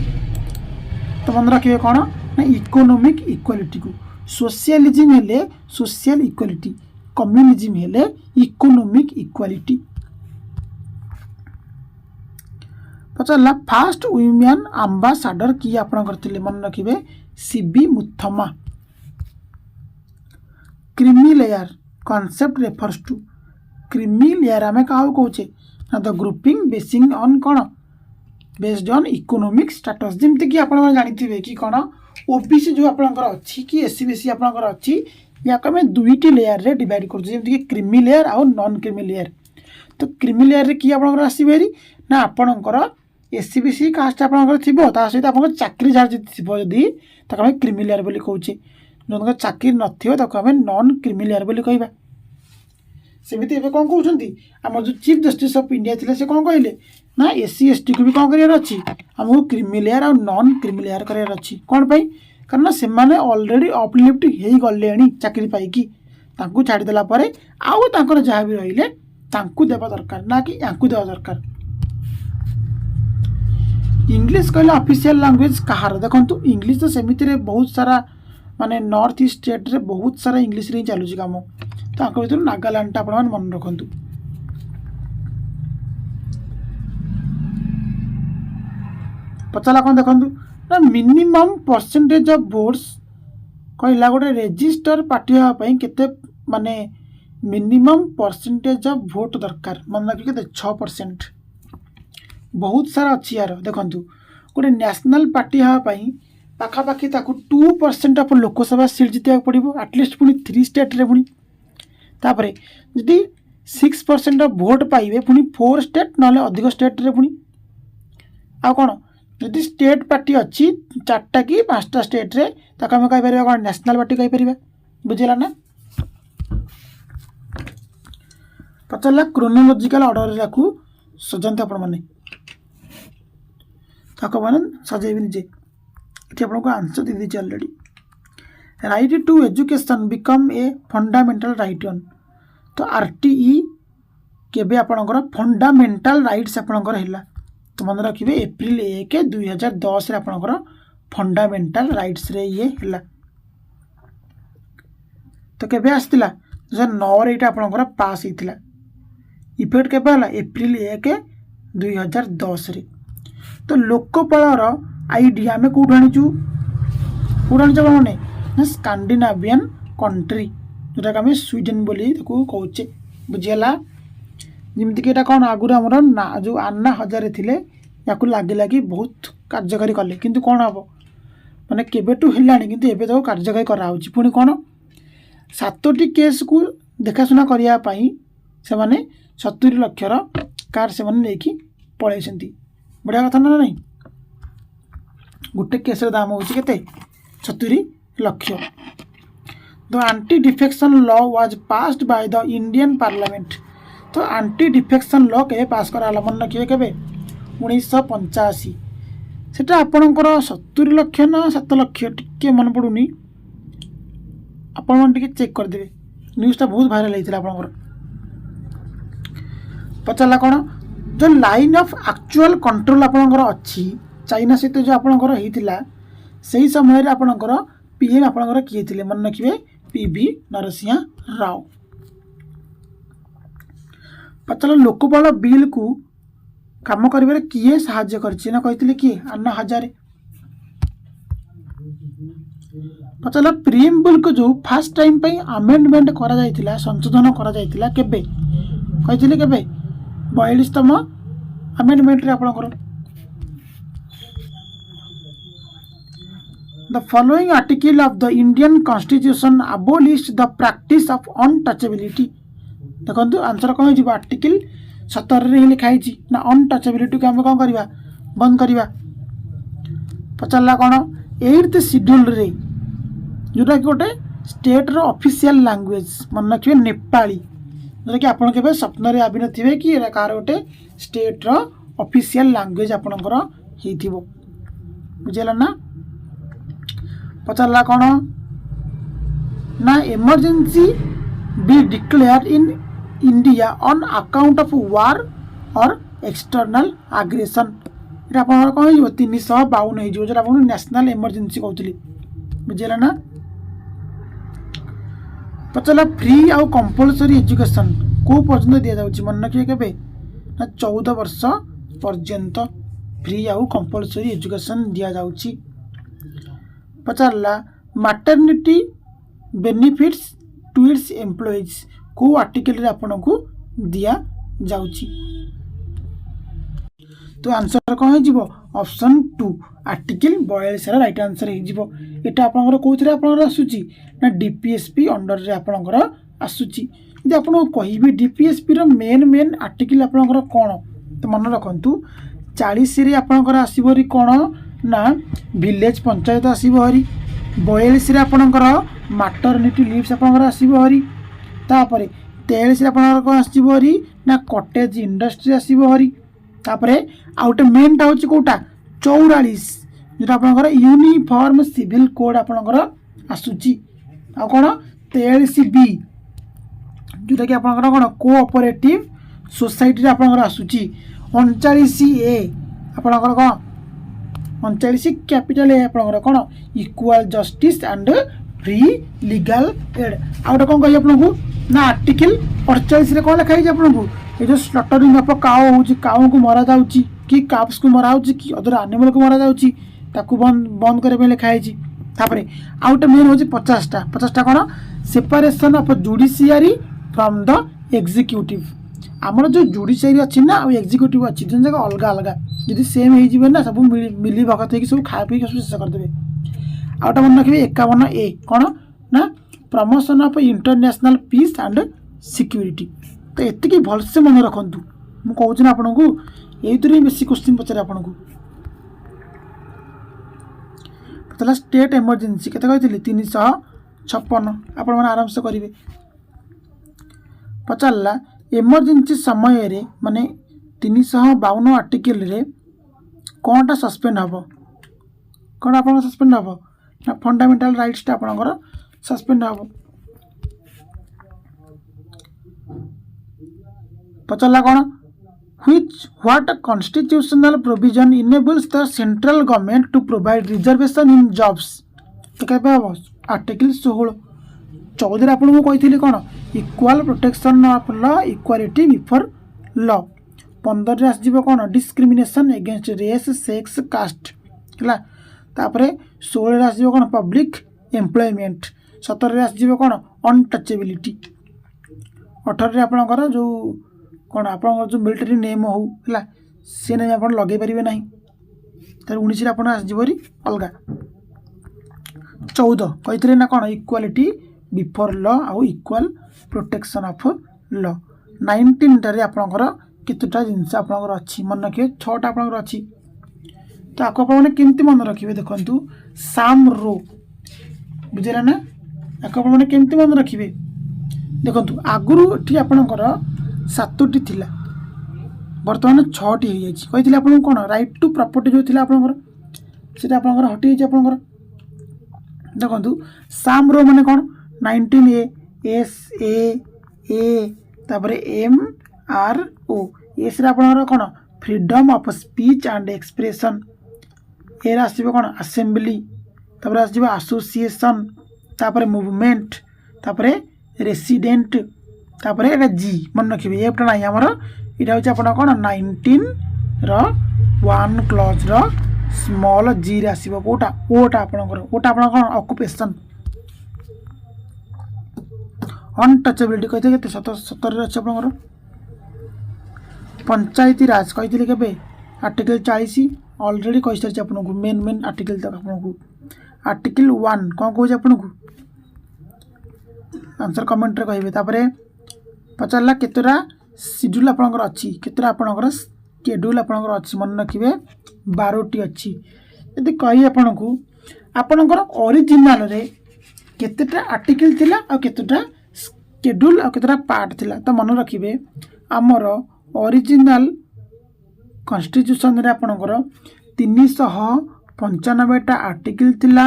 तो मन रखिए कोन ना इकोनॉमिक इक्वालिटी को सोशलिज्म हेले सोशल इक्वालिटी कम्युनिज्म हेले इकोनॉमिक इक्वालिटी पचारला फास्ट वुमेन आंबासाडर किए आपन करथिले मन रखिबे C B Muthamma creamy layer concept refers to creamy layer हमें कहा कहूचे ना द ग्रुपिंग बेसिंग ऑन कौन बेस्ड ऑन इकोनॉमिक स्टेटस जमती कि आपन जानिथिबे कि कौन ओबीसी जो आपनकर अछि कि एससी बीसी आपनकर अछि या कमे दुईटी लेयर रे डिवाइड करछु जमती कि क्रीमी लेयर और नॉन क्रीमी लेयर तो क्रीमी लेयर रे कि आपनकर आसीबेरी ना आपनकर एससी बीसी कास्ट आपनकर थिबो ता सहित आपन चाकरी झार थिबो जदी ताक हम क्रीमी लेयर बोली कहूचे जोनका चाकरी नथिबो ताक हम नॉन क्रीमी लेयर बोली कहबा सेमिति एबे कोन कहउछंती हमर जो चीफ जस्टिस ऑफ इंडिया थिले से कोन कहले ना एससी एसटी को भी कोन करियर अछि हमहु क्रीमी लेयर और नॉन क्रीमी लेयर करियर अछि कोन पई कारण से ऑलरेडी अपलिफ्ट हो गले चाकरी पाई छाड़देला आउ तांकर जहाँ भी रहिले तांकु देवा दरकार ना कि यांकु देवा दरकार। इंग्लिश कहले ऑफिशियल लैंग्वेज कहार देखो इंग्लिश तो सेमिति बहुत सारा माने नॉर्थ ईस्ट स्टेट रे बहुत सारा इंग्लिश रे चलुची काम तो भर नागालैंड आप मन रखु। पचाला कौन देखो ना मिनिमम परसेंटेज ऑफ वोट्स कहला गोटे रजिस्टर पार्टी होगापी केते माने मिनिमम परसेंटेज ऑफ वोट दरकार मन रखिए केते 6%। बहुत सारा अच्छी यार देखो गोटे नेशनल पार्टी होगापी पाखापाखि 2% ऑफ लोकसभा सीट जीत पड़ो आटलिस्ट पुणी 3 स्टेट रे पुणी तापरे जदि 6% ऑफ वोट पाइबे पुणी 4 स्टेट ना अधिक स्टेट रे पुणी आ कौन जदि स्टेट पार्टी अच्छी 4टा कि 5टा स्टेट रे ताको आम कहीपर कौन नेशनल पार्टी कहीपर बुझेगा ना। पचारा क्रोनोलोजिकल ऑर्डर को सजाते आपण मैंने मैंने सजेबी निजे ये आपको आंसर दे दीजिए already. Right to education become a fundamental right on तो आरटीई केबे आपणकर फंडामेंटल राइट्स आपणकर हैला तो मन रखिए एप्रिल 1 2010 रे आपणकर फंडामेंटल राइट्स रे ये हैला तो केबे आस्तिला 2009 रे एटा आपणकर पास हेतिला इफेक्ट केबे हला एप्रिल 1 2010 रे। तो लोकपालर आईडिया आम कौट आनीचु मैंने स्कांडिनावियन कंट्री जोटा कि आम स्वीडेन बोली कौचे बुझीगला जमीक यहाँ कौन आगुरी आमर ना जो अन्ना हजारे थिले या लगे लगे बहुत कार्यकारी कले किंतु कौन हम माने केबेटू हेलानी किंतु एबे तो कार्यकारी कराउछि पुणी कौन 7टी केस को देखाशुना करने से माने 70 लक्षर कार से माने लेकी पळैछंती बढ़िया कथा ना नहीं गोटे केस दाम हो 70 लक्ष। The anti defection law was passed by the Indian parliament तो एंटी डिफेक्शन लॉ के पास कराला मन रखिए के 1985 सेटा आपणकर 70 लक्ष ना 7 लक्ष टिके मन पड़ुनी आपण मन टिके चेक कर देबे न्यूज़ बहुत भाइराल होइतिला आपणकर। पचाला कोन जो लाइन ऑफ एक्चुअल कंट्रोल आपणकर अच्छी चाइना सहित जो आपणकर होइतिला सही समय रे आपणकर पीएम आपणकर किए थिले मन रखिए पीवी नरसिंह राव। पचाला लोकपाल बिल को काम करिबारे किए सहाय्य करछि ना कहिथिले किए अन्ना हजारे। पचाला प्रीएम्बल को जो फर्स्ट टाइम पे अमेंडमेंट करा जायतिला संशोधन करा जायतिला केबे कहिथिले केबे 42तम अमेंडमेंट रे आपणकर। The following article of the Indian Constitution abolished the practice of untouchability देखो आंसर कौन हो आर्टिकल 17 रे लिखाई ना अनटचेबिलिटी को आम कौन करवा बंद करवा। पचारा कौन 8th शेड्यूल रे जोटा कि गोटे स्टेट रो ऑफिशियल लैंग्वेज मन रखिए नेपाली जोटा कि आपन के स्वप्न रे आबि नथिबे कि एरा कार गोटे स्टेट रो ऑफिशियल लैंग्वेज आपनकर हेइथिबो बुझेला ना। पचारा कौन ना emergency be declare in India on account of war और एक्सटर्नल आग्रेसन ये आप कौन हो 352 हो जो आप नेशनल इमरजेंसी कहते बुझेगा ना। पचारा फ्री आउ कंपलसरी एजुकेशन को पर्यंत दि जाऊँ मन रखिए के ना 14 वर्ष पर्यंत फ्री आउ कंपलसरी एजुकेशन दि जाऊँगी। पचारा maternity benefits to its employees को आर्टिकल रे आपन को दिया जाउची तो आंसर कौन हो ऑप्शन 2 आर्टिकल 42 राइट आंसर हो एटा आपन कोथरे आपन आसुची ना डीपीएसपी अंडर रे आपन आसुची यदि आपन कहबी डीपीएसपी रो मेन आर्टिकल आपन कोन तो मन रखंतु 40 रे आपन आसीबरी कोन ना विलेज पंचायत आसीबो हरी 42 रे आपन मैटरनिटी लीव्स आपन आसीबो हरी तापरे 23 रे आपन कोन आसीबो हरी ना कॉटेज इंडस्ट्री आसीबो हरी तापरे आउटे मेनटा होची कोटा 44 जो आपंकर यूनिफॉर्म सिविल कोड आपंकर आसूची आ कौन 43B जोटा कि आपंकर कौन कोऑपरेटिव सोसाइटी आपंकर आसूची 39A आपंकर कौन 39 कैपिटल ए आपंकर कौन equal justice and free legal aid आ कौन कही आपको ना आर्टिकल 48 कौन लिखाई आपको ये जो स्लटरिंग ऑफ काउ हो काउ को मरा जाउची कि काप्स को मरा होची कि अदर एनिमल को मरा जाउची ताकू बंद बंद करे पे लिखाई छी तापरे आउट मेन होची 50टा कौन separation of judiciary from the executive आमर जो जुडिशियरी अच्छी ना और एग्जीक्यूटिव अच्छी दोनों जगह अलग अलग यदि सेम हो ना सब मिली भगत हो सब खा पी शेष करदे आउटा मन रखिए 51A कौन ना promotion of international peace and security तो एति भलसे मन रखु मुझे ना आपन को ये बेसी क्वेश्चन पचारे आपन को पता स्टेट इमरजेंसी केते कही 356 आपण मैंने आराम से करेंगे पचारा इमरजेंसी समय रे माने 352 आर्टिकल रे कौनटा सस्पेंड हम कौन आप सस्पेंड हम ना फंडामेंटल राइट्स आपंकर सस्पेंड हम पचारा कौन what constitutional provision enables the central government to provide reservation in jobs तो क्या हम आर्टिकल 16 आपको कही कौन equal protection of law equality before law 15 रे आसजिबो कौन discrimination against race sex caste है तापरे 16 रे आसजिबो कौन पब्लिक एम्प्लॉयमेंट 17 रे आसजिबो कौन अनटचेबिलिटी 18 रे आपनकर जो कौन आपनकर जो मिलिटरी नेम हो है से नेम आप लगे पारे ना तार 19 रे आपन आसजिबोरी अलगा 14 कही ना कौन इक्वालिटी बिफोर लॉ आउ इक्वाल प्रोटेक्शन ऑफ लॉ 19 टारे आपनकर केतटा जिनस आपनकर अच्छी मन रखिए 6टा आपनकर अच्छी तो आपको आपने केमती मन रखिए देखंतु साम रो बुझेला ना आपको आपने केमती मन रखिए देखंतु आगुरु एठी आपनकर 7टी थिला वर्तमान 6टी हो जाइछि कहिथिले आपन कोन राइट टू प्रॉपर्टी जो थिला आपनकर सेटा आपनकर हटि जाइछि आपनकर देखंतु साम रो माने कोन 19A एस ए तापर MRO एस आपनकर कोन freedom of speech and expression एरा आसीबो कोन असेंबली तापर आसीबो एसोसिएशन तापर मूवमेंट तापर रेसिडेंट तापर एटा जी मन रखिबे एटा नाही हमर एटा होची आपन कोन 19 रो 1 क्लॉज रो स्मॉल जी रे आसीबो कोटा ओटा आपनकर ओटा आपन कोन ऑक्युपेशन अनटचेबिलिटी कहते के 17 रे अछि आपनकर पंचायती राज कही के आर्टिकल 40 ऑलरेडी कही सारी आपको मेन आर्टिकल तक आपको आर्टिकल 1 कौन कह आपको आंसर कमेंट रे कहिबे तापरे पचारला केतरा शेड्यूल आपनकर अछि केतरा आपनकर शेड्यूल आपनकर अछि मन रखिबे 12टी अछि यदि कहि आपनको आपनकर ओरिजिनल रे केतेटा आर्टिकल थिला आ केतेटा शेड्यूल आ केतेटा पार्ट थिला त मन रखिबे हमर ओरिजिनल कॉन्स्टिट्यूशन रे आपनकर 395टा आर्टिकल थिला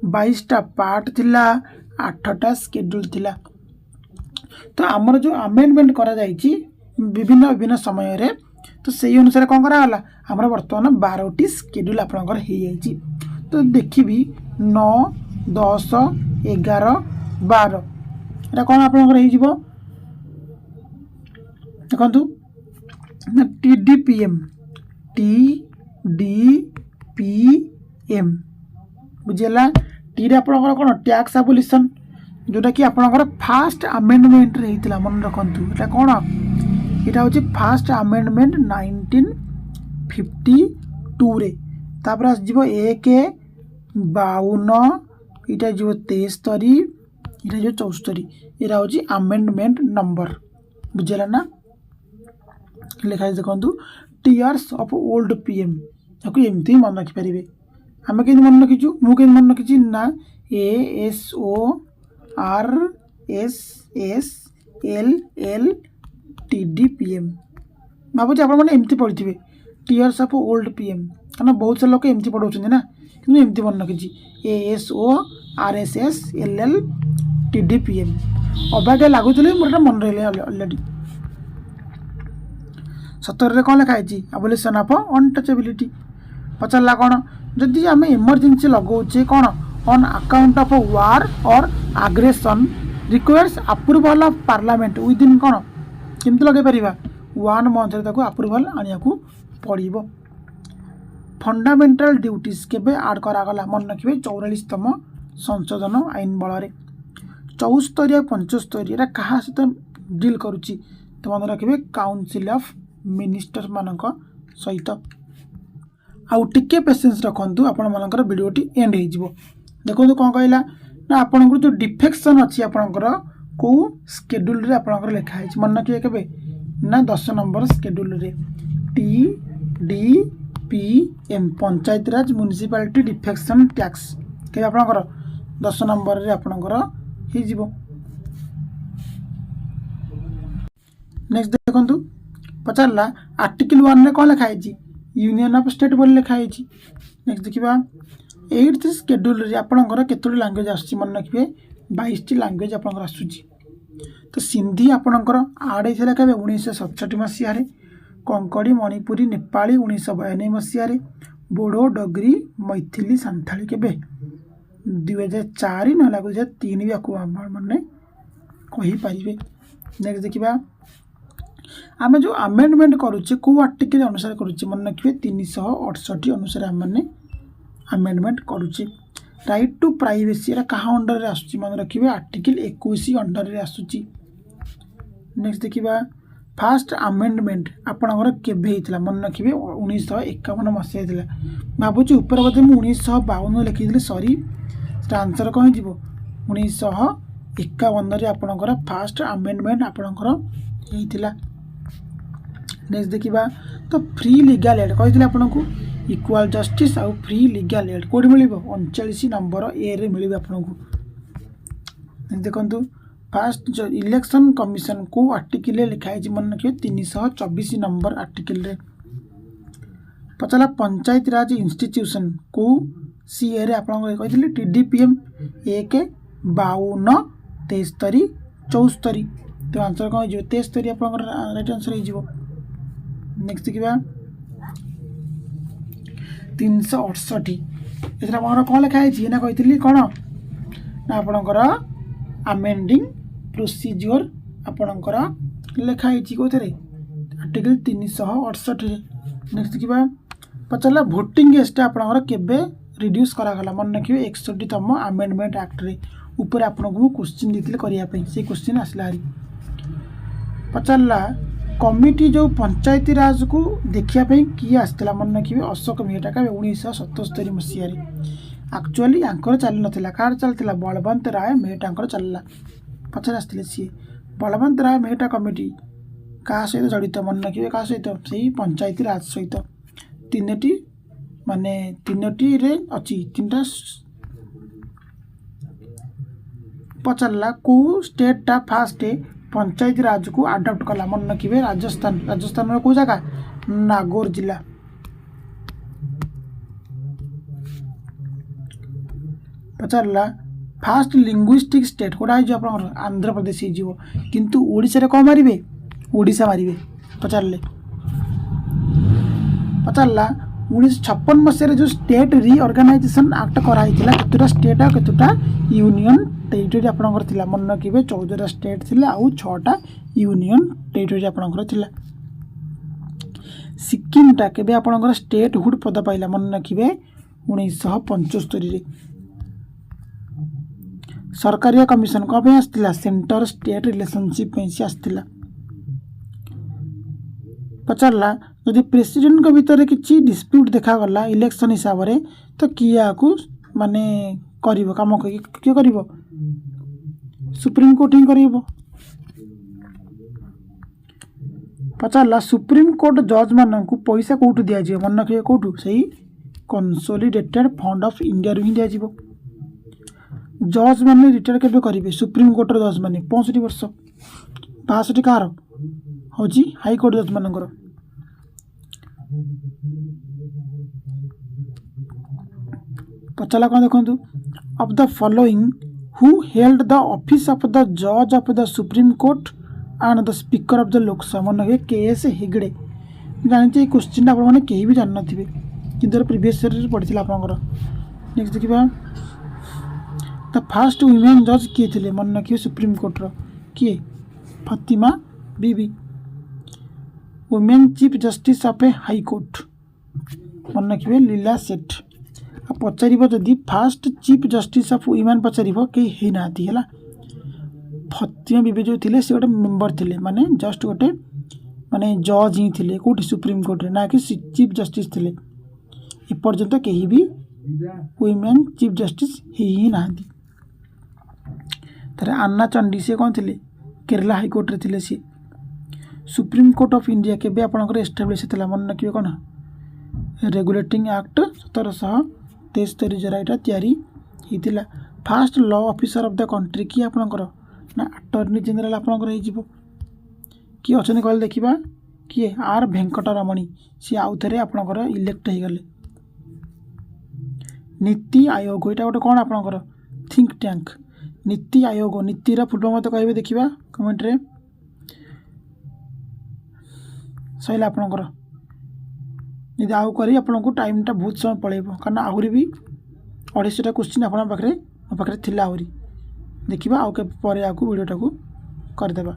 22टा पार्ट थिला 8टा शेड्यूल थिला तो आमर जो अमेंडमेंट करा जाइछि विभिन्न विभिन्न समय रे तो सही अनुसार कौन करा हला हमर वर्तमान 12टी शेड्यूल आपनकर हे जाइछि तो देखिबी 9 10 11 12 एटा कौन आपनकर हे जिवो देखंतु TDPM बुझेला टी रे आपनकर कोन टैक्स एबोलिशन जोटा कि आपनकर फास्ट अमेंडमेंट रे हितला मन रखंतु एटा कोन एटा होची फास्ट अमेंडमेंट 1952 रे तापर आस जीवो 1 52 इटा जीवो 73 इटा जो 74 एरा होची अमेंडमेंट नंबर बुझेला ना लिखा देखो टीयर्स ऑफ ओल्ड पीएम आपको एमती मन रखी पारे आम के मन रखीचु मुझे मन रखी ना ASORSSLLTDPM भावुँ आप एमती पढ़ी टीयर्स ऑफ ओल्ड पीएम କାରଣ ବହୁତ ସାରା ଲୋକ ଏମିତି ପଢ଼ାଉଛନ୍ତି ନା, କିନ୍ତୁ ଏମିତି ମନେ ରଖିଛି ASO RSS LL TDPM। ଅବାଗିଆ ଲାଗୁଥିଲେ ମୋର ଏଇଟା ମନେ ରହିଲେ ଅଲରେଡ଼ି। 17ରେ କ'ଣ ଲେଖା ହେଇଛି? Abolition of untouchability. ପଚାରିଲା କ'ଣ? ଯଦି ଆମେ ଏମର୍ଜେନ୍ସି ଲଗାଉଛେ କ'ଣ on account of war or aggression requires approval of parliament within କ'ଣ କେମିତି ଲଗାଇ ପାରିବା? 1 ମନ୍ଥରେ ତାକୁ ଆପ୍ରୁଭାଲ୍ ଆଣିବାକୁ ପଡ଼ିବ। ଫଣ୍ଡାମେଣ୍ଟାଲ ଡ୍ୟୁଟିଜ୍ କେବେ ଆଡ଼୍ କରାଗଲା? ମନେ ରଖିବେ 44ତମ ସଂଶୋଧନ ଆଇନ ବଳରେ। 74 ଆଉ 75 ଏଇଟା କାହା ସହିତ ଡିଲ୍ କରୁଛି? ତ ମନେ ରଖିବେ କାଉନସିଲ୍ ଅଫ୍ ମିନିଷ୍ଟର ମାନଙ୍କ ସହିତ। ଆଉ ଟିକେ ପେସେନ୍ସ ରଖନ୍ତୁ, ଆପଣମାନଙ୍କର ଭିଡ଼ିଓଟି ଏଣ୍ଡ ହେଇଯିବ। ଦେଖନ୍ତୁ କ'ଣ କହିଲା ନା ଆପଣଙ୍କର ଯେଉଁ ଡିଫେକ୍ସନ୍ ଅଛି ଆପଣଙ୍କର କେଉଁ ସ୍କେଡ୍ୟୁଲ୍ରେ ଆପଣଙ୍କର ଲେଖା ହେଇଛି? ମନେ ରଖିବେ କେବେ ନା 10 ନମ୍ବର ସ୍କେଡ୍ୟୁଲ୍ରେ TDPM ପଞ୍ଚାୟତିରାଜ ମ୍ୟୁନିସିପାଲିଟି ଡିଫେକ୍ସନ୍ ଟ୍ୟାକ୍ସ କେବେ ଆପଣଙ୍କର 10 ନମ୍ବରରେ ଆପଣଙ୍କର ହେଇଯିବ। ନେକ୍ସଟ ଦେଖନ୍ତୁ ପଚାରିଲା ଆର୍ଟିକଲ 1ରେ କ'ଣ ଲେଖା ହେଇଛି? ୟୁନିୟନ୍ ଅଫ୍ ଷ୍ଟେଟ୍ ବୋଲି ଲେଖା ହେଇଛି। ନେକ୍ସଟ ଦେଖିବା 8th ସ୍କେଡ୍ୟୁଲ୍ରେ ଆପଣଙ୍କର କେତୋଟି ଲାଙ୍ଗୁଏଜ୍ ଆସୁଛି? ମନେ ରଖିବେ 22ଟି ଲାଙ୍ଗୁଏଜ୍ ଆପଣଙ୍କର ଆସୁଛି। ତ ସିନ୍ଧି ଆପଣଙ୍କର ଆଡ଼୍ ହେଇଥିଲା କେବେ? 1967 ମସିହାରେ। କଙ୍କଡ଼ି ମଣିପୁରୀ ନେପାଳୀ 1992 ମସିହାରେ। ବୋଡ଼ୋ ଡୋଗ୍ରୀ ମୈଥିଲି ସାନ୍ଥାଳୀ କେବେ? 2004 ନହେଲେ 2003 ବି ଆକୁ ମାନେ କହିପାରିବେ। ନେକ୍ସଟ ଦେଖିବା ଆମେ ଯେଉଁ ଆମେଣ୍ଡମେଣ୍ଟ କରୁଛେ କେଉଁ ଆର୍ଟିକଲ ଅନୁସାରେ କରୁଛେ? ମନେ ରଖିବେ 368 ଅନୁସାରେ ଆମେ ଆମେଣ୍ଡମେଣ୍ଟ କରୁଛେ। ରାଇଟ୍ ଟୁ ପ୍ରାଇଭେସି ଏଇଟା କାହା ଅଣ୍ଡରରେ ଆସୁଛି? ମନେ ରଖିବେ ଆର୍ଟିକଲ 21 ଅଣ୍ଡରରେ ଆସୁଛି। ନେକ୍ସଟ ଦେଖିବା ଫାଷ୍ଟ ଆମେଣ୍ଡମେଣ୍ଟ ଆପଣଙ୍କର କେବେ ହେଇଥିଲା? ମନେ ରଖିବେ 1951 ମସିହା ହେଇଥିଲା। ଭାବୁଛି ଉପରେ ବୋଧେ ମୁଁ 1952 ଲେଖିଥିଲି, ସରି ସେଟା ଆନ୍ସର କ'ଣ ହେଇଯିବ? 1951ରେ ଆପଣଙ୍କର ଫାଷ୍ଟ ଆମେଣ୍ଡମେଣ୍ଟ ଆପଣଙ୍କର ହେଇଥିଲା। ନେକ୍ସଟ ଦେଖିବା ତ ଫ୍ରି ଲିଗାଲ ଏଡ୍ କହିଥିଲେ ଆପଣଙ୍କୁ ଇକ୍ୱାଲ୍ ଜଷ୍ଟିସ୍ ଆଉ ଫ୍ରି ଲିଗାଲ ଏଡ୍ କେଉଁଠି ମିଳିବ? 39 ନମ୍ବର ଏରେ ମିଳିବ ଆପଣଙ୍କୁ। ଦେଖନ୍ତୁ ଫାଷ୍ଟ ଇଲେକ୍ସନ୍ କମିଶନ କେଉଁ ଆର୍ଟିକଲରେ ଲେଖା ହେଇଛି? ମନେ ରଖିବେ 324 ନମ୍ବର ଆର୍ଟିକଲରେ। ପଚାରିଲା ପଞ୍ଚାୟତ ରାଜ ଇନଷ୍ଟିଚ୍ୟୁସନ୍ କେଉଁ ସିଏରେ ଆପଣଙ୍କର କହିଥିଲେ? TDPM 1, 52, 73, 74। ତ ଆନ୍ସର କ'ଣ ହେଇଯିବ? 73 ଆପଣଙ୍କର ରାଇଟ୍ ଆନ୍ସର ହେଇଯିବ। ନେକ୍ସଟ ଦେଖିବା 368 ଏଥିରେ ଆପଣଙ୍କର କ'ଣ ଲେଖା ହେଇଛି? ନା କହିଥିଲି କ'ଣ ନା ଆପଣଙ୍କର ଆମେଣ୍ଡିଂ ପ୍ରୋସିଜିଓର ଆପଣଙ୍କର ଲେଖା ହେଇଛି କେଉଁଥିରେ? ଆର୍ଟିକଲ 368ରେ। ନେକ୍ସଟ ଦେଖିବା ପଚାରିଲା ଭୋଟିଂ ଏଜ୍ଟା ଆପଣଙ୍କର କେବେ ରିଡ୍ୟୁସ୍ କରାଗଲା? ମନେ ରଖିବେ 61ତମ ଆମେଣ୍ଡମେଣ୍ଟ ଆକ୍ଟରେ। ଉପରେ ଆପଣଙ୍କୁ ମୁଁ କ୍ୱେଶ୍ଚିନ୍ ଦେଇଥିଲି କରିବା ପାଇଁ, ସେଇ କ୍ୱେଶ୍ଚିନ୍ ଆସିଲା ହାରି। ପଚାରିଲା କମିଟି ଯେଉଁ ପଞ୍ଚାୟତି ରାଜକୁ ଦେଖିବା ପାଇଁ କିଏ ଆସିଥିଲା? ମନେ ରଖିବେ ଅଶୋକ ମେହେଟା କେବେ? 1977 ମସିହାରେ। ଆକ୍ଚୁଆଲି ୟାଙ୍କର ଚାଲିନଥିଲା, କାହାର ଚାଲିଥିଲା? ବଳବନ୍ତ ରାୟ ମେହେଟାଙ୍କର ଚାଲିଲା। ପଛରେ ଆସିଥିଲେ ସିଏ। ବଳବନ୍ତ ରାୟ ମେହେଟା କମିଟି କାହା ସହିତ ଜଡ଼ିତ? ମନେ ରଖିବେ କାହା ସହିତ? ସେଇ ପଞ୍ଚାୟତି ରାଜ ସହିତ। ତିନୋଟିରେ ଅଛି, 3ଟା। ପଚାରିଲା କେଉଁ ଷ୍ଟେଟ୍ଟା ଫାଷ୍ଟ ପଞ୍ଚାୟତି ରାଜକୁ ଆଡପ୍ଟ କଲା? ମନେ ରଖିବେ ରାଜସ୍ଥାନ। ରାଜସ୍ଥାନର କେଉଁ ଜାଗା? ନାଗୌର ଜିଲ୍ଲା। ପଚାରିଲା ଫାଷ୍ଟ ଲିଙ୍ଗୁଇଷ୍ଟିକ୍ ଷ୍ଟେଟ୍ କେଉଁଟା ହେଇଯିବ ଆପଣଙ୍କର? ଆନ୍ଧ୍ରପ୍ରଦେଶ ହେଇଯିବ। କିନ୍ତୁ ଓଡ଼ିଶାରେ କ'ଣ ମାରିବେ? ଓଡ଼ିଶା ମାରିବେ। ପଚାରିଲା 1956 ମସିହାରେ ଯେଉଁ ଷ୍ଟେଟ୍ ରିଅର୍ଗାନାଇଜେସନ୍ ଆକ୍ଟ କରାହେଇଥିଲା କେତେଟା ଷ୍ଟେଟ୍ ଆଉ କେତେଟା ୟୁନିୟନ୍ ଟେରିଟୋରୀ ଆପଣଙ୍କର ଥିଲା? ମନେ ରଖିବେ 14ଟା ଷ୍ଟେଟ୍ ଥିଲା ଆଉ 6ଟା ୟୁନିୟନ୍ ଟେରିଟୋରୀ ଆପଣଙ୍କର ଥିଲା। ସିକିମଟା କେବେ ଆପଣଙ୍କର ଷ୍ଟେଟ୍ ହୁଡ୍ ପଦ ପାଇଲା? ମନେ ରଖିବେ 1975ରେ। ସରକାରିଆ କମିଶନ କ'ଣ ପାଇଁ ଆସିଥିଲା? ସେଣ୍ଟର ଷ୍ଟେଟ୍ ରିଲେସନସିପ୍ ପାଇଁ ସେ ଆସିଥିଲା। ପଚାରିଲା ଯଦି ପ୍ରେସିଡେଣ୍ଟଙ୍କ ଭିତରେ କିଛି ଡିସ୍ପ୍ୟୁଟ୍ ଦେଖାଗଲା ଇଲେକ୍ସନ୍ ହିସାବରେ ତ କିଏ ଏହାକୁ ମାନେ କରିବ? କାମ କିଏ କରିବ? ସୁପ୍ରିମକୋର୍ଟ ହିଁ କରିବ। ପଚାରିଲା ସୁପ୍ରିମକୋର୍ଟ ଜଜ୍ମାନଙ୍କୁ ପଇସା କେଉଁଠୁ ଦିଆଯିବ? ମନେ ରଖିବେ କେଉଁଠୁ? ସେଇ କନସୋଲିଡେଟେଡ୍ ଫଣ୍ଡ ଅଫ୍ ଇଣ୍ଡିଆରୁ ହିଁ ଦିଆଯିବ। ଜଜ୍ ମାନେ ରିଟାୟାର କେବେ କରିବେ? ସୁପ୍ରିମକୋର୍ଟର ଜଜ୍ ମାନେ 65 ବର୍ଷ। 62 କାହାର? ହେଉଛି ହାଇକୋର୍ଟ ଜଜ୍ ମାନଙ୍କର। पचारा कौन देखो of the following who held the office of the जज of the supreme court and the speaker of the Lok Sabha मन रखे के.एस. हेगड़े जानते क्वेश्चन आप कहीं भी जान थे कि प्रीवियस ईयर पढ़ी आपंकर नेक्स्ट देखा द फास्ट वुमेन जज किए थे मन रखिए सुप्रीम कोर्टर किए Fathima Beevi women chief justice of a high court मन रखिए लीला सेठ आ पचार जदि first chief justice of women पचार कहीं ना है फतिमा बीबी जो थे से गोटे मेम्बर थे माने जस्ट गोटे माने जज ही थे कौटी सुप्रीम कोर्ट ना कि चीफ जस्टिस थे एपर्यंत कहीं भी वुमेन चीफ जस्टिस ही ना आन्ना चंडी से कौन थे केरला हाईकोर्ट रे थे सी सुप्रीम कोर्ट ऑफ इंडिया के आपंकर एस्टाब्लीश होता मन रखिए कौन रेगुलेटिंग एक्ट 1773 जरा यहाँ या fast law officer of the country किए आपंकर ना अटर्नी जनरल आपंकर किए अच्छा कहले देखा किए आर वेंकटरमणी सी आउ थे आपंकर इलेक्ट हो गले नीति आयोग यहाँ गोटे कौन आपंकर think tank NITI Aayog नीतिर full form मत कहे देखा कमेंट रे सैला आपंकर यदि आउ करी आपको टाइमटा बहुत समय पड़ेब कारण आहरी भी 250 क्वेश्चन आप पाखे मो पाखे थी आहरी देखा आउ के वीडियोटा को करदेबा।